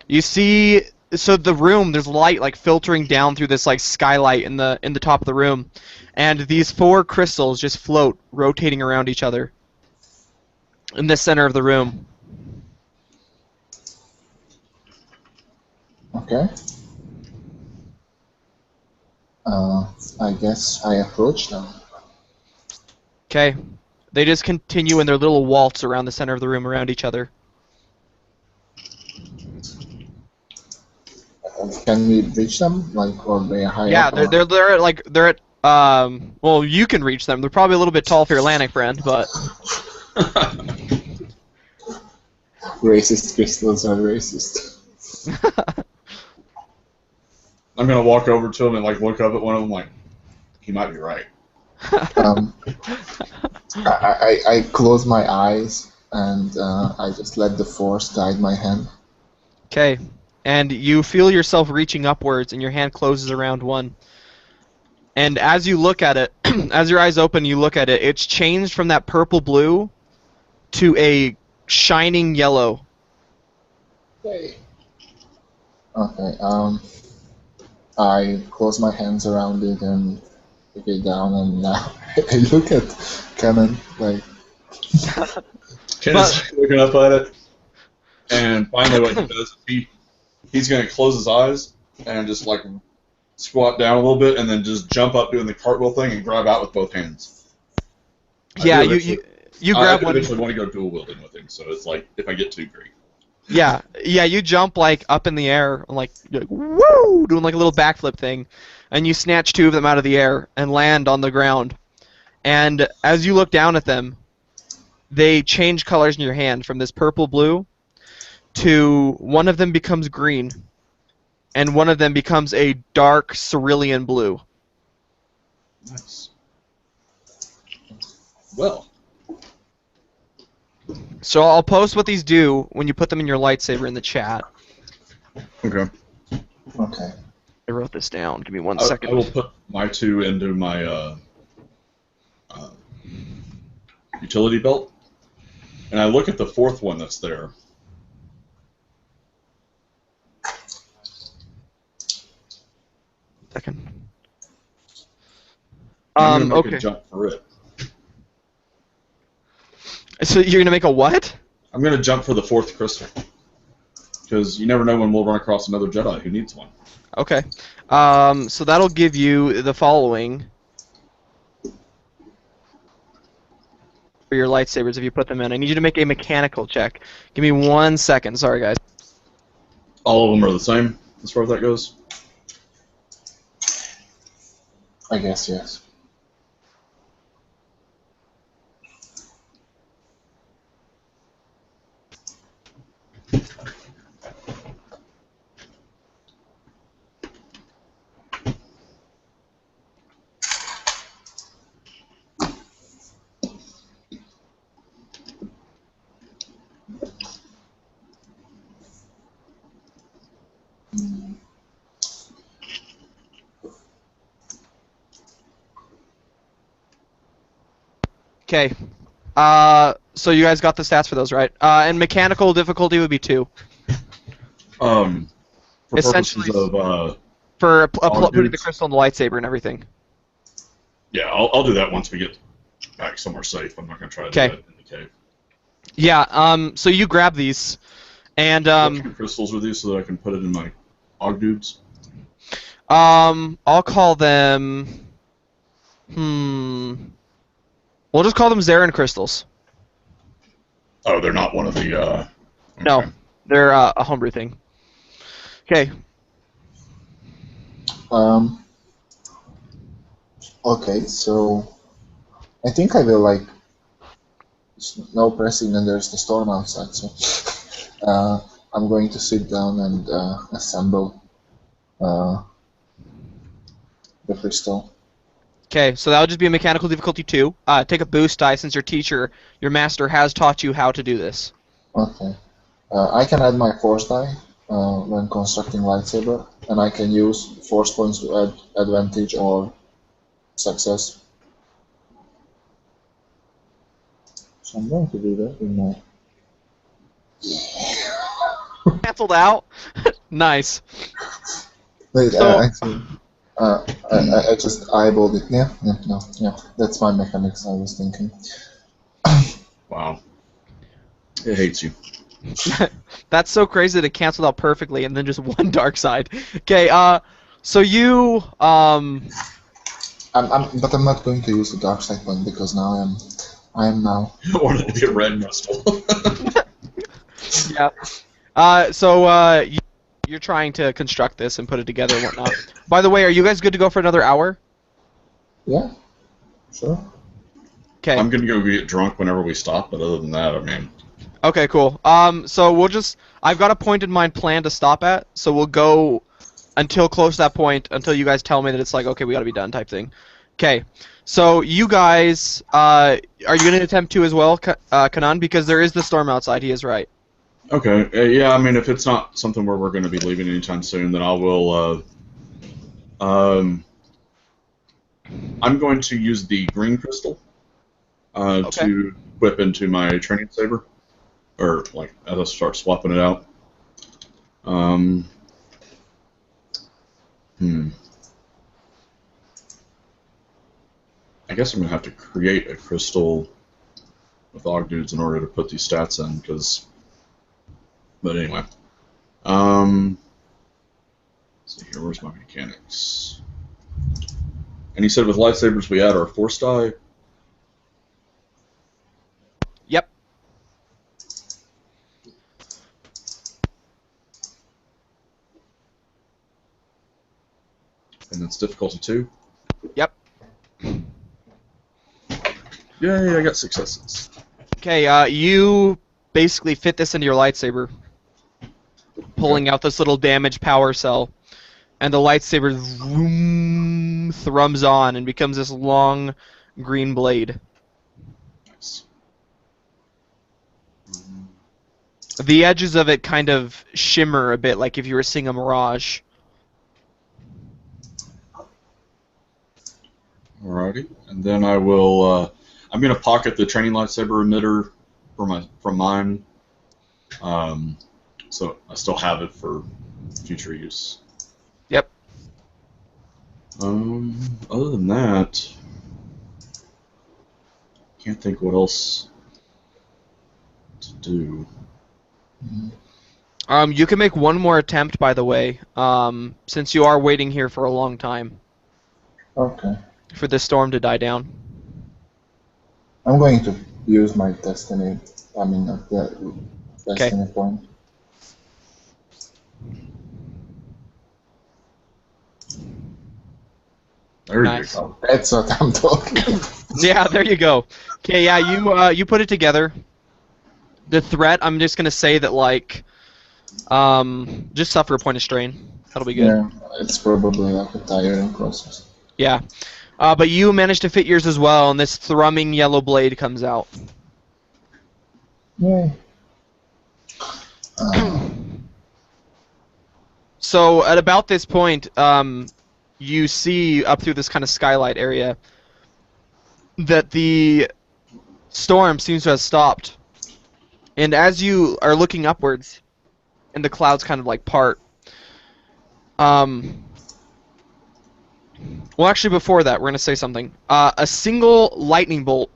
You see, so the room, there's light like filtering down through this like skylight in the top of the room, and these 4 crystals just float, rotating around each other in the center of the room. Okay. I guess I approach them. Okay. They just continue in their little waltz around the center of the room around each other. Can we reach them? Like, or they are high Yeah, up? they're at well, you can reach them. They're probably a little bit tall for your Atlantic friend, but Racist crystals are racist. I'm gonna walk over to him and like look up at one of them, like, he might be right. I close my eyes and I just let the force guide my hand. Okay. And you feel yourself reaching upwards, and your hand closes around one. And as you look at it, as your eyes open, you look at it, it's changed from that purple blue to a shining yellow. Okay. I close my hands around it and take it down, and now I look at Canon like. Ken is looking up at it, and finally what he does is he's going to close his eyes and just like squat down a little bit and then just jump up doing the cartwheel thing and grab out with both hands. Yeah, you grab one. I eventually want to go dual wielding with him, so it's like if I get too great. Yeah, you jump like up in the air, like woo, doing like a little backflip thing, and you snatch 2 of them out of the air and land on the ground. And as you look down at them, they change colors in your hand from this purple blue to one of them becomes green, and one of them becomes a dark cerulean blue. Nice. Well. So I'll post what these do when you put them in your lightsaber in the chat. Okay. Okay. I wrote this down. Give me one I second. will put my 2 into my uh, utility belt, and I look at the 4th one that's there. Second. I'm gonna make Okay. a jump for it. So you're gonna make a what? I'm gonna jump for the 4th crystal, because you never know when we'll run across another Jedi who needs one. Okay. So that'll give you the following for your lightsabers if you put them in. I need you to make a mechanical check. Give me 1 second. Sorry, guys. All of them are the same, as far as that goes. I guess yes. Okay. So you guys got the stats for those, right? And mechanical difficulty would be 2. For Essentially- purposes of For All putting the dudes. crystal in the lightsaber and everything. yeah, I'll do that once we get back somewhere safe. I'm not gonna try to do Okay. that in the cave. Yeah, so you grab these, and, What kind of crystals are these so that I can put it in my Ogdudes? I'll call them, we'll just call them Zarin crystals. Oh, they're not one of the, No, okay. they're, a homebrew thing. Okay, Okay, so I think I will like no pressing and there's the storm outside, so I'm going to sit down and assemble the crystal. okay, so that would just be a mechanical difficulty 2. Take a boost die since your master has taught you how to do this. Okay. I can add my force die when constructing lightsaber, and I can use force points to add advantage or success. So I'm going to do that in my. Cancelled out? Nice. Wait, So- actually, I just eyeballed it. Yeah, no, that's my mechanics I was thinking. Wow. It hates you. That's so crazy that it canceled out perfectly and then just one dark side. Okay, so you, But I'm not going to use the dark side one because now I am now. I want it to be a red crystal. yeah. You're trying to construct this and put it together and whatnot. By the way, are you guys good to go for another hour? Yeah, sure. Okay. I'm gonna go get drunk whenever we stop, but other than that, I mean, Okay, cool. So I've got a point in mind plan to stop at, so we'll go until close to that point, until you guys tell me that it's like, okay, we gotta be done type thing. Okay, so you guys, are you gonna attempt to as well, Kanan? Because there is the storm outside, he is right. okay, yeah. I mean, if it's not something where we're going to be leaving anytime soon, then I will. I'm going to use the green crystal Okay. to whip into my training saber, or like as I start swapping it out. I guess I'm gonna have to create a crystal with Ogdudes in order to put these stats in, because. But anyway, let's see here. Where's my mechanics? And he said with lightsabers we add our force die. Yep. And it's difficulty 2. Yep. Yay, I got successes. Okay, you basically fit this into your lightsaber, pulling out this little damaged power cell, and the lightsaber vroom, thrums on and becomes this long green blade. Nice. The edges of it kind of shimmer a bit, like if you were seeing a mirage. Alrighty, and then I will. I'm gonna pocket the training lightsaber emitter from mine, so I still have it for future use. Yep. Other than that, can't think what else to do. You can make one more attempt, by the way, since you are waiting here for a long time Okay. for the storm to die down. I'm going to use my destiny. I mean, the destiny point. There Nice. you go. That's what I'm talking. Yeah, there you go. Okay, yeah, you put it together. The threat, I'm just gonna say that like, just suffer a point of strain. That'll be good. Yeah, it's probably like a tiring process. Yeah. But you managed to fit yours as well, and this thrumming yellow blade comes out. Yay. So at about this point, you see up through this kind of skylight area that the storm seems to have stopped. And as you are looking upwards, and the clouds kind of like part, well, actually, before that, we're going to say something. A single lightning bolt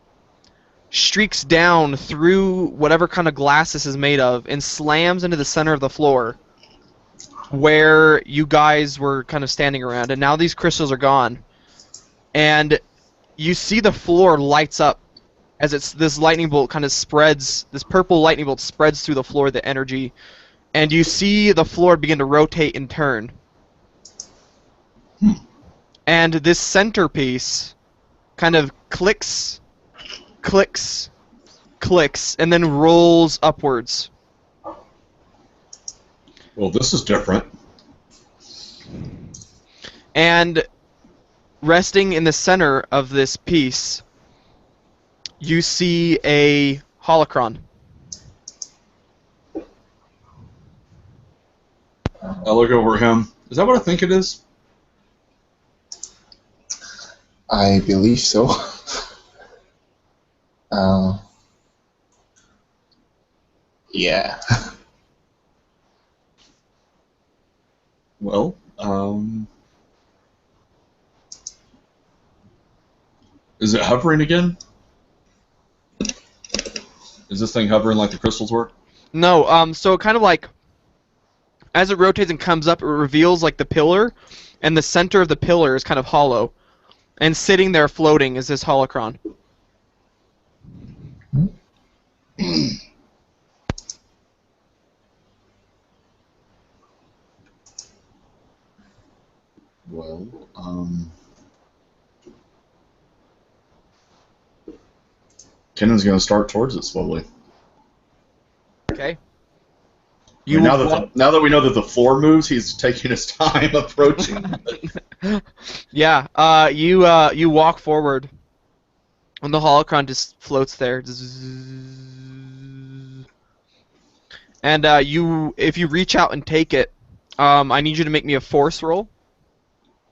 streaks down through whatever kind of glass this is made of and slams into the center of the floor where you guys were kind of standing around. And now these crystals are gone. And you see the floor lights up as this lightning bolt kind of spreads, this purple lightning bolt spreads through the floor, the energy. And you see the floor begin to rotate and turn. And this centerpiece kind of clicks, clicks, clicks, and then rolls upwards. Well, this is different. And resting in the center of this piece, you see a holocron. I look over at him. Is that what I think it is? I believe so. Yeah. Well, is it hovering again? Is this thing hovering like the crystals were? No, so it kind of like, as it rotates and comes up, it reveals like the pillar, and the center of the pillar is kind of hollow. And sitting there floating is this holocron. Well, Kennan's going to start towards it slowly. Okay. I mean, now that we know that the floor moves, he's taking his time approaching. Yeah, you walk forward, and the holocron just floats there. And if you reach out and take it, I need you to make me a force roll.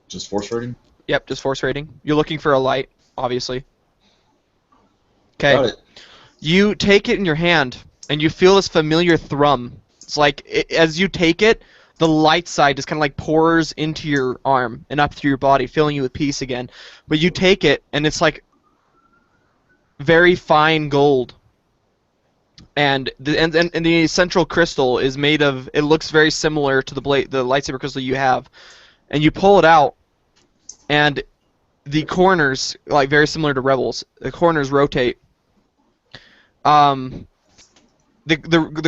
Just force rating? Yep, just force rating. You're looking for a light, obviously. Okay. Got it. You take it in your hand, and you feel this familiar thrum. It's like, as you take it, the light side just kind of like pours into your arm and up through your body, filling you with peace again. But you take it, and it's like very fine gold. And the central crystal is made of, it looks very similar to the lightsaber crystal you have. And you pull it out, and the corners, like very similar to Rebels, the corners rotate. The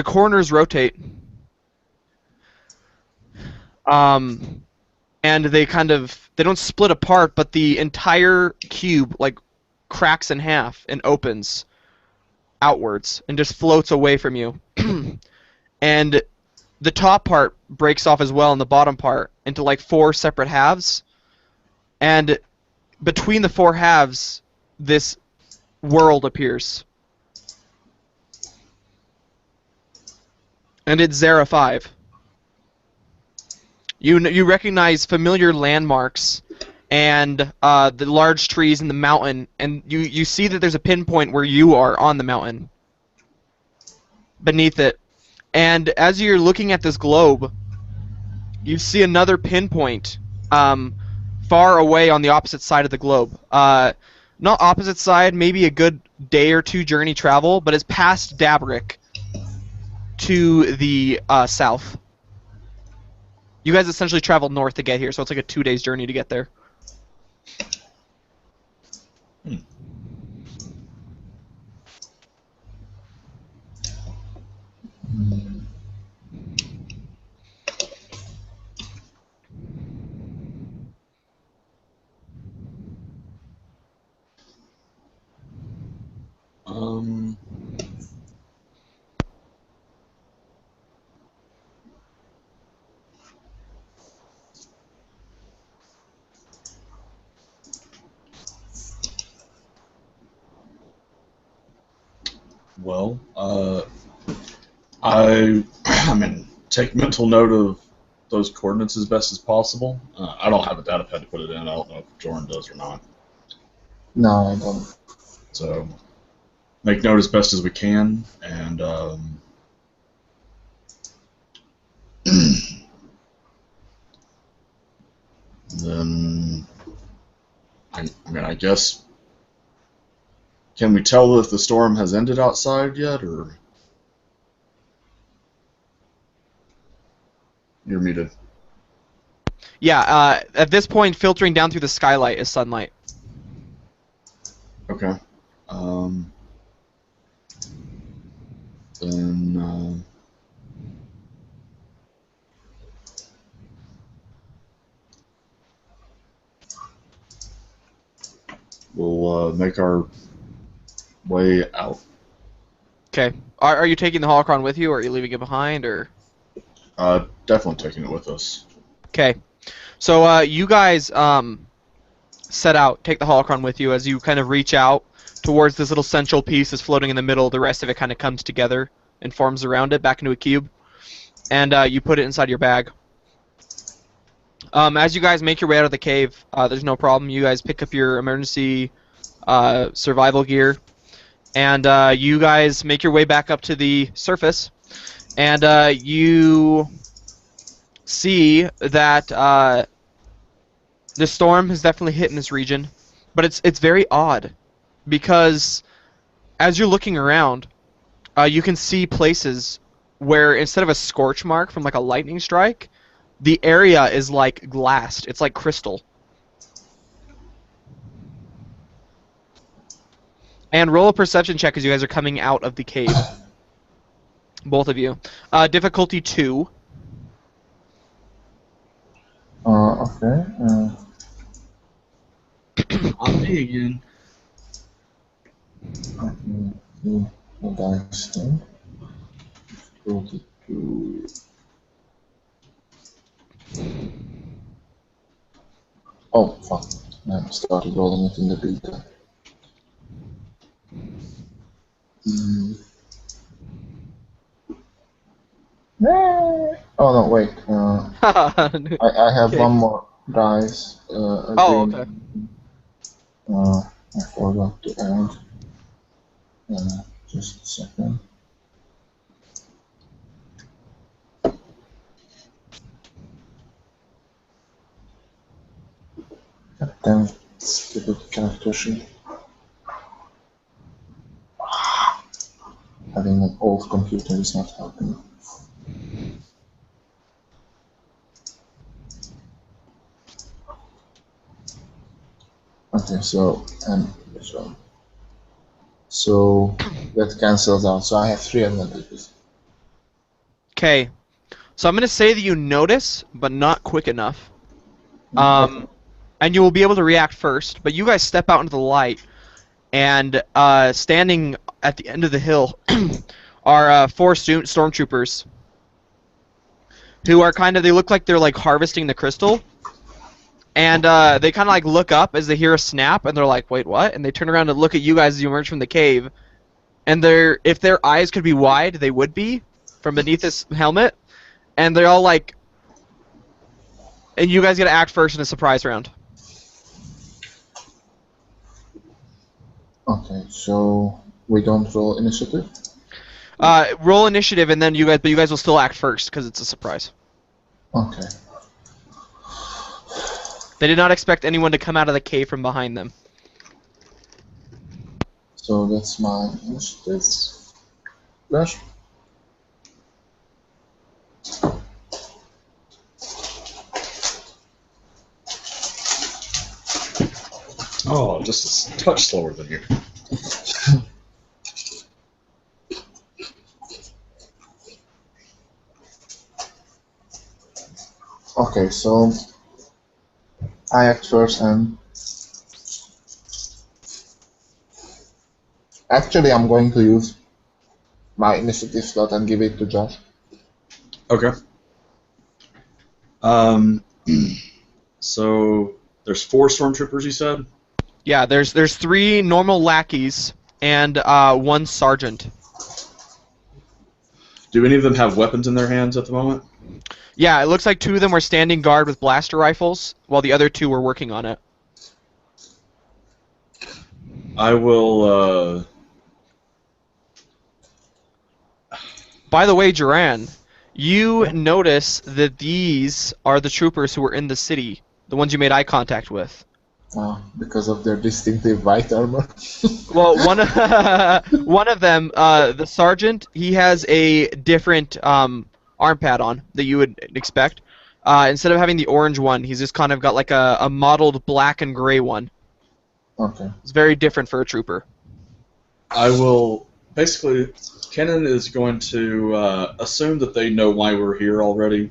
corners rotate. And they don't split apart, but the entire cube like cracks in half and opens outwards and just floats away from you. And the top part breaks off as well, and the bottom part into like 4 separate halves. And between the 4 halves, this world appears. And it's Zera 5. You recognize familiar landmarks and the large trees in the mountain, and you see that there's a pinpoint where you are on the mountain, beneath it. And as you're looking at this globe, you see another pinpoint far away on the opposite side of the globe. Not opposite side, maybe a good day or two journey travel, but it's past Dabrick to the south. You guys essentially traveled north to get here, so it's like a 2 days journey to get there. Um. Well, I mean, take mental note of those coordinates as best as possible. I don't have a data pad to put it in. I don't know if Jordan does or not. No, I don't. So, make note as best as we can, and then, I mean, I guess, can we tell if the storm has ended outside yet, or? You're muted. Yeah, at this point, filtering down through the skylight is sunlight. Okay. Then, we'll make our way out. Okay. Are you taking the holocron with you, or are you leaving it behind, or? Definitely taking it with us. Okay. So you guys set out, take the holocron with you as you kind of reach out towards this little central piece that's floating in the middle. The rest of it kind of comes together and forms around it back into a cube. And you put it inside your bag. As you guys make your way out of the cave, there's no problem. You guys pick up your emergency survival gear. And you guys make your way back up to the surface. And you see that the storm has definitely hit in this region. But it's very odd. Because as you're looking around, you can see places where instead of a scorch mark from like a lightning strike, the area is like glassed. It's like crystal. And roll a perception check as you guys are coming out of the cave. Both of you. Difficulty 2. Okay. On me again. The dice thing. 42. Oh, fuck. I started rolling it in the beta. Oh no, wait. I have Okay. one more dice. Oh, okay. I forgot to add. Just a second. Damn, stupid character sheet. Having an old computer is not helping. Okay, so, and this one. So, that cancels out. So I have 3 advantages. Okay. So I'm going to say that you notice, but not quick enough. And you will be able to react first, but you guys step out into the light, and standing at the end of the hill are 4 stormtroopers who are they look like they're like harvesting the crystal, and they kind of like look up as they hear a snap, and they're like, wait, what? And they turn around and look at you guys as you emerge from the cave, and if their eyes could be wide, they would be from beneath this helmet, and they're all like, and you guys get to act first in a surprise round. Okay, so we don't roll initiative? Roll initiative, and then but you guys will still act first because it's a surprise. Okay. They did not expect anyone to come out of the cave from behind them. So that's my initiative. Flash. Oh, just a touch slower than you. Okay, so I act first, and actually I'm going to use my initiative slot and give it to Josh. Okay. So there's 4 stormtroopers, you said? Yeah, there's 3 normal lackeys and 1 sergeant. Do any of them have weapons in their hands at the moment? Yeah, it looks like 2 of them were standing guard with blaster rifles, while the other 2 were working on it. I will, By the way, Duran, you notice that these are the troopers who were in the city, the ones you made eye contact with. Because of their distinctive white armor. Well, one of them, the sergeant, he has a different arm pad on that you would expect. Instead of having the orange one, he's just kind of got like a mottled black and gray one. Okay. It's very different for a trooper. I will, basically, Kenan is going to assume that they know why we're here already,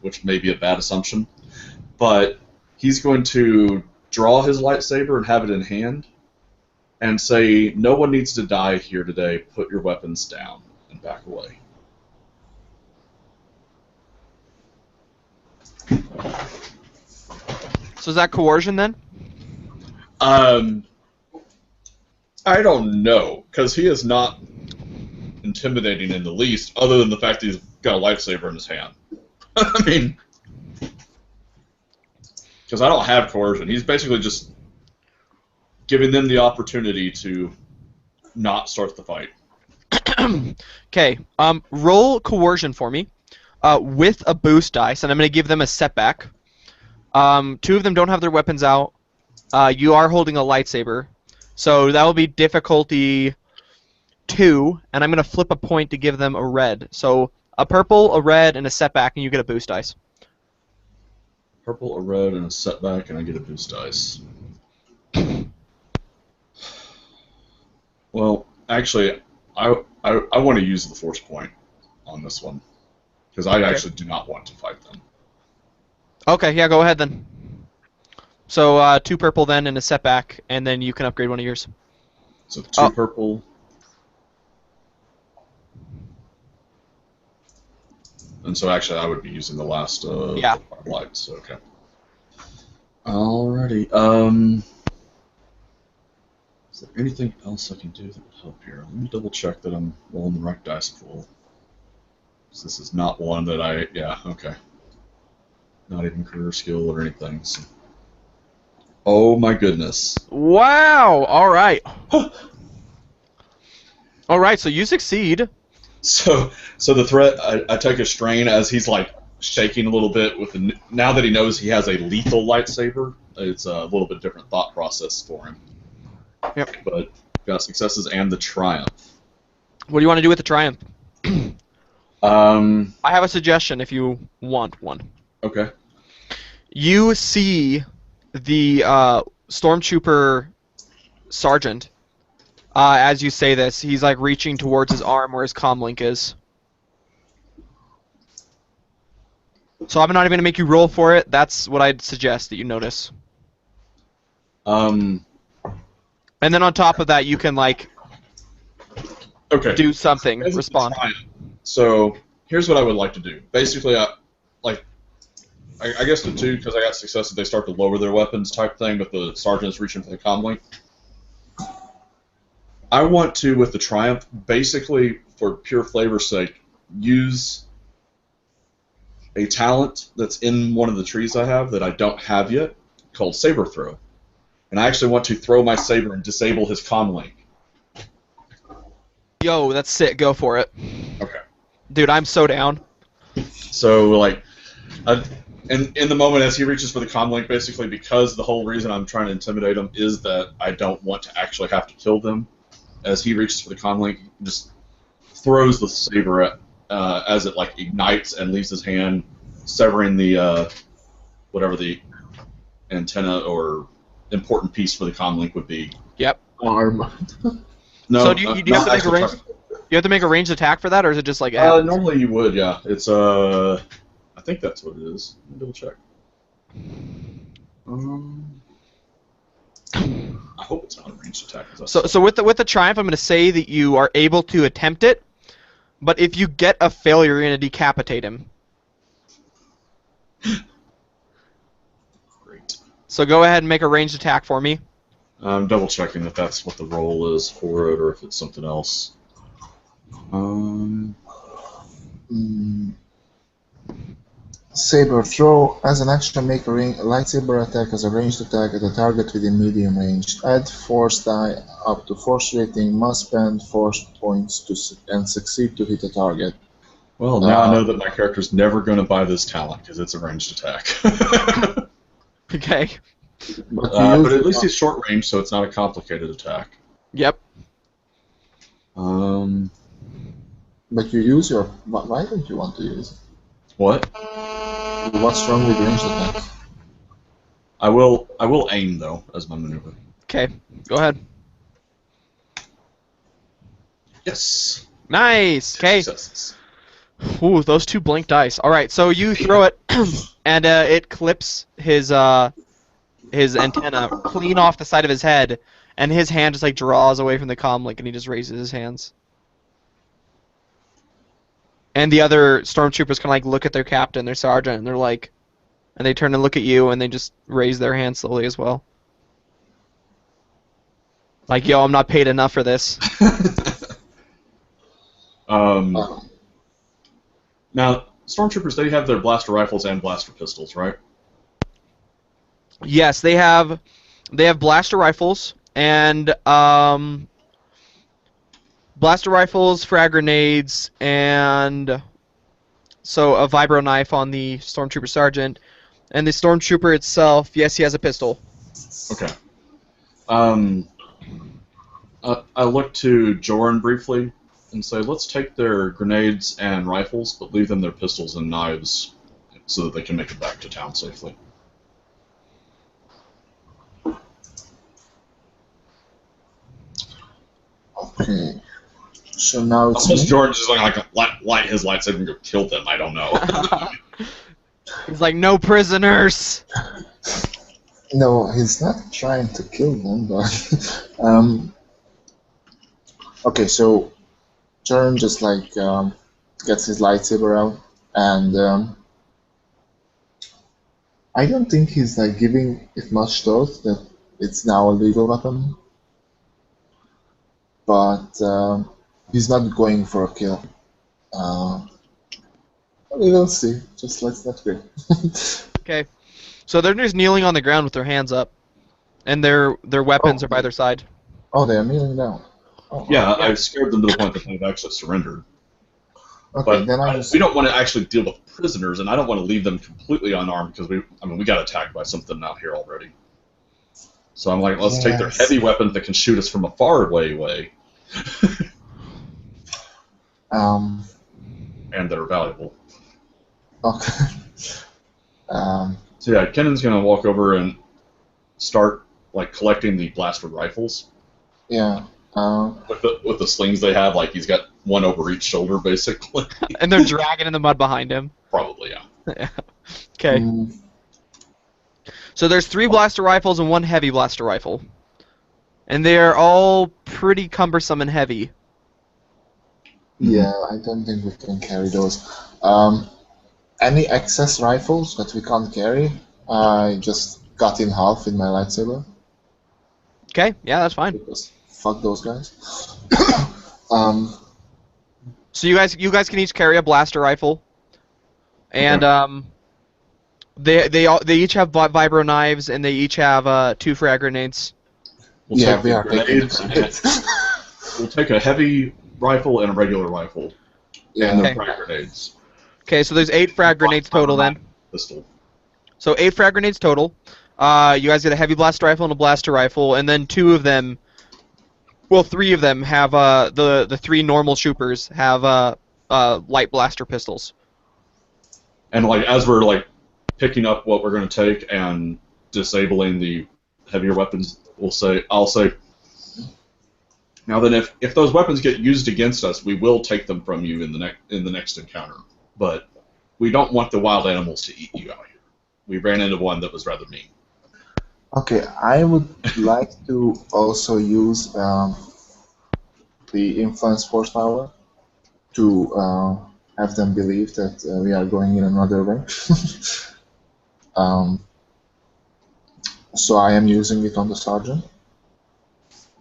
which may be a bad assumption, but he's going to draw his lightsaber and have it in hand and say, no one needs to die here today, put your weapons down and back away. So is that coercion then? I don't know, because he is not intimidating in the least, other than the fact that he's got a lightsaber in his hand. I mean, because I don't have coercion. He's basically just giving them the opportunity to not start the fight. Okay, roll coercion for me with a boost dice, and I'm going to give them a setback. 2 of them don't have their weapons out. You are holding a lightsaber, so that will be difficulty 2, and I'm going to flip a point to give them a red. So a purple, a red, and a setback, and you get a boost dice. Purple, a red, and a setback, and I get a boost dice. Well, actually, I want to use the force point on this one, because I actually do not want to fight them. Okay, yeah, go ahead then. So 2 purple then and a setback, and then you can upgrade one of yours. So 2 purple. And so actually I would be using the last Yeah. lights, okay. Alrighty. Is there anything else I can do that would help here? Let me double check that I'm rolling the right dice pool. So this is not one that yeah, okay. Not even career skill or anything. So. Oh my goodness. Wow! Alright. Alright, so you succeed. So the threat, I take a strain as he's like shaking a little bit with now that he knows he has a lethal lightsaber. It's a little bit different thought process for him. Yep. But got successes and the triumph. What do you want to do with the triumph? I have a suggestion if you want one. Okay. You see the stormtrooper sergeant. As you say this, he's like reaching towards his arm where his comlink is. So I'm not even gonna make you roll for it. That's what I'd suggest that you notice. And then on top of that, you can like do something, respond. So here's what I would like to do. Basically, I guess the 2, because I got successes, they start to lower their weapons type thing, but the sergeant's reaching for the comlink. I want to, with the triumph, basically, for pure flavor's sake, use a talent that's in one of the trees I have that I don't have yet, called Saber Throw. and I actually want to throw my saber and disable his comm link. Yo, that's sick. Go for it. Okay. Dude, I'm so down. So, like, in the moment as he reaches for the comm link, basically because the whole reason I'm trying to intimidate him is that I don't want to actually have to kill them. As he reaches for the comm link, he just throws the saber at, as it like ignites and leaves his hand, severing the whatever the antenna or important piece for the comm link would be. Yep. Arm. No, So do you have to not make a actually range? You have to make a ranged attack for that, or is it just like? normally you would, yeah. It's I think that's what it is. Let me double check. I hope it's not a ranged attack. So with the triumph, I'm going to say that you are able to attempt it, but if you get a failure, you're going to decapitate him. Great. So go ahead and make a ranged attack for me. I'm double checking if that's what the roll is for it or if it's something else. Saber throw. As an action, make a lightsaber attack as a ranged attack at a target within medium range. Add force die up to force rating. Must spend force points and succeed to hit a target. Well, now I know that my character's never going to buy this talent because it's a ranged attack. Okay. But, But at least he's short range, so it's not a complicated attack. Yep. But you use your. Why don't you want to use it? What? What's wrong with ranged attacks? I will aim though as my maneuver. Okay. Go ahead. Yes. Nice. Okay. Successes. Ooh, those two blink dice. All right. So you throw it, and it clips his antenna clean off the side of his head, and his hand just like draws away from the comm link, and he just raises his hands. And the other stormtroopers kind of like look at their captain, their sergeant, and they're like, and they turn and look at you, and they just raise their hands slowly as well. Like, yo, I'm not paid enough for this. Now, stormtroopers, they have their blaster rifles and blaster pistols, right? Yes, they have blaster rifles and blaster rifles, frag grenades, and so a vibro knife on the stormtrooper sergeant, and the stormtrooper itself. Yes, he has a pistol. Okay. I look to Joran briefly and say, let's take their grenades and rifles, but leave them their pistols and knives so that they can make it back to town safely. Okay. So now it's Almost me? George is like light his lightsaber and go kill them. I don't know. He's like, no prisoners. No, he's not trying to kill them, but okay. So Jern just like gets his lightsaber out, and I don't think he's like giving it much thought that it's now a legal weapon, but he's not going for a kill. We will see. Just let's not go. Okay. So they're just kneeling on the ground with their hands up, and their weapons are by their side. Oh, they are kneeling down. Oh, Yeah, I've scared them to the point that they've actually surrendered. okay, But then I just. we don't want to actually deal with prisoners, and I don't want to leave them completely unarmed because we got attacked by something out here already. So I'm like, let's take their Yes. heavy weapons that can shoot us from a far away, and that are valuable. Okay. So yeah, Kennan's gonna walk over and start like collecting the blaster rifles Yeah. with the slings they have. Like he's got one over each shoulder, basically. And they're dragging in the mud behind him. Probably, yeah. Okay. So there's 3 blaster rifles and 1 heavy blaster rifle. And they're all pretty cumbersome and heavy. Yeah, I don't think we can carry those. Any excess rifles that we can't carry, I just cut in half in my lightsaber Okay, yeah, that's fine. because fuck those guys. So you guys can each carry a blaster rifle. And They each have vibro knives, and they each have 2 frag grenades. We'll Yeah, take we the are taking the grenades. grenades. We'll take a heavy rifle and a regular rifle, and Yeah. the Okay. frag grenades. Okay, so there's 8 frag grenades total then. Pistol. So 8 frag grenades total. You guys get a heavy blast rifle and a blaster rifle, and then 2 of them, well, 3 of them have the 3 normal troopers have light blaster pistols. And like as we're like picking up what we're going to take and disabling the heavier weapons, I'll say. Now then, if those weapons get used against us, we will take them from you in the next encounter. But we don't want the wild animals to eat you out here. We ran into one that was rather mean. Okay, I would like to also use the influence force power to have them believe that we are going in another way. um, so I am using it on the sergeant.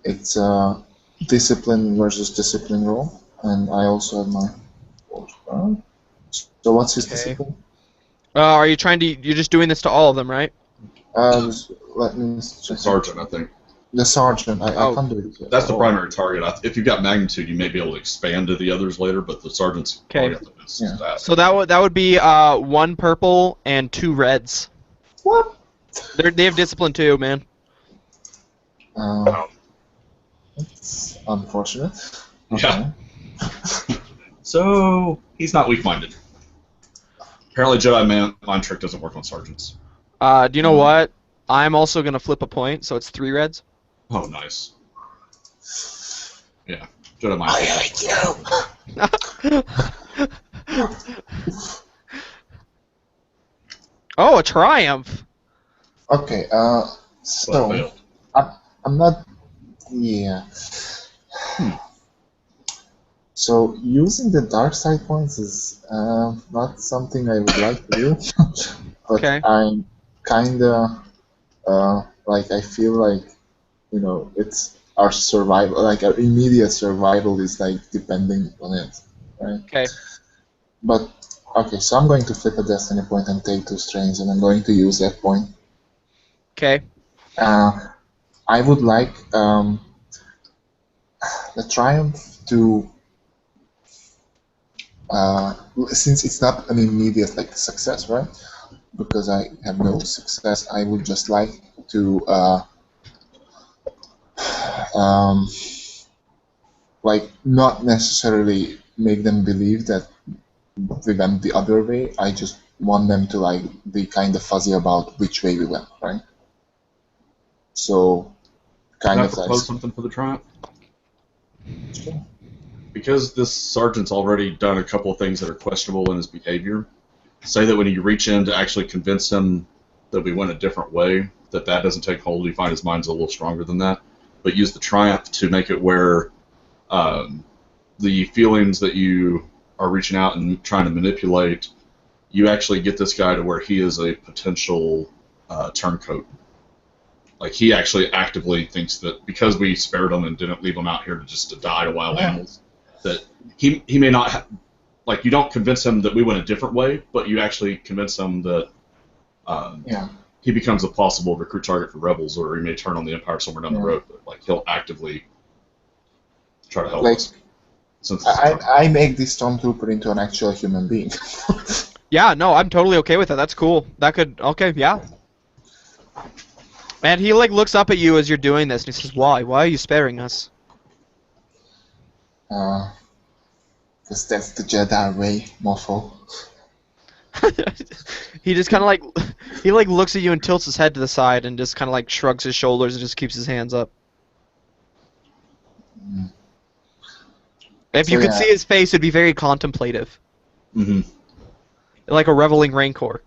It's a discipline versus discipline roll, and I also have my force power. So what's his Okay. discipline? Are you trying to? You're just doing this to all of them, right? Let me check. Sergeant, I think. The sergeant. I Oh. can't do it yet. That's the Oh. primary target. If you've got magnitude, you may be able to expand to the others later, but the sergeant's Okay. target is Yeah. that. So that would be 1 purple and 2 reds. What? They have discipline too, man. That's unfortunate. Yeah. So he's not weak-minded. Apparently, Jedi mind trick doesn't work on sergeants. Do you know what? I'm also gonna flip a point, so it's 3 reds. Oh, nice. Yeah, Jedi mind I trick. hate you. Oh, a triumph! Okay. But So failed. I'm not. Yeah. So using the dark side points is not something I would like to do, but Okay. I'm kinda like I feel like it's our survival, like our immediate survival is like depending on it, right? Okay. But okay, so I'm going to flip a destiny point and take 2 strains, and I'm going to use that point. Okay. I would like the triumph to. Since it's not an immediate like success, right? Because I have no success, I would just like to like not necessarily make them believe that we went the other way. I just want them to like be kind of fuzzy about which way we went, right? So Can kind I of like propose something for the triumph? Because this sergeant's already done a couple of things that are questionable in his behavior, say that when you reach in to actually convince him that we went a different way, that doesn't take hold, you find his mind's a little stronger than that, but use the triumph to make it where the feelings that you are reaching out and trying to manipulate, you actually get this guy to where he is a potential turncoat. Like, he actually actively thinks that because we spared him and didn't leave him out here to die to wild animals, that he may not have, like, you don't convince him that we went a different way, but you actually convince him that he becomes a possible recruit target for rebels, or he may turn on the Empire somewhere down the road, but like he'll actively try to help us. Since I make this stormtrooper into an actual human being. Yeah, no, I'm totally okay with that. That's cool. That could, okay, yeah. Man, he like looks up at you as you're doing this, and he says, "Why? Why are you sparing us?" Because that's the Jedi way, mofo. He just kind of like, he like looks at you and tilts his head to the side and just kind of like shrugs his shoulders and just keeps his hands up. If you could see his face, it'd be very contemplative. Mm-hmm. Like a reveling rancor.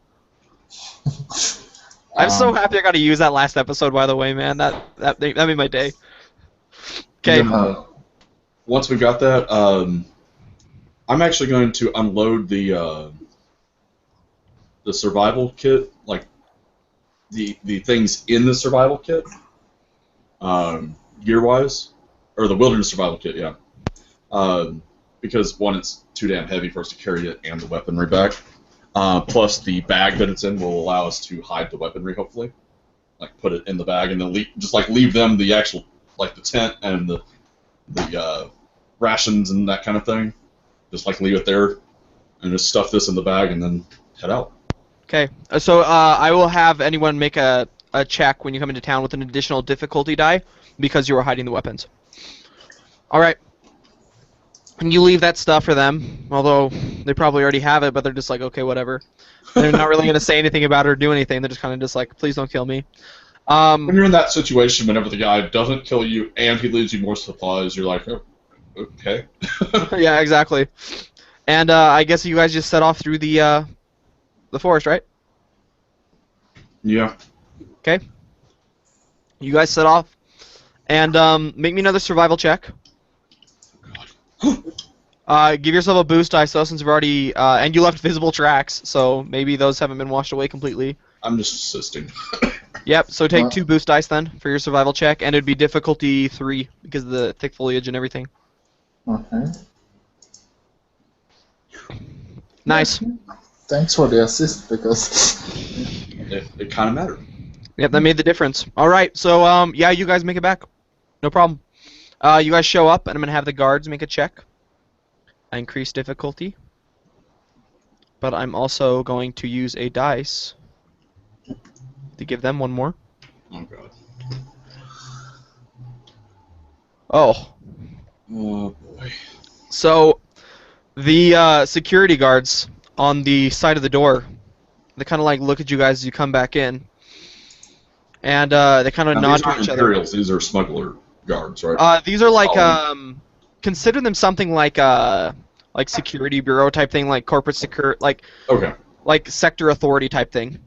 I'm so happy I got to use that last episode, by the way, man. That made my day. Okay. Once we've got that, I'm actually going to unload the survival kit, like the things in the survival kit, gear-wise, or the wilderness survival kit, yeah. Because one, it's too damn heavy for us to carry it and the weaponry back. Plus, the bag that it's in will allow us to hide the weaponry, hopefully. Like, put it in the bag and then leave them the actual, like, the tent and the rations and that kind of thing. Just, like, leave it there and just stuff this in the bag and then head out. Okay. So I will have anyone make a check when you come into town with an additional difficulty die because you are hiding the weapons. All right. And you leave that stuff for them, although they probably already have it, but they're just like, okay, whatever. They're not really going to say anything about it or do anything. They're just kind of just like, please don't kill me. When you're in that situation, whenever the guy doesn't kill you and he leaves you more supplies, you're like, oh, okay. Yeah, exactly. And I guess you guys just set off through the forest, right? Yeah. Okay. You guys set off, and make me another survival check. Give yourself a boost dice though, since you've already and you left visible tracks, so maybe those haven't been washed away completely. I'm just assisting. Yep. So take 2 boost dice then for your survival check, and it'd be difficulty 3 because of the thick foliage and everything. Okay. Nice. Thanks for the assist, because It kind of mattered. Yep, that made the difference. All right. So yeah, you guys make it back. No problem. You guys show up, and I'm gonna have the guards make a check. I increase difficulty, but I'm also going to use a dice to give them one more. Oh god. Oh. Oh boy. So the security guards on the side of the door, they kind of like look at you guys as you come back in, and they kind of Now, nod these to aren't each other. Imperials, these are smuggler guards, right? These are like Oh. consider them something like security bureau type thing, like corporate Okay. like sector authority type thing.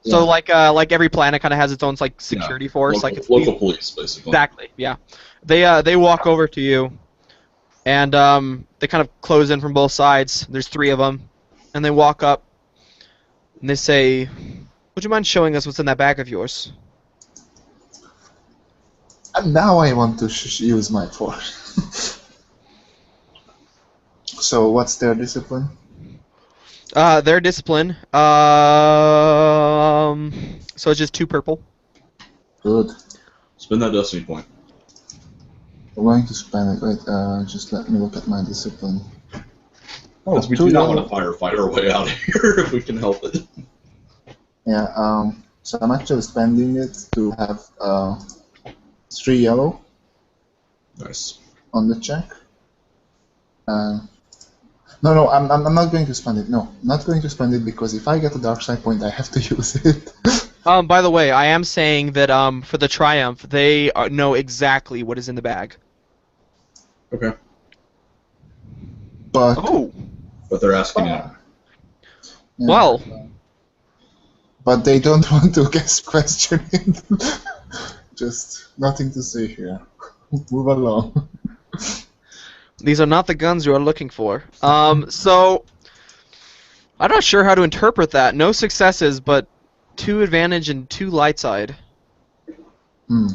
So Yeah. like every planet kind of has its own like security force, Local, like it's local police, basically. exactly, yeah. They walk over to you, and they kind of close in from both sides. There's 3 of them, and they walk up, and they say, "Would you mind showing us what's in that bag of yours?" And now I want to use my force. So what's their discipline? Their discipline. So it's just 2 purple. Good. Spend that destiny point. I'm going to spend it. Wait, just let me look at my discipline. Oh, Because we do not want to firefight our way out of here if we can help it. Yeah. So I'm actually spending it to have 3 yellow Nice. on the check. No, I'm not going to spend it. No, I'm not going to spend it because if I get a dark side point, I have to use it. By the way, I am saying that for the Triumph, they know exactly what is in the bag. Okay. But Oh. But they're asking you. yeah, Well. but they don't want to guess questioning. Just nothing to say here. Move along. These are not the guns you are looking for. So I'm not sure how to interpret that. No successes, but 2 advantage and 2 light side. Hmm.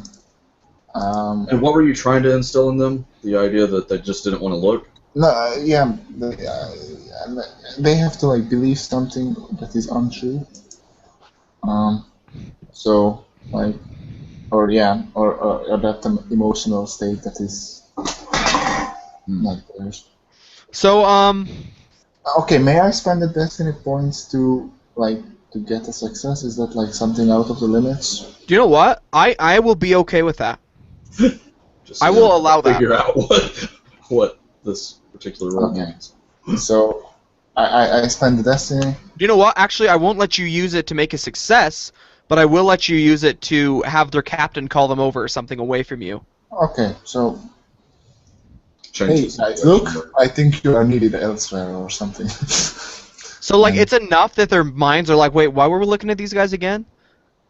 And what were you trying to instill in them? The idea that they just didn't want to look? No, yeah, they have to like believe something that is untrue. So like, or that emotional state that is not theirs. So Okay, may I spend the destiny points to get a success? Is that like something out of the limits? do you know what? I will be okay with that. Just I will allow that. figure out what this particular role Okay. means. So I spend the destiny. Do you know what? Actually, I won't let you use it to make a success, but I will let you use it to have their captain call them over or something away from you. Okay, so Change hey the guys, situation. look, I think you are needed elsewhere or something. So like it's enough that their minds are like, wait, why were we looking at these guys again?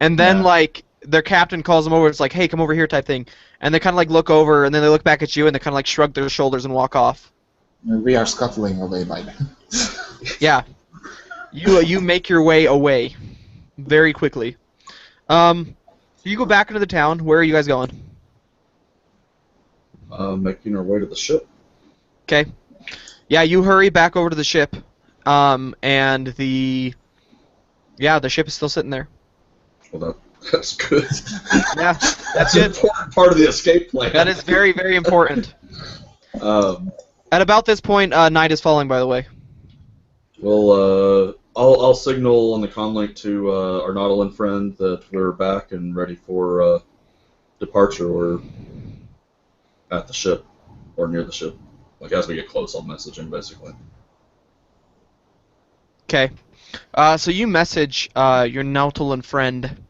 And then Yeah. like their captain calls them over. It's like, hey, come over here, type thing. And they kind of like look over, and then they look back at you, and they kind of like shrug their shoulders and walk off. We are scuttling away by then. Yeah, you make your way away very quickly. So you go back into the town. Where are you guys going? Making our way to the ship. Okay. Yeah, you hurry back over to the ship. And the ship is still sitting there. Well, that's good. Yeah, That's it. an important part of the escape plan. That is very, very important. Um, At about this point, night is falling, by the way. well, I'll signal on the comlink to our Nautilin friend that we're back and ready for departure. We're at the ship, or near the ship. Like, as we get close, I'll message him, basically. Okay. So you message your Nautilin friend,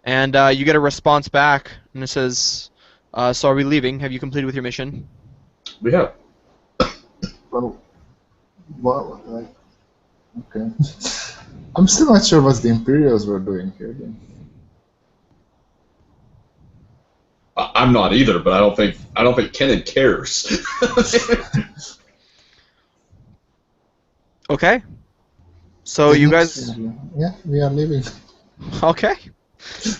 and you get a response back, and it says, so are we leaving? Have you completed with your mission? We have. Well, what? Like, okay. I'm still not sure what the Imperials were doing here. Then. I'm not either, but I don't think Kenan cares. Okay. So you guys. Yeah, we are leaving. Okay.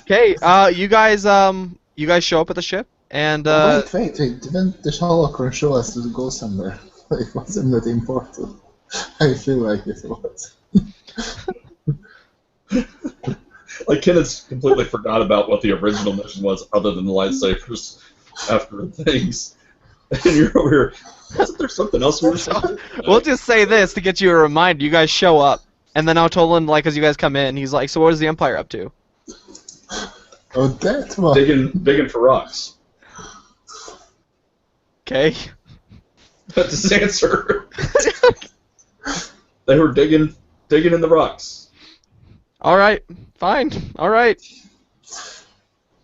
Okay. You guys show up at the ship, and Wait. Didn't the holocron show us to go somewhere? Like, wasn't that important? I feel like it was. Like, Kenan's completely forgot about what the original mission was, other than the lightsabers after things. And you're over here. Wasn't there something else we were saying? we'll just say this to get you a reminder. You guys show up, and then Nautilin, like, as you guys come in, he's like, "So what is the Empire up to?" Oh, that one. Digging for rocks. Okay. That's his answer. They were digging in the rocks. All right. Fine. All right.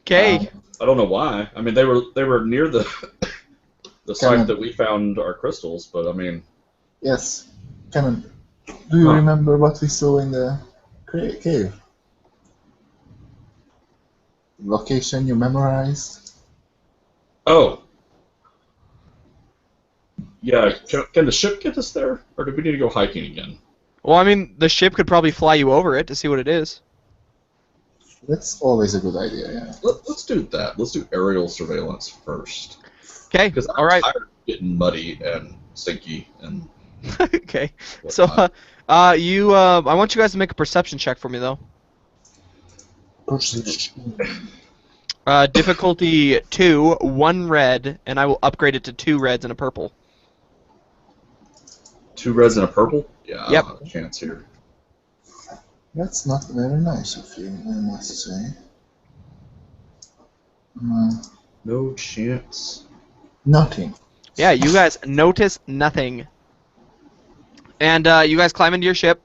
Okay. I don't know why. I mean, they were near the site that we found our crystals, but I mean. Yes. Canon, do you remember what we saw in the cave? Location you memorized? Oh. Yeah, can the ship get us there? Or do we need to go hiking again? Well, I mean, the ship could probably fly you over it to see what it is. That's always a good idea, yeah. Let's do that. Let's do aerial surveillance first. Okay, Because I'm all right. tired of getting muddy and stinky and Okay, whatnot. so I want you guys to make a perception check for me, though. Difficulty 2, 1 red, and I will upgrade it to 2 reds and a purple. 2 reds and a purple? Yeah, I Yep. don't have a chance here. That's not very nice of you, I must say. No chance. Nothing. Yeah, you guys notice nothing. And you guys climb into your ship,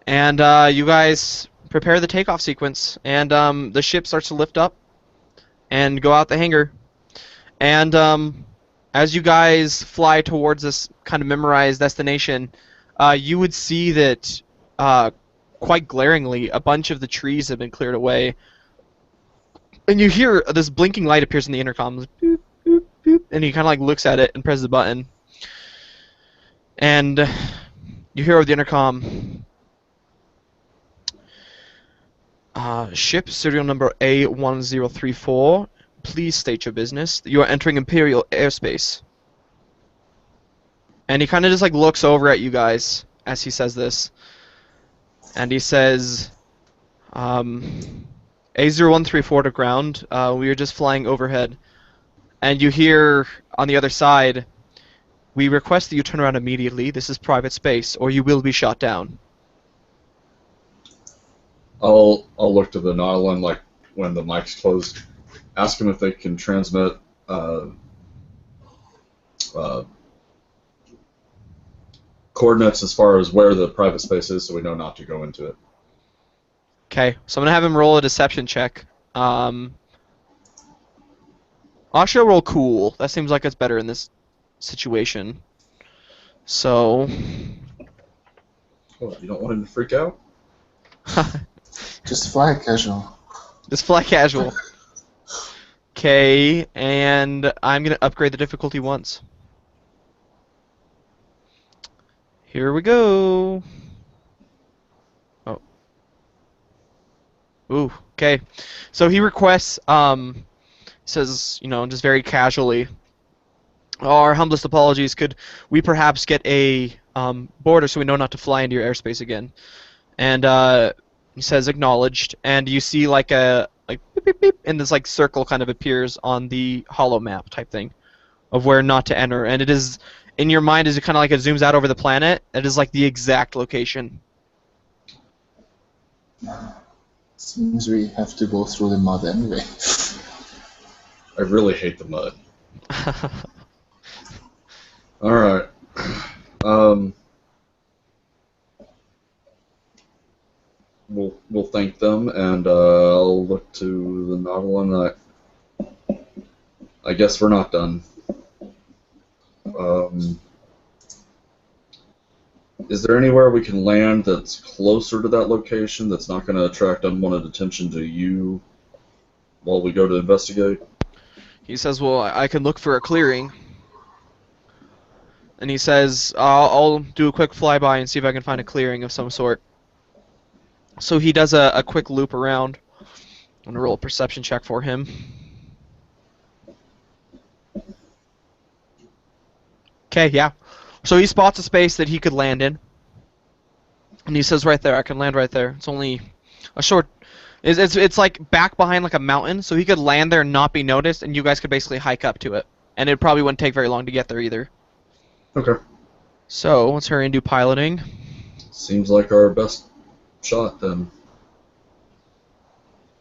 and you guys prepare the takeoff sequence, and the ship starts to lift up and go out the hangar. And as you guys fly towards this kind of memorized destination, you would see that quite glaringly a bunch of the trees have been cleared away. And you hear this blinking light appears in the intercom. Boop, boop, boop, and he kind of like looks at it and presses the button. And you hear over the intercom, ship serial number A1034, please state your business. You are entering Imperial airspace. And he kind of just like looks over at you guys as he says this. And he says, A0134 to ground, we are just flying overhead. And you hear on the other side, we request that you turn around immediately. This is private space, or you will be shot down. I'll look to the Nautilin, like, when the mic's closed. Ask them if they can transmit coordinates as far as where the private space is, so we know not to go into it. Okay, so I'm gonna have him roll a deception check. I'll actually roll cool. That seems like it's better in this situation. So. Oh, you don't want him to freak out? Just fly casual. Just fly casual. Okay, and I'm gonna upgrade the difficulty once. Here we go. Oh. Ooh, okay. So he requests, says, you know, just very casually, our humblest apologies, could we perhaps get a border so we know not to fly into your airspace again. And he says acknowledged, and you see like a like beep, beep, beep, and this like circle kind of appears on the holo map type thing of where not to enter, and it is in your mind as it kind of like it zooms out over the planet. It is like the exact location. Seems we have to go through the mud anyway. I really hate the mud. All right. We'll thank them, and I'll look to the Nautilus. I guess we're not done. Is there anywhere we can land that's closer to that location that's not going to attract unwanted attention to you while we go to investigate? He says, well, I can look for a clearing. And he says, I'll do a quick flyby and see if I can find a clearing of some sort. So he does a quick loop around. I'm going to roll a perception check for him. Okay, yeah. So he spots a space that he could land in. And he says right there, I can land right there. It's only a short... It's like back behind like a mountain, so he could land there and not be noticed, and you guys could basically hike up to it. And it probably wouldn't take very long to get there either. Okay. So, let's hurry and do piloting. Seems like our best shot then.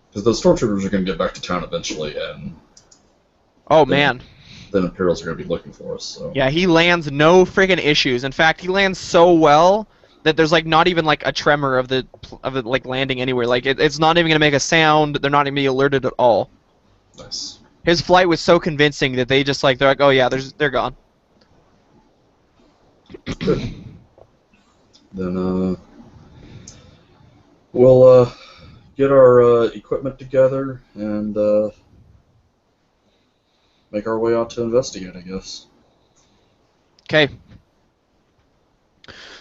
Because those stormtroopers are going to get back to town eventually, and Oh, man. then Imperials are going to be looking for us. So. Yeah, he lands no friggin' issues. In fact, he lands so well that there's like not even like a tremor of the like landing anywhere. Like it's not even gonna make a sound. They're not even gonna be alerted at all. Nice. His flight was so convincing that they're like, oh yeah, they're gone. Good. Then we'll get our equipment together and make our way out to investigate, I guess. Okay.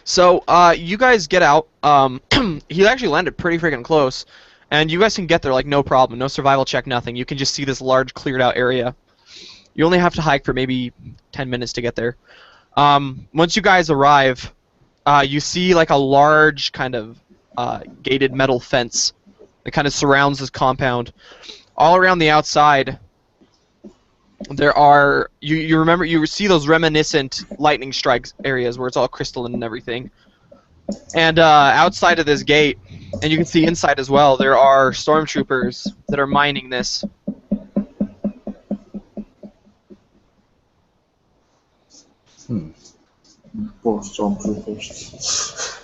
So, you guys get out. He actually landed pretty freaking close, and you guys can get there like no problem, no survival check, nothing. You can just see this large cleared out area. You only have to hike for maybe 10 minutes to get there. Once you guys arrive, you see like a large kind of gated metal fence that kind of surrounds this compound. All around the outside, there are you remember you see those reminiscent lightning strikes areas where it's all crystalline and everything. And outside of this gate, and you can see inside as well, there are stormtroopers that are mining this. Poor stormtroopers.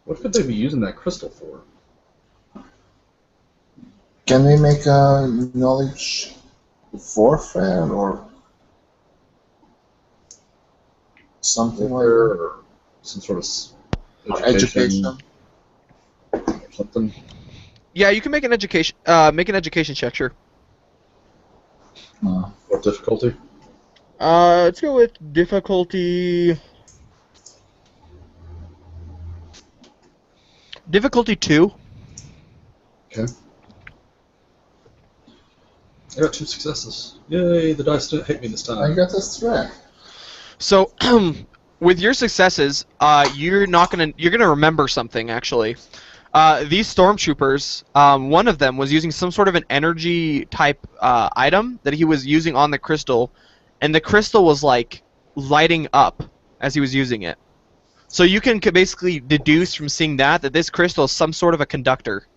What could they be using that crystal for? Can we make a knowledge warfare or something like that? Or some sort of education or something? Yeah, you can make an education check, sure. What difficulty? Let's go with difficulty. Difficulty 2. Okay. I got 2 successes. Yay, the dice didn't hate me this time. I got a threat. So, with your successes, you're gonna remember something actually. These stormtroopers, one of them was using some sort of an energy type item that he was using on the crystal, and the crystal was like lighting up as he was using it. So you can basically deduce from seeing that this crystal is some sort of a conductor.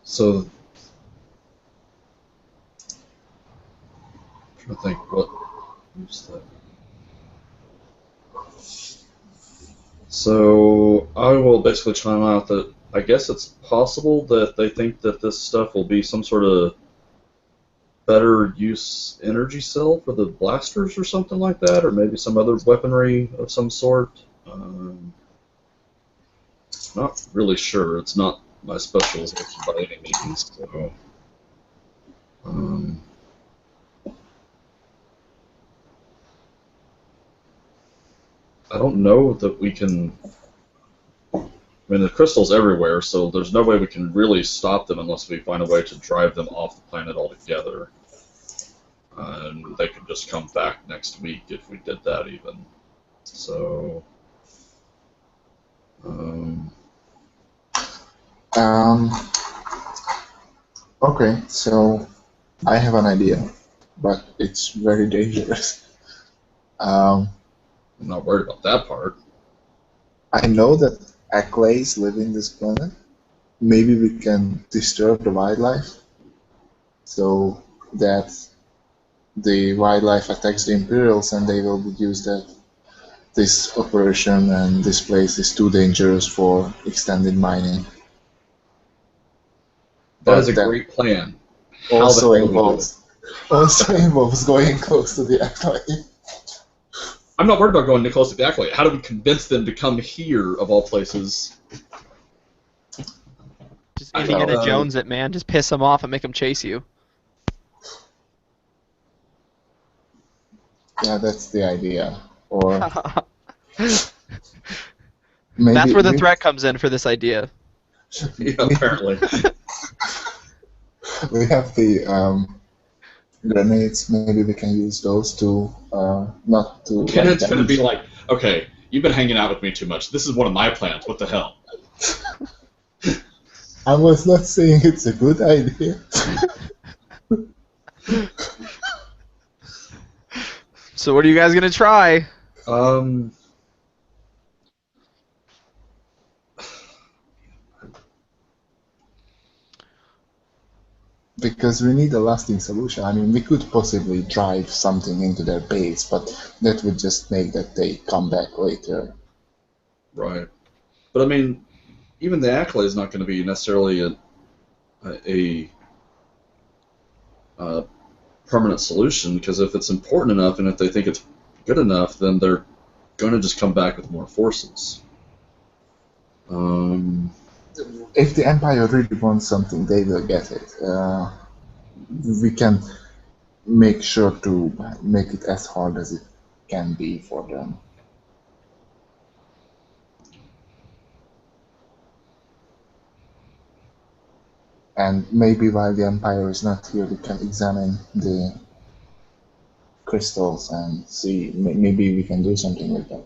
So, I'm trying to think what use that. So I will basically chime out that I guess it's possible that they think that this stuff will be some sort of better use energy cell for the blasters or something like that, or maybe some other weaponry of some sort. Not really sure. It's not my specialization by any means. So, I don't know that we can I mean, the crystal's everywhere, so there's no way we can really stop them unless we find a way to drive them off the planet altogether. And they could just come back next week if we did that, even. So. Okay, so I have an idea, but it's very dangerous. I'm not worried about that part. I know that Acklays live in this planet. Maybe we can disturb the wildlife so that the wildlife attacks the Imperials and they will deduce that this operation and this place is too dangerous for extended mining. That is a great plan. How Also the hell do we do it? involves going close to the Acklay. I'm not worried about going close to the Acolyte. How do we convince them to come here, of all places? Just Indiana Jones it, man. Just piss them off and make them chase you. Yeah, that's the idea. Or That's maybe where the threat comes in for this idea. Yeah, apparently. we have the grenades. Maybe we can use those to not to. Kenneth's going to be like, okay, you've been hanging out with me too much. This is one of my plans. What the hell? I was not saying it's a good idea. So what are you guys gonna try? Because we need a lasting solution. I mean, we could possibly drive something into their base, but that would just make that they come back later. Right. But I mean, even the Acolyte is not going to be necessarily a permanent solution, because if it's important enough and if they think it's good enough, then they're going to just come back with more forces. If the Empire really wants something, they will get it. We can make sure to make it as hard as it can be for them. And maybe while the Empire is not here, we can examine the crystals and see, maybe we can do something with them.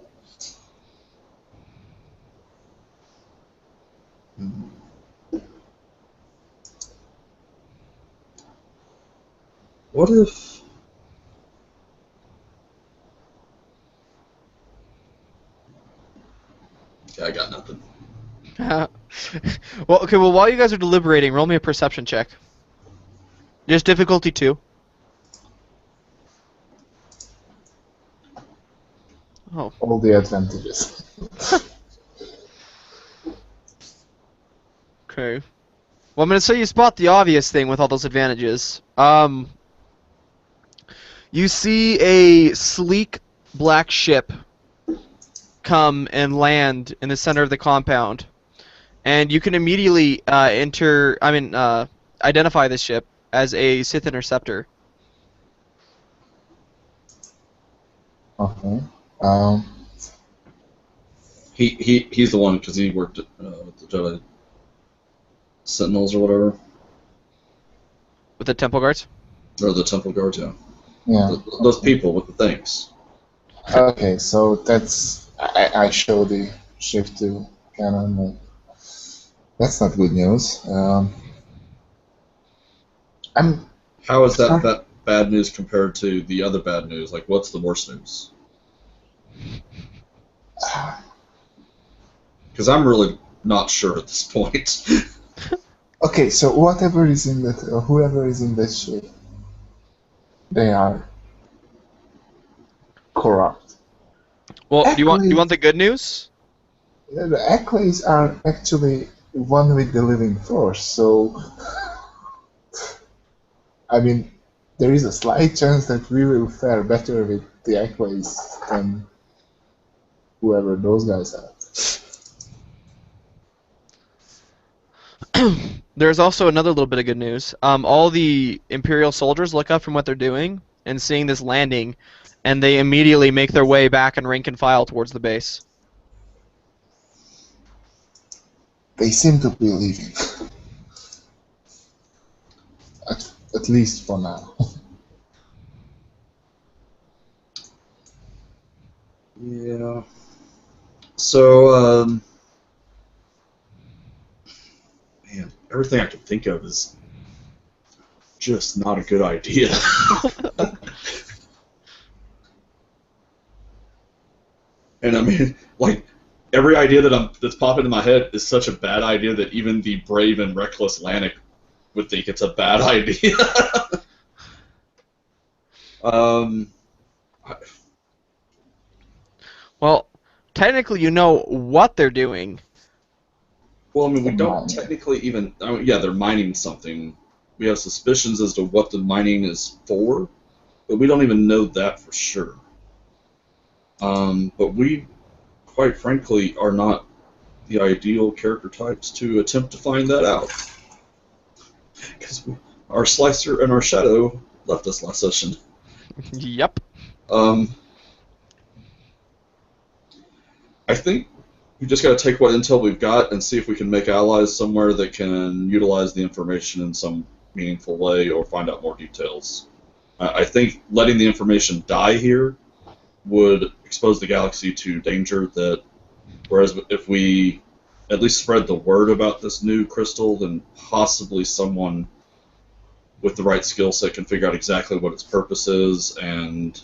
What if... Okay, I got nothing. Well, okay. Well, while you guys are deliberating, roll me a perception check. Just difficulty 2. Oh. All the advantages. Okay. Well, I'm gonna say you spot the obvious thing with all those advantages. You see a sleek black ship come and land in the center of the compound, and you can immediately identify this ship as a Sith Interceptor. Okay. He's the one, because he worked at the Jedi Sentinels or whatever. With the Temple Guards? Or the Temple Guards, yeah. Yeah. Those people with the things. Okay, so that's... I show the ship to Canon. That's not good news. How is that bad news compared to the other bad news? Like, what's the worst news? Because I'm really not sure at this point. Okay, so whoever is in that ship, they are corrupt. Well, do you want the good news? The Acklays are actually one with the living force, so I mean, there is a slight chance that we will fare better with the Acklays than whoever those guys are. There's also another little bit of good news. All the Imperial soldiers look up from what they're doing and seeing this landing, and they immediately make their way back in rank and file towards the base. They seem to be leaving. At least for now. Yeah. So, man, everything I can think of is just not a good idea. And I mean, like, every idea that's popping in my head is such a bad idea that even the brave and reckless Lannick would think it's a bad idea. um, Well, technically, you know what they're doing. well, I mean, we They're don't mining. technically even. I mean, yeah, they're mining something. We have suspicions as to what the mining is for, but we don't even know that for sure. But we, quite frankly, are not the ideal character types to attempt to find that out. Because our Slicer and our Shadow left us last session. Yep. I think we just got to take what intel we've got and see if we can make allies somewhere that can utilize the information in some meaningful way or find out more details. I think letting the information die here would expose the galaxy to danger that, whereas if we at least spread the word about this new crystal, then possibly someone with the right skill set can figure out exactly what its purpose is and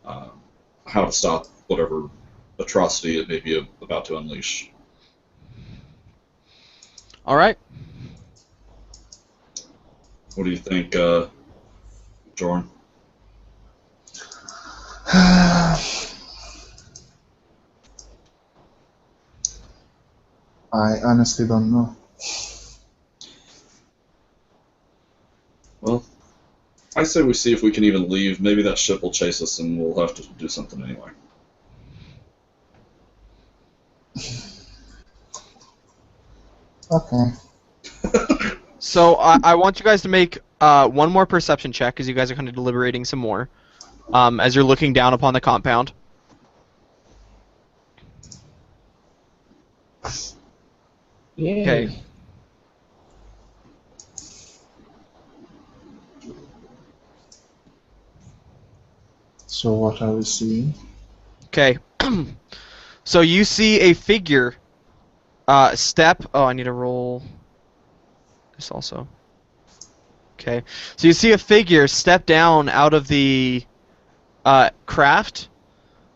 how to stop whatever atrocity it may be about to unleash. All right. What do you think, Jorn? I honestly don't know. Well, I say we see if we can even leave. Maybe that ship will chase us and we'll have to do something anyway. Okay. So I want you guys to make one more perception check, because you guys are kind of deliberating some more, as you're looking down upon the compound. Yay. Okay. So what are we seeing? Okay. So you see a figure step. Oh, I need to roll this also. Okay. So you see a figure step down out of the craft,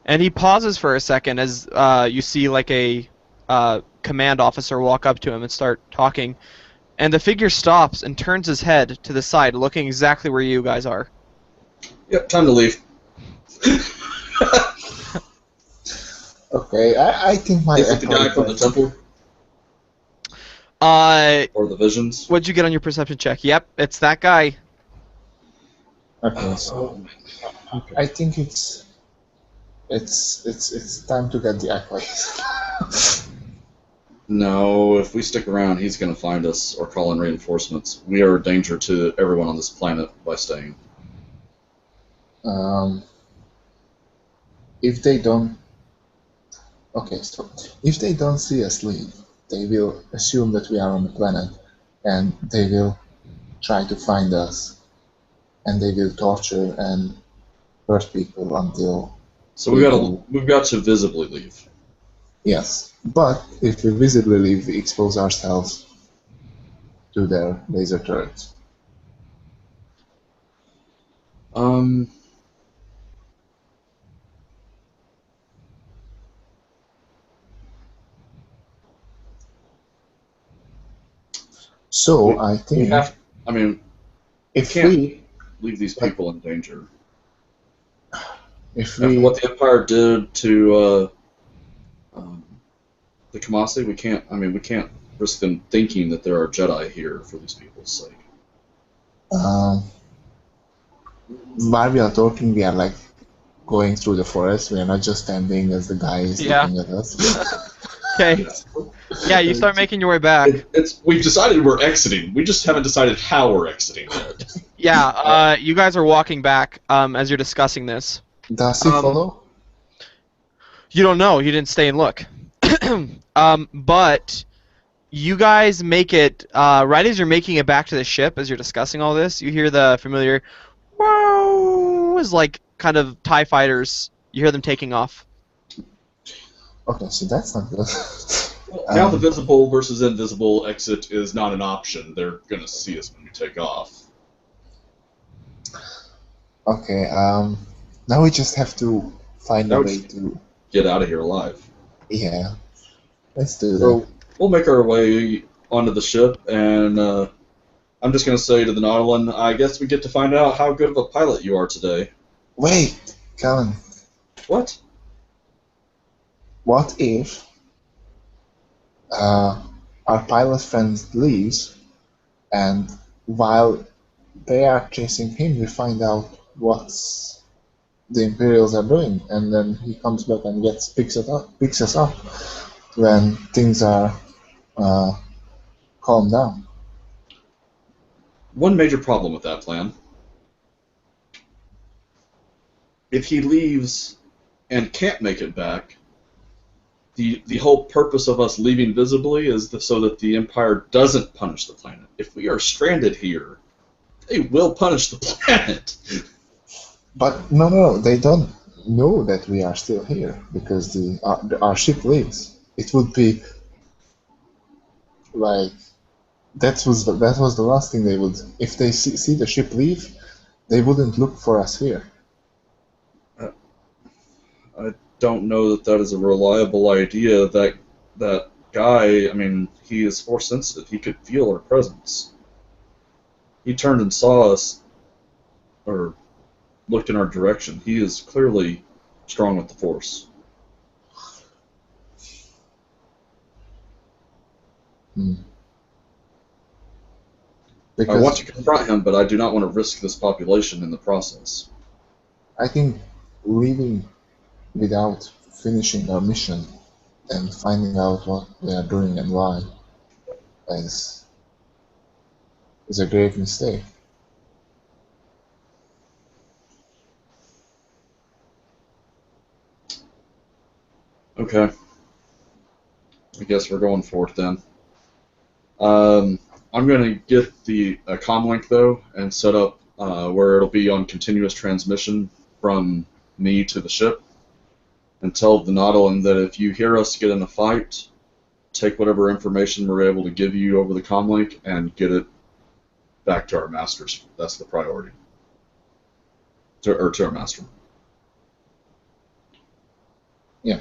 and he pauses for a second as you see like a command officer walk up to him and start talking. And the figure stops and turns his head to the side, looking exactly where you guys are. Yep, time to leave. Okay, I think my Is it the guy from the temple or the visions? What'd you get on your perception check? Yep, it's that guy. Okay, so I think it's time to get the accolades. No, if we stick around, he's going to find us or call in reinforcements. We are a danger to everyone on this planet by staying. If they don't, okay, so if they don't see us leave, they will assume that we are on the planet, and they will try to find us, and they will torture and hurt people until. So we've got to visibly leave. Yes, but if we visibly leave, we expose ourselves to their laser turrets. So I think if we leave these people in danger. if After we what the Empire did to the Kamasi, we can't risk them thinking that there are Jedi here for these people's sake. while we are talking, we are like going through the forest. We are not just standing as the guy is looking at us. Okay. Yeah, you start making your way back. We've decided we're exiting. We just haven't decided how we're exiting yet. Yeah, you guys are walking back as you're discussing this. Does he follow? You don't know. You didn't stay and look. But you guys make it right as you're making it back to the ship. As you're discussing all this, you hear the familiar "wow" as like kind of TIE fighters. You hear them taking off. Okay, so that's not good. Well, now the visible versus invisible exit is not an option. They're gonna see us when we take off. Okay, now we just have to find a Now way it's- to. Get out of here alive. Yeah, let's do that. So we'll make our way onto the ship, and I'm just gonna say to the Nautilin, I guess we get to find out how good of a pilot you are today. Wait, Callan, What? what if our pilot friend leaves, and while they are chasing him, we find out what the Imperials are doing, and then he comes back and picks us up when things are calmed down. One major problem with that plan. If he leaves and can't make it back, the whole purpose of us leaving visibly is so that the Empire doesn't punish the planet. If we are stranded here, they will punish the planet. But no, they don't know that we are still here because our ship leaves. It would be like that was the last thing they would. If they see the ship leave, they wouldn't look for us here. I don't know that is a reliable idea. That guy, I mean, he is force sensitive. He could feel our presence. He turned and saw us, or looked in our direction. He is clearly strong with the Force. Hmm. I want Because to confront him, but I do not want to risk this population in the process. I think leaving without finishing our mission and finding out what they are doing and why is a grave mistake. Okay. I guess we're going for it then. I'm going to get the comm link though and set up where it'll be on continuous transmission from me to the ship, and tell the Nautilin that if you hear us get in a fight, take whatever information we're able to give you over the comm link and get it back to our masters. That's the priority. To our master. Yeah.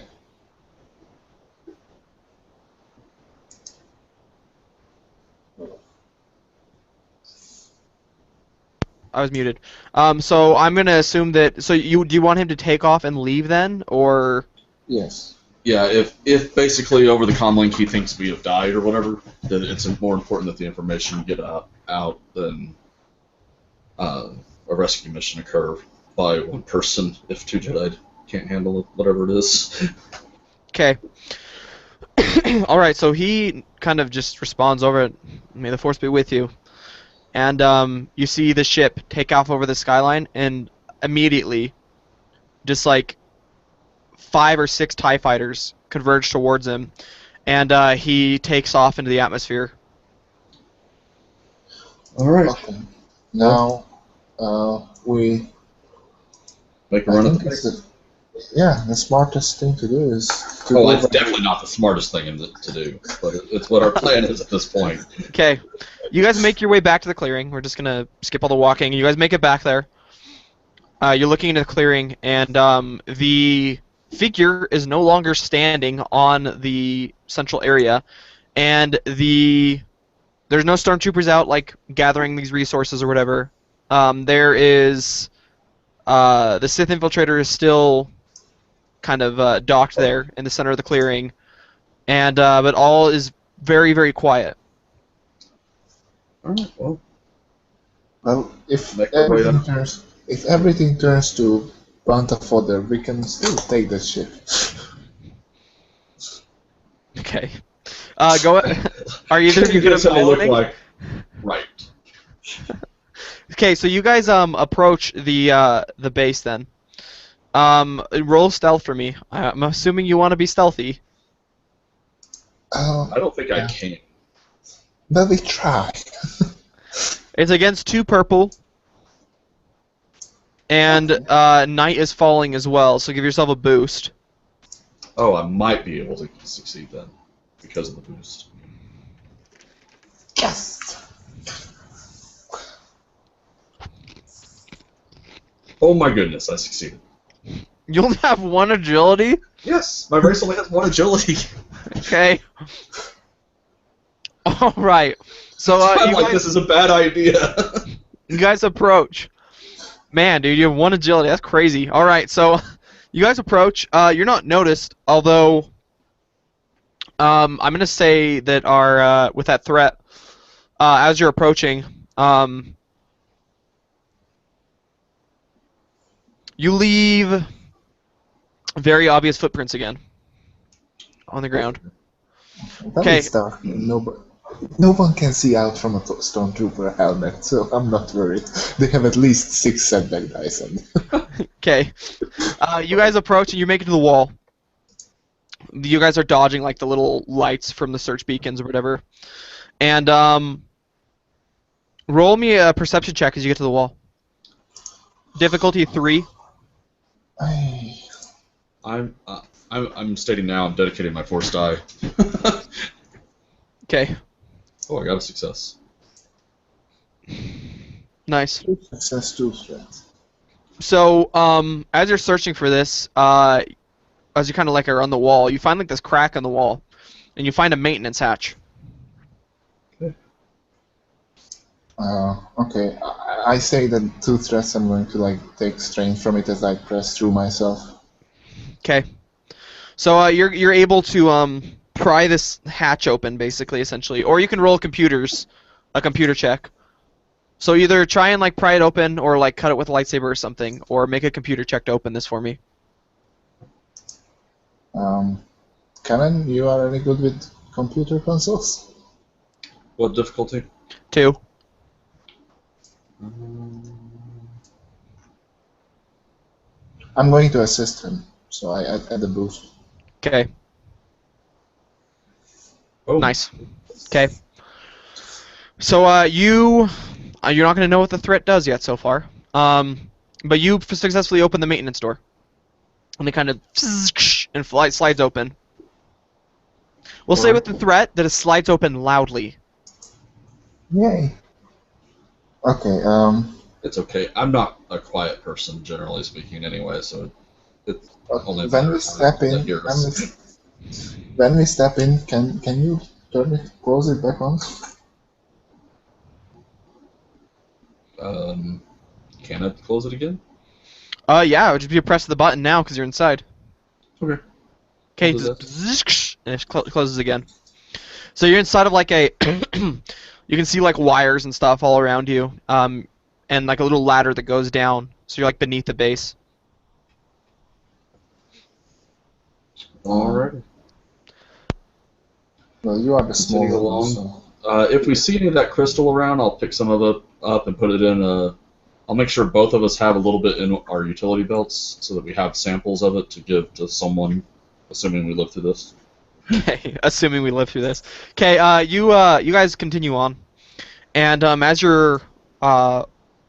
I was muted. So I'm gonna assume that. So do you want him to take off and leave then, or? Yes. Yeah, if basically over the comm link he thinks we have died or whatever, then it's more important that the information get out than a rescue mission occur by one person if two Jedi can't handle it, whatever it is. Okay. All right. So he kind of just responds over it. May the Force be with you. And you see the ship take off over the skyline, and immediately, just like 5 or 6 TIE fighters converge towards him, and he takes off into the atmosphere. All right. Okay. Now, we. Make a I run at think this. the smartest thing to do is to Oh, go it's back. definitely not the smartest thing to do, but it's what our plan is at this point. Okay, you guys make your way back to the clearing. We're just gonna skip all the walking. You guys make it back there. You're looking into the clearing, and the figure is no longer standing on the central area, and there's no stormtroopers out like gathering these resources or whatever. There is the Sith infiltrator is still kind of docked there in the center of the clearing, and but all is very, very quiet. All right. Well, Well, if Make our way everything turns to Banta fodder, we can still take that ship. Okay. Go. Are either of you That's gonna how they look follow me? like. Right. Okay, so you guys approach the base then. Roll stealth for me. I'm assuming you want to be stealthy. Uh, I don't think I Yeah. can. But we try. It's against 2 purple, and Okay. night is falling as well, so give yourself a boost. Oh, I might be able to succeed then, because of the boost. Yes! Oh my goodness, I succeeded. You only have 1 agility? Yes, my race only has 1 agility. Okay. Alright. So, I'm like, this is a bad idea. you guys approach. Man, dude, you have 1 agility. That's crazy. Alright, so you guys approach. You're not noticed, although I'm gonna say that our with that threat, as you're approaching, you leave very obvious footprints again on the ground. But Okay. it's dark. No one can see out from a stormtrooper helmet, so I'm not worried. They have at least 6 setback dice. Okay. You guys approach and you make it to the wall. You guys are dodging like the little lights from the search beacons or whatever. And roll me a perception check as you get to the wall. Difficulty 3. I'm stating now. I'm dedicating my force die. Okay. Oh, I got a success. Nice. Success 2 threats. So, as you're searching for this, as you kind of like are on the wall, you find like this crack on the wall, and you find a maintenance hatch. Okay. I say that 2 threats. I'm going to like take strain from it as I press through myself. Okay. So you're able to pry this hatch open, basically, essentially, or you can roll a computer check. So either try and like pry it open, or like cut it with a lightsaber or something, or make a computer check to open this for me. Canon, you are any good with computer consoles? What difficulty? 2. I'm going to assist him, so I add a boost. Okay. Oh, Nice. Okay. So you're not gonna know what the threat does yet so far. But you successfully open the maintenance door, and it kind of and slides open. We'll say with the threat that it slides open loudly. Yay! Okay. It's okay. I'm not a quiet person, generally speaking, anyway. So it's only When we matters how step many in, people that hear us. when we step in, can you turn it, close it back on? Can I close it again? Yeah, it would just be a press of the button now because you're inside. Okay. Okay, I'll do and it closes again. So you're inside of like a, you can see like wires and stuff all around you, and like a little ladder that goes down. So you're like beneath the base. Alright. Well, you are the Continuing smaller one, along. so If we see any of that crystal around, I'll pick some of it up and put it in a. I'll make sure both of us have a little bit in our utility belts so that we have samples of it to give to someone, assuming we live through this. Okay, assuming we live through this. Okay, you guys continue on, and as you're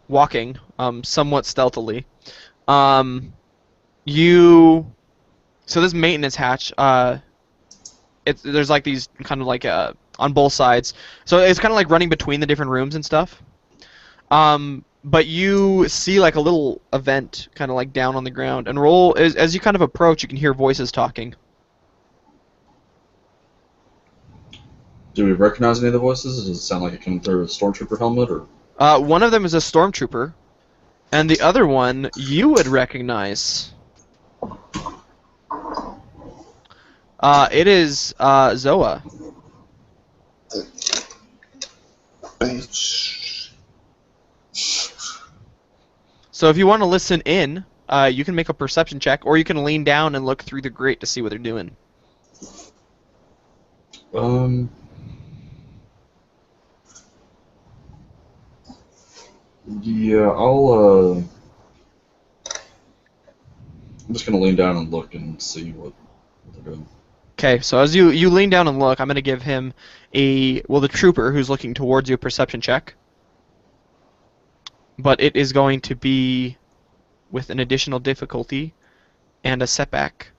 walking, somewhat stealthily, you so this maintenance hatch, there's like these kind of like on both sides, so it's kind of like running between the different rooms and stuff. But you see like a little event kind of like down on the ground, and roll as you kind of approach, you can hear voices talking. Do we recognize any of the voices? Does it sound like it came through a stormtrooper helmet, or? One of them is a stormtrooper, and the other one you would recognize. It is Zoa. So if you want to listen in, you can make a perception check, or you can lean down and look through the grate to see what they're doing. Yeah, I'm just gonna lean down and look and see what they're doing. Okay, so as you lean down and look, I'm gonna give him the trooper who's looking towards you a perception check. But it is going to be with an additional difficulty and a setback.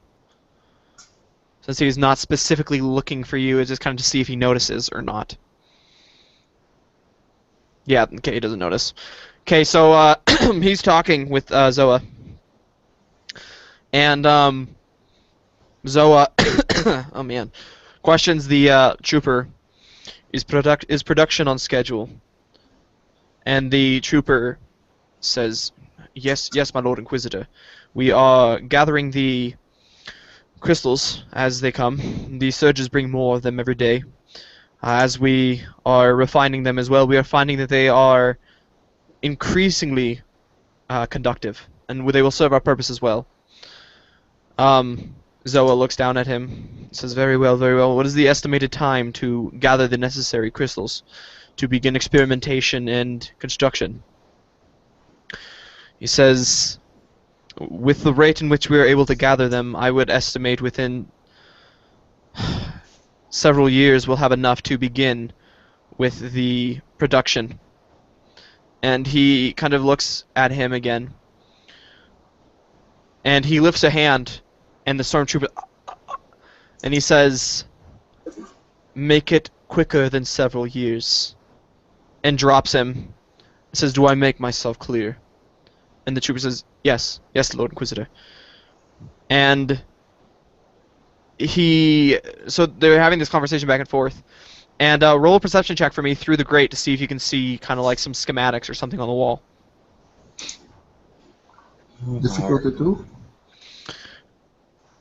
Since he's not specifically looking for you, it's just kind of to see if he notices or not. Yeah, okay, he doesn't notice. Okay, so he's talking with Zoa. And Zoa oh man. Questions the trooper. Is production on schedule? And the trooper says, yes, my Lord Inquisitor. We are gathering the crystals as they come. The surges bring more of them every day. As we are refining them as well, we are finding that they are increasingly conductive, and they will serve our purpose as well. Zoa looks down at him, says, very well, very well. What is the estimated time to gather the necessary crystals to begin experimentation and construction? He says, with the rate in which we are able to gather them, I would estimate within several years we'll have enough to begin with the production. And he kind of looks at him again. And he lifts a hand, and the stormtrooper... And he says, make it quicker than several years. And drops him. Says, do I make myself clear? And the trooper says, yes, Lord Inquisitor. And so they're having this conversation back and forth. And roll a perception check for me through the grate to see if you can see kind of like some schematics or something on the wall. Difficulty 2?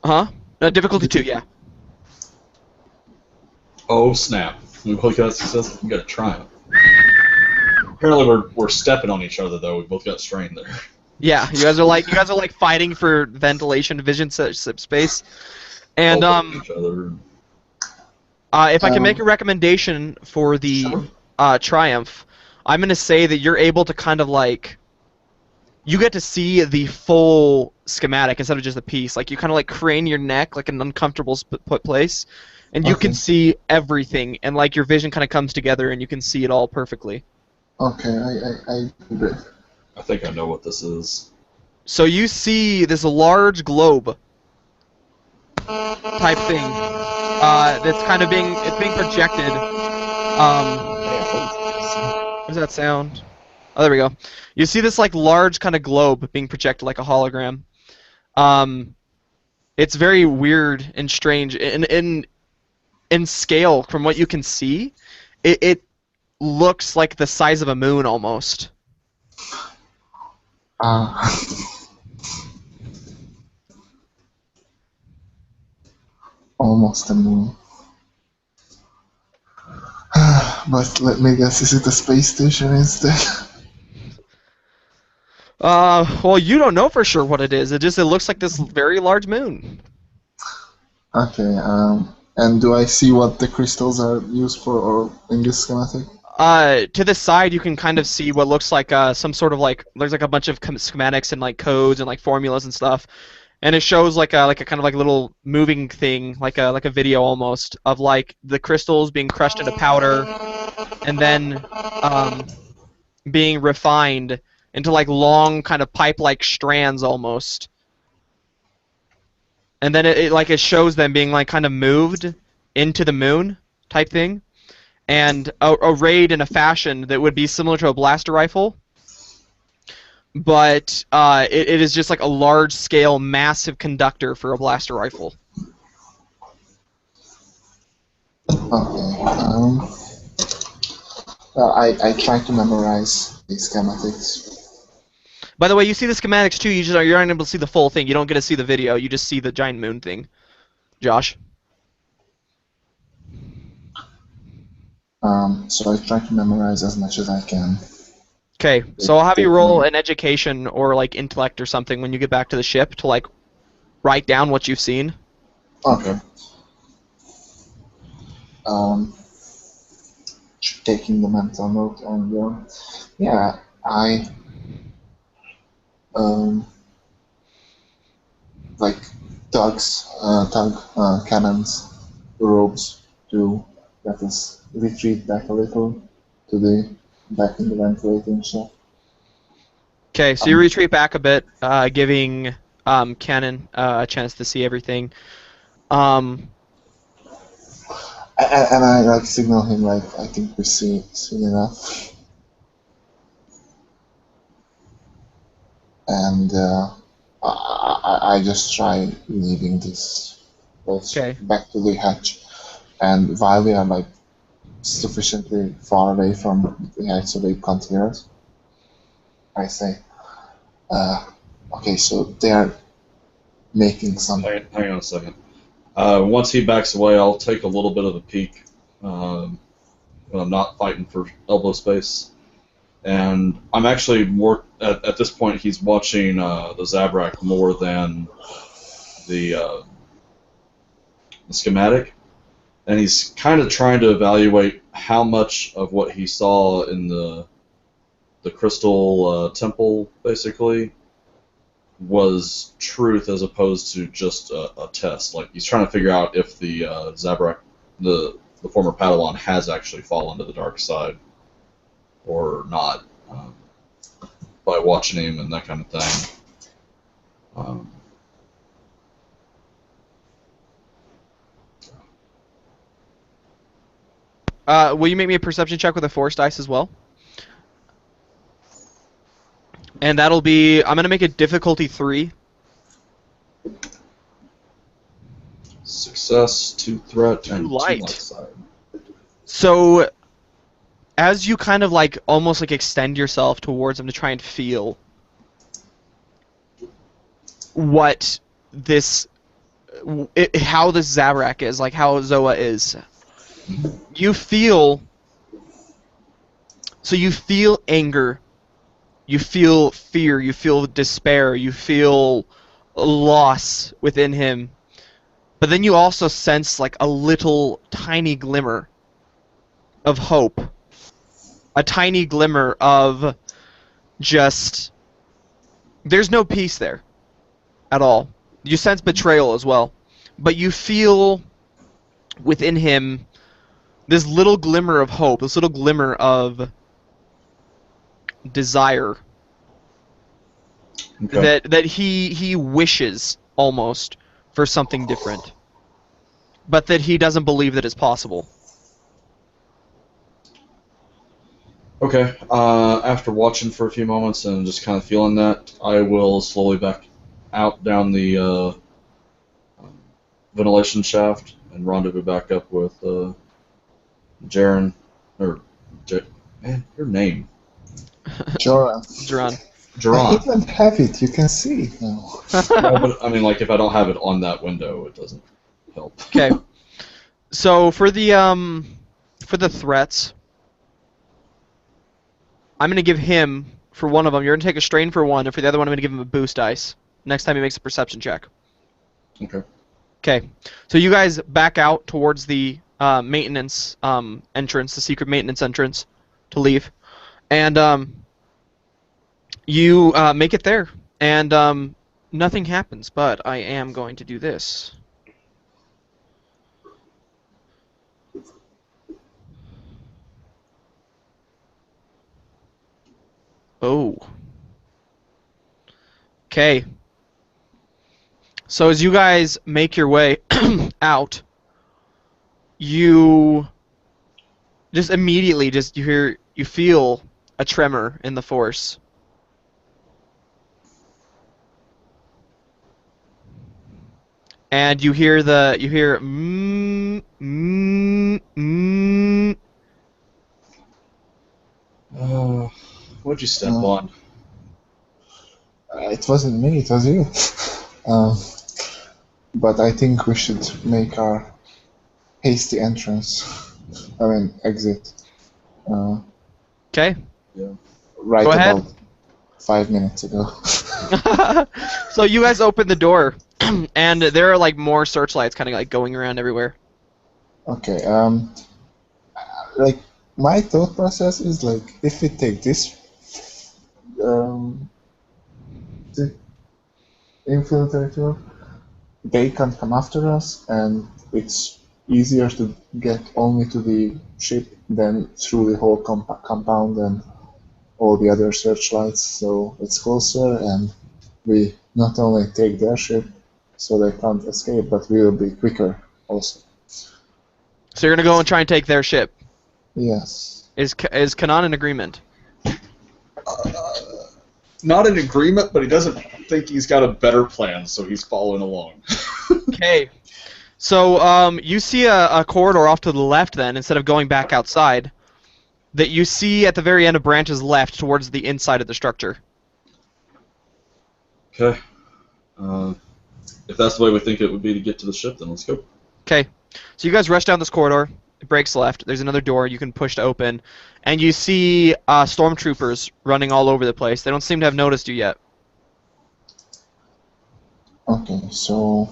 Huh? Difficulty 2, yeah. Oh snap! We both got a success. We got a triumph. Apparently we're stepping on each other though. We both got strained there. Yeah, you guys are like fighting for ventilation, vision, space. And Each other. if I can make a recommendation for the triumph, I'm gonna say that you're able to kind of like, you get to see the full schematic instead of just a piece. Like you kind of like crane your neck like an uncomfortable place, and you can see everything, and like your vision kind of comes together, and you can see it all perfectly. Okay, I agree. I think I know what this is. So you see this large globe type thing that's kind of being projected. What does that sound? Oh, there we go. You see this like large kind of globe being projected like a hologram. It's very weird and strange. In scale, from what you can see, it looks like the size of a moon almost. Almost a moon. But let me guess, is it a space station instead? Well, you don't know for sure what it is. It looks like this very large moon. Okay, and do I see what the crystals are used for or in this schematic? To the side, you can kind of see what looks like some sort of like, there's like a bunch of schematics and like codes and like formulas and stuff, and it shows like a kind of like little moving thing, like a video almost of like the crystals being crushed into powder, and then being refined into like long kind of pipe-like strands almost, and then it shows them being like kind of moved into the moon type thing. And arrayed in a fashion that would be similar to a blaster rifle, but it is just like a large-scale, massive conductor for a blaster rifle. Okay. Well, I try to memorize these schematics. By the way, you see the schematics too. You're unable to see the full thing. You don't get to see the video. You just see the giant moon thing. Josh. So I try to memorize as much as I can. Okay, so I'll have you roll an education or like intellect or something when you get back to the ship to like write down what you've seen. Okay. Taking the mental note, and yeah, like tug cannons ropes to let us retreat back a little to the back in the ventilating shaft. Okay, so you retreat back a bit, giving Cannon a chance to see everything. And I like signal him like I think we see enough. And I just try leading this boat Okay. back to the hatch. And while we are like sufficiently far away from the hatch so they can't hear us, I say, okay, so they are making some. Hang on a second. Once he backs away, I'll take a little bit of a peek when I'm not fighting for elbow space. And I'm actually more at this point. He's watching the Zabrak more than the schematic, and he's kind of trying to evaluate how much of what he saw in the crystal temple basically was truth as opposed to just a test. Like he's trying to figure out if the Zabrak, the former Padawan, has actually fallen to the dark side or not, by watching him and that kind of thing. Will you make me a perception check with a force dice as well? And that'll be, I'm gonna make it difficulty 3. Success, 2 threat, and 2 light. light side. So, as you kind of like almost like extend yourself towards him to try and feel what this, how this Zabrak is, like how Zoa is, you feel. So you feel anger, you feel fear, you feel despair, you feel loss within him. But then you also sense like a little tiny glimmer of hope. A tiny glimmer of just... There's no peace there at all. You sense betrayal as well. But you feel within him this little glimmer of hope, this little glimmer of desire. Okay. That he wishes almost for something different, but that he doesn't believe that it's possible. Okay. After watching for a few moments and just kind of feeling that, I will slowly back out down the ventilation shaft and rendezvous back up with Jaren, or man, your name, Joran. Duran. I Jaron. even have it, you can see it now. No, but I mean, like if I don't have it on that window, it doesn't help. Okay. So for the threats, I'm gonna give him, for one of them, you're gonna take a strain for one, and for the other one, I'm gonna give him a boost dice next time he makes a perception check. Okay. Okay. So you guys back out towards the maintenance entrance, the secret maintenance entrance, to leave, and you make it there, and nothing happens. But I am going to do this. Oh. Okay. So as you guys make your way out, you just immediately you feel a tremor in the force. And you hear What'd you step on? It wasn't me, it was you. But I think we should make our hasty entrance. I mean, exit. Okay. Right Go ahead. about 5 minutes ago. So you guys open the door, and there are like more searchlights kind of like going around everywhere. Okay, like, my thought process is like, if we take this, the infiltrator, they can come after us, and it's easier to get only to the ship than through the whole compound and all the other searchlights. So it's closer, and we not only take their ship so they can't escape, but we will be quicker also. So you're gonna go and try and take their ship. Yes. Is Kanan in agreement? Not in agreement, but he doesn't think he's got a better plan, so he's following along. Okay. So you see a corridor off to the left then, instead of going back outside, that you see at the very end of Branch's left towards the inside of the structure. Okay. If that's the way we think it would be to get to the ship, then let's go. Okay. So you guys rush down this corridor. It breaks left. There's another door you can push to open. And you see stormtroopers running all over the place. They don't seem to have noticed you yet. Okay, so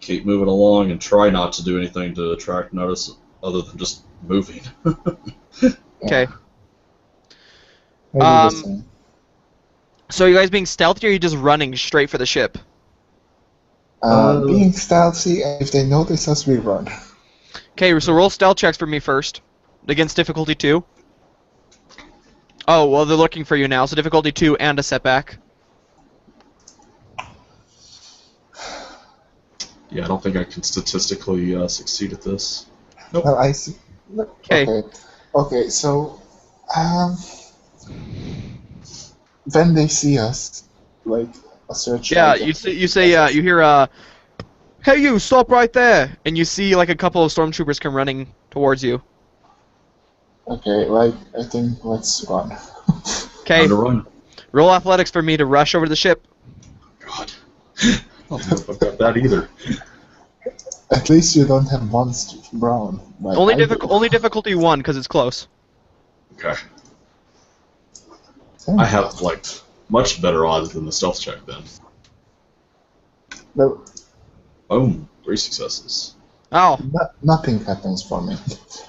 Keep moving along and try not to do anything to attract notice other than just moving. Okay. maybe the same. So are you guys being stealthy, or are you just running straight for the ship? Being stealthy, and if they notice us, we run. Okay, so roll stealth checks for me first. Against difficulty 2. Oh, well, they're looking for you now, so difficulty 2 and a setback. Yeah, I don't think I can statistically succeed at this. Nope. Well, I see. Okay. Okay, so when they see us, like a search. Yeah, you hear, hey you, stop right there! And you see, like, a couple of stormtroopers come running towards you. Okay, like I think let's run. Okay, Time to run. roll athletics for me to rush over to the ship. God. I don't know if I've got that either. At least you don't have monster brown. Like Only, I do. only difficulty 1, because it's close. Okay. Thank I have, like, much better odds than the stealth check then. No, Boom. 3 successes. Oh, nothing happens for me.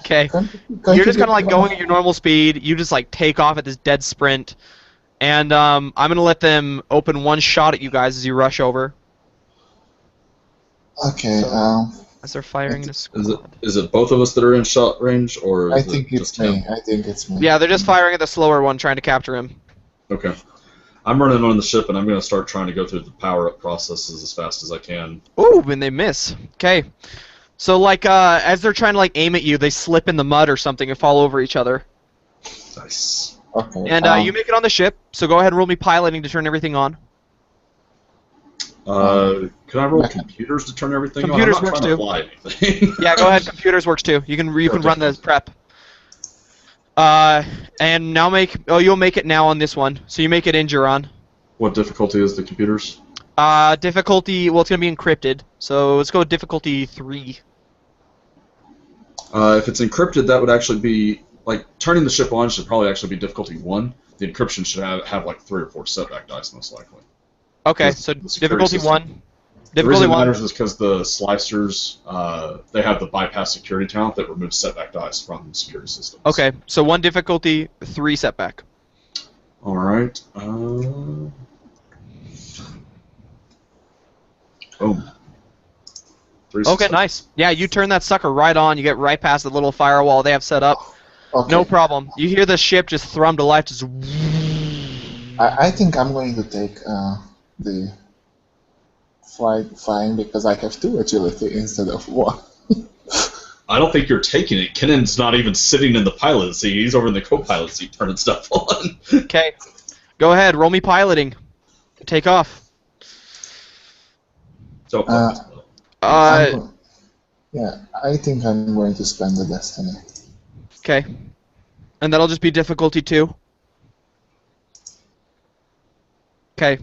okay. Can't You're you just kind get of like one? going at your normal speed. You just like take off at this dead sprint, and I'm gonna let them open one shot at you guys as you rush over. Okay, As they're firing in a squad. Is it both of us that are in shot range, or is I it think it's just him? me. I think it's me. Yeah, they're just firing at the slower one, trying to capture him. Okay. I'm running on the ship, and I'm going to start trying to go through the power-up processes as fast as I can. Ooh, and they miss. Okay. So like as they're trying to like aim at you, they slip in the mud or something and fall over each other. Nice. Okay. And you make it on the ship. So go ahead and roll me piloting to turn everything on. Can I roll Okay. computers to turn everything Computers on? I'm works not too. trying to fly anything. Yeah, go ahead. Computers works too. You can run the prep. And now you'll make it now on this one. So you make it in Juron. What difficulty is the computers? Difficulty, well, it's gonna be encrypted. So let's go with difficulty 3. If it's encrypted, that would actually be, like, turning the ship on should probably actually be difficulty 1. The encryption should have like 3 or 4 setback dice, most likely. Okay, Yes, so the security difficulty system. 1. The Difficulty reason it 1. matters is because the slicers, they have the bypass security talent that removes setback dice from security systems. Okay, so 1 difficulty, 3 setback. Alright. Boom. 3 Okay, successes. nice. Yeah, you turn that sucker right on. You get right past the little firewall they have set up. Okay. No problem. You hear the ship just thrum to life. Just. I think I'm going to take the flying because I have 2 agility instead of 1. I don't think you're taking it. Kennan's not even sitting in the pilot seat. He's over in the co-pilot seat turning stuff on. Okay, go ahead. Roll me piloting. Take off. So, Yeah, I think I'm going to spend the destiny. Okay, and that'll just be difficulty 2. Okay.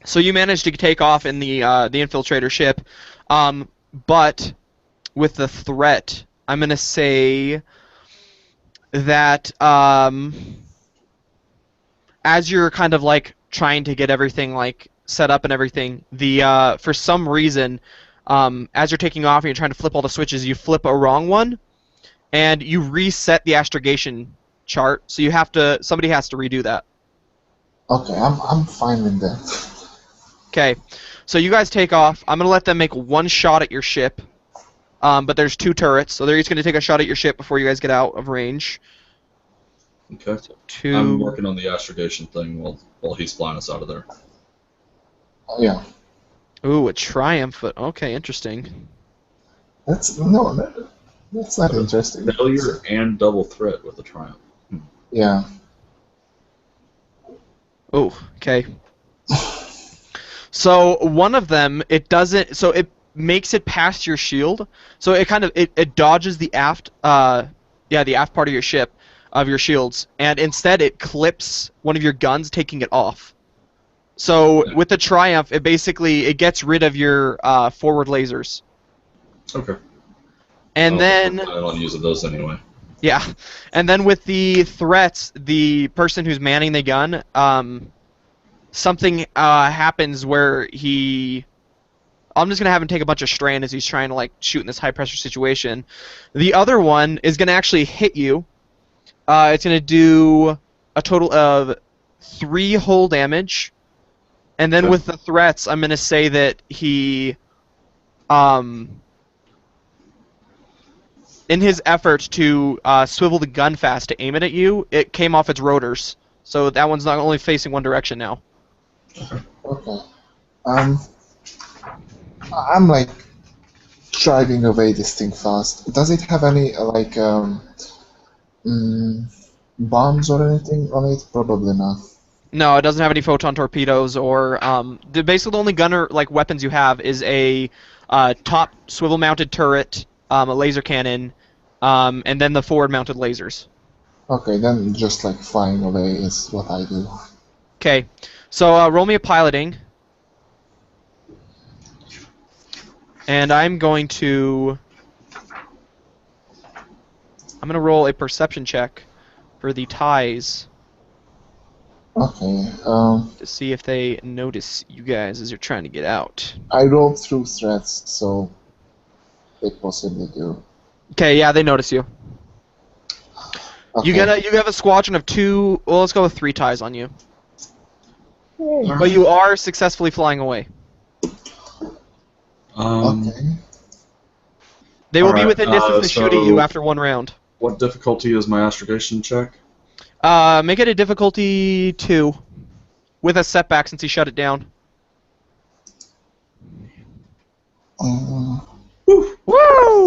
So you managed to take off in the infiltrator ship, but with the threat, I'm gonna say that as you're kind of like trying to get everything like set up and everything, the for some reason, as you're taking off and you're trying to flip all the switches, you flip a wrong one, and you reset the astrogation chart. So somebody has to redo that. Okay, I'm fine with that. Okay, so you guys take off. I'm gonna let them make 1 shot at your ship. but there's 2 turrets, so they're each going to take a shot at your ship before you guys get out of range. Okay. So 2. I'm working on the astrogation thing while he's flying us out of there. Yeah. Ooh, a triumph. Okay, interesting. That's not interesting. Failure and double threat with the triumph. Yeah. Oh, okay. So one of them, it doesn't. So it makes it past your shield. So it kind of it dodges the aft the aft part of your ship, of your shields, and instead it clips one of your guns, taking it off. So with the Triumph, it gets rid of your forward lasers. Okay. And then I don't use those anyway. yeah, and then with the threats, the person who's manning the gun, something happens where I'm just gonna have him take a bunch of strain as he's trying to like shoot in this high pressure situation. The other one is gonna actually hit you. It's gonna do a total of 3 hull damage, and then with the threats, I'm gonna say that he, in his effort to swivel the gun fast to aim it at you, it came off its rotors. So that one's not only facing one direction now. Okay. I'm like driving away this thing fast. Does it have any bombs or anything on it? Probably not. No, it doesn't have any photon torpedoes or basically the only gunner like weapons you have is a top swivel-mounted turret, a laser cannon, and then the forward-mounted lasers. Okay, then just like flying away is what I do. Okay, so roll me a piloting, and I'm going to roll a perception check for the ties. Okay. To see if they notice you guys as you're trying to get out. I rolled through threats, so they possibly do. Okay, yeah, they notice you. Okay. You have a squadron of 2. Well, let's go with 3 ties on you. Yay. But you are successfully flying away. Okay. They will be Alright, within distance to shoot at you after 1 round. What difficulty is my astrogation check? Make it a difficulty 2, with a setback since he shut it down. Woo!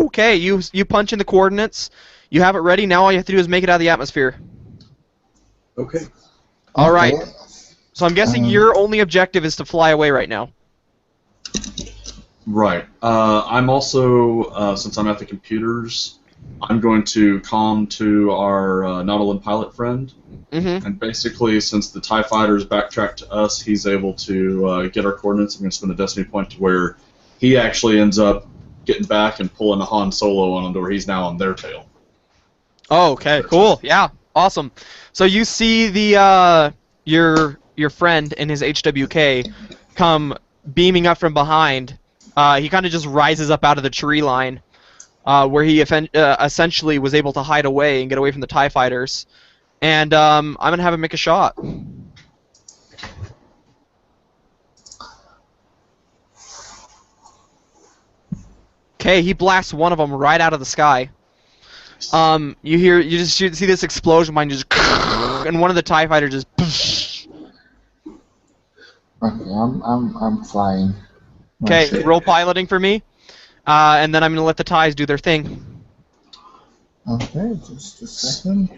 Okay, you punch in the coordinates. You have it ready. Now all you have to do is make it out of the atmosphere. Okay. All right. Okay. So I'm guessing your only objective is to fly away right now. Right. I'm also, since I'm at the computers, I'm going to comm to our Nautilin pilot friend. Mm-hmm. And basically, since the TIE fighters backtrack to us, he's able to get our coordinates. I'm going to spend a destiny point to where he actually ends up getting back and pulling a Han Solo on him to where he's now on their tail. Oh, okay, cool. Yeah, awesome. So you see the your friend in his HWK come beaming up from behind. He kind of just rises up out of the tree line, where he essentially was able to hide away and get away from the TIE fighters. And I'm gonna have him make a shot. Okay, he blasts one of them right out of the sky. You just see this explosion behind you, just and one of the TIE fighters just. Okay, I'm flying. Okay, roll piloting for me, and then I'm gonna let the TIEs do their thing. Okay, just a second.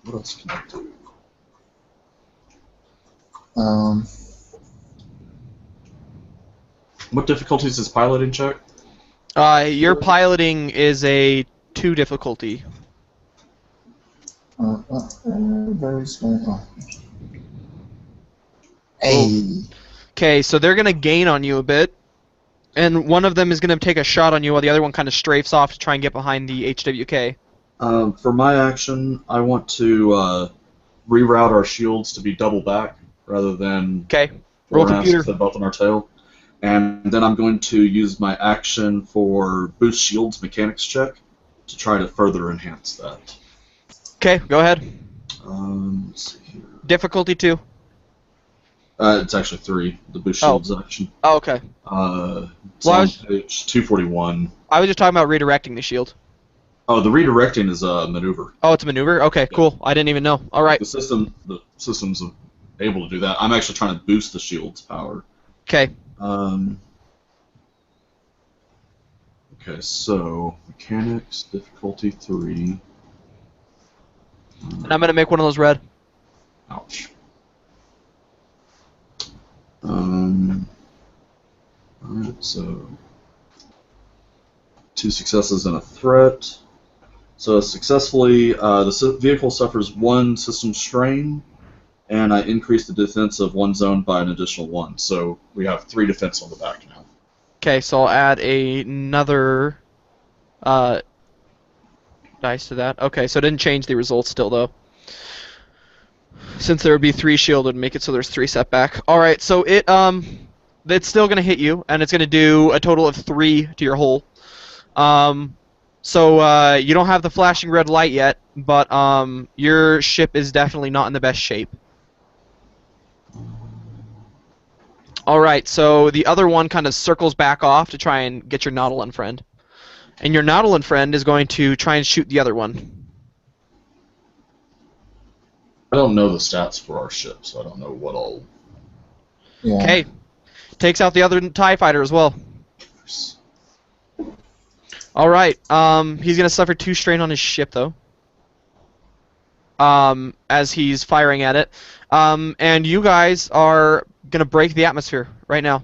What else can I do? What difficulties is piloting check? Your piloting is a 2 difficulty. Very small. Oh. Hey. Okay, so they're gonna gain on you a bit, and one of them is gonna take a shot on you, while the other one kind of strafes off to try and get behind the HWK. For my action, I want to reroute our shields to be double back rather than Okay, roll computer. put both on our tail. And then I'm going to use my action for boost shields mechanics check to try to further enhance that. Okay, go ahead. Let's see here. Difficulty 2. It's actually 3. The boost Oh. shields action. Oh, okay. It's Well, on page 241. I was just talking about redirecting the shield. Oh, the redirecting is a maneuver. Oh, it's a maneuver? Okay, Yeah. cool. I didn't even know. All right. The system's able to do that. I'm actually trying to boost the shield's power. Okay. Okay, so mechanics difficulty 3. And I'm going to make one of those red. Ouch. Alright, so 2 successes and a threat. So successfully, the vehicle suffers 1 system strain, and I increase the defense of 1 zone by an additional 1. So we have 3 defense on the back now. Okay, so I'll add another dice to that. Okay, so it didn't change the results still, though. Since there would be 3 shield, it would make it so there's 3 setback. Alright, so it's still going to hit you, and it's going to do a total of 3 to your hull. So you don't have the flashing red light yet, but your ship is definitely not in the best shape. Alright, so the other one kind of circles back off to try and get your Nautilin friend. And your Nautilin friend is going to try and shoot the other one. I don't know the stats for our ship, so I don't know what all. Yeah. Okay. Takes out the other TIE fighter as well. Alright, he's going to suffer 2 strain on his ship, though. As he's firing at it. And you guys are going to break the atmosphere right now.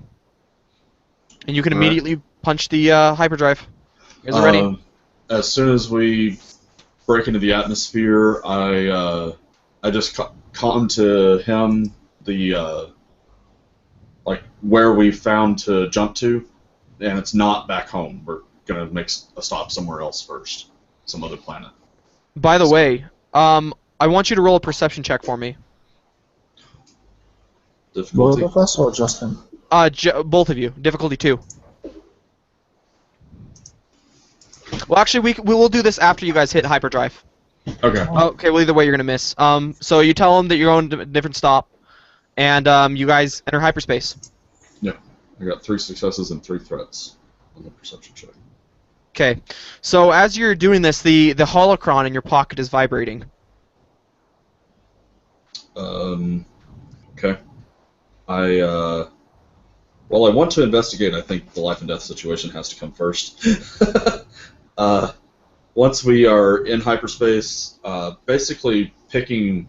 And you can All right. immediately punch the hyperdrive. You guys are ready? As soon as we break into the atmosphere, I just come to him the like where we found to jump to, and it's not back home. We're gonna make a stop somewhere else first, some other planet. By the way, I want you to roll a perception check for me. Difficulty. Both of us or just him? Both of you. Difficulty 2. Well, actually, we will do this after you guys hit hyperdrive. Okay. Okay, well, either way, you're going to miss. So you tell them that you're on a different stop, and you guys enter hyperspace. Yeah. I got 3 successes and 3 threats on the perception check. Okay. So as you're doing this, the holocron in your pocket is vibrating. Okay. Well, I want to investigate. I think the life and death situation has to come first. Once we are in hyperspace, basically picking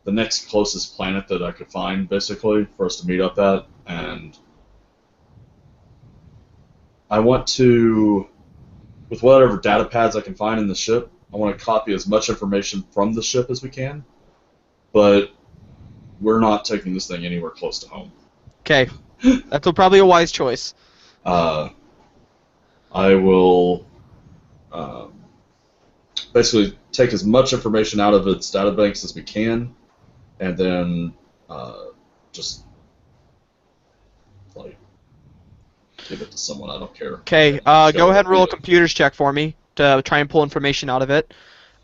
the next closest planet that I could find, basically, for us to meet up at, and I want to, with whatever data pads I can find in the ship, I want to copy as much information from the ship as we can, but we're not taking this thing anywhere close to home. Okay. That's probably a wise choice. I will basically take as much information out of its databanks as we can, and then just like give it to someone. I don't care. Okay. Go ahead and roll a computers check for me to try and pull information out of it.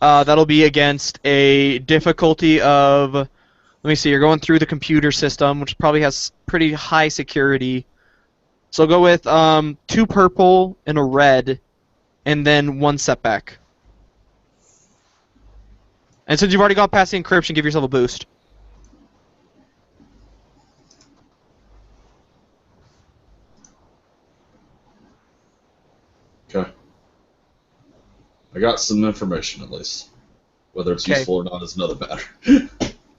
That'll be against a difficulty of, let me see, you're going through the computer system, which probably has pretty high security. So I'll go with 2 purple and a red, and then 1 setback. And since you've already gone past the encryption, give yourself a boost. Okay. I got some information at least. Whether it's Okay. useful or not is another matter.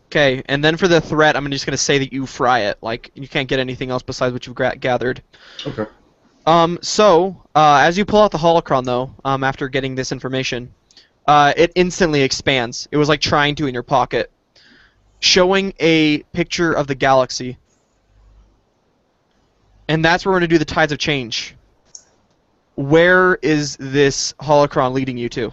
Okay, and then for the threat, I'm just going to say that you fry it. Like, you can't get anything else besides what you've gathered. Okay. As you pull out the holocron, though, after getting this information, it instantly expands. It was like trying to in your pocket, showing a picture of the galaxy. And that's where we're going to do the Tides of Change. Where is this holocron leading you to?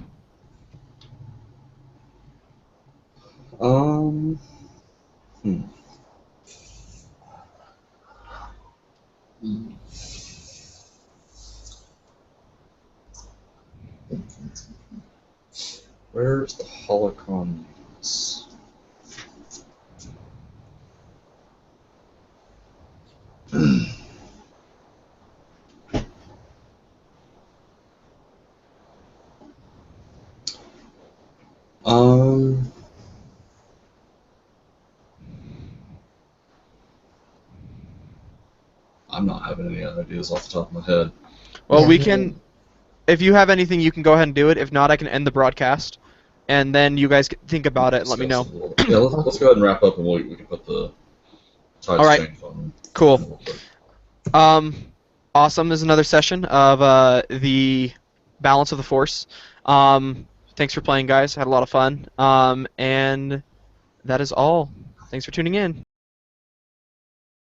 Where's the holocron? Um, I'm not having any ideas off the top of my head. Well, Yeah. we can. If you have anything, you can go ahead and do it. If not, I can end the broadcast, and then you guys can think about it and let me know. Discuss it a little. Yeah, let's go ahead and wrap up, and we can put the Tides All right. Change on. Cool. real quick. Awesome. This is another session of the Balance of the Force. Thanks for playing, guys. Had a lot of fun. And that is all. Thanks for tuning in.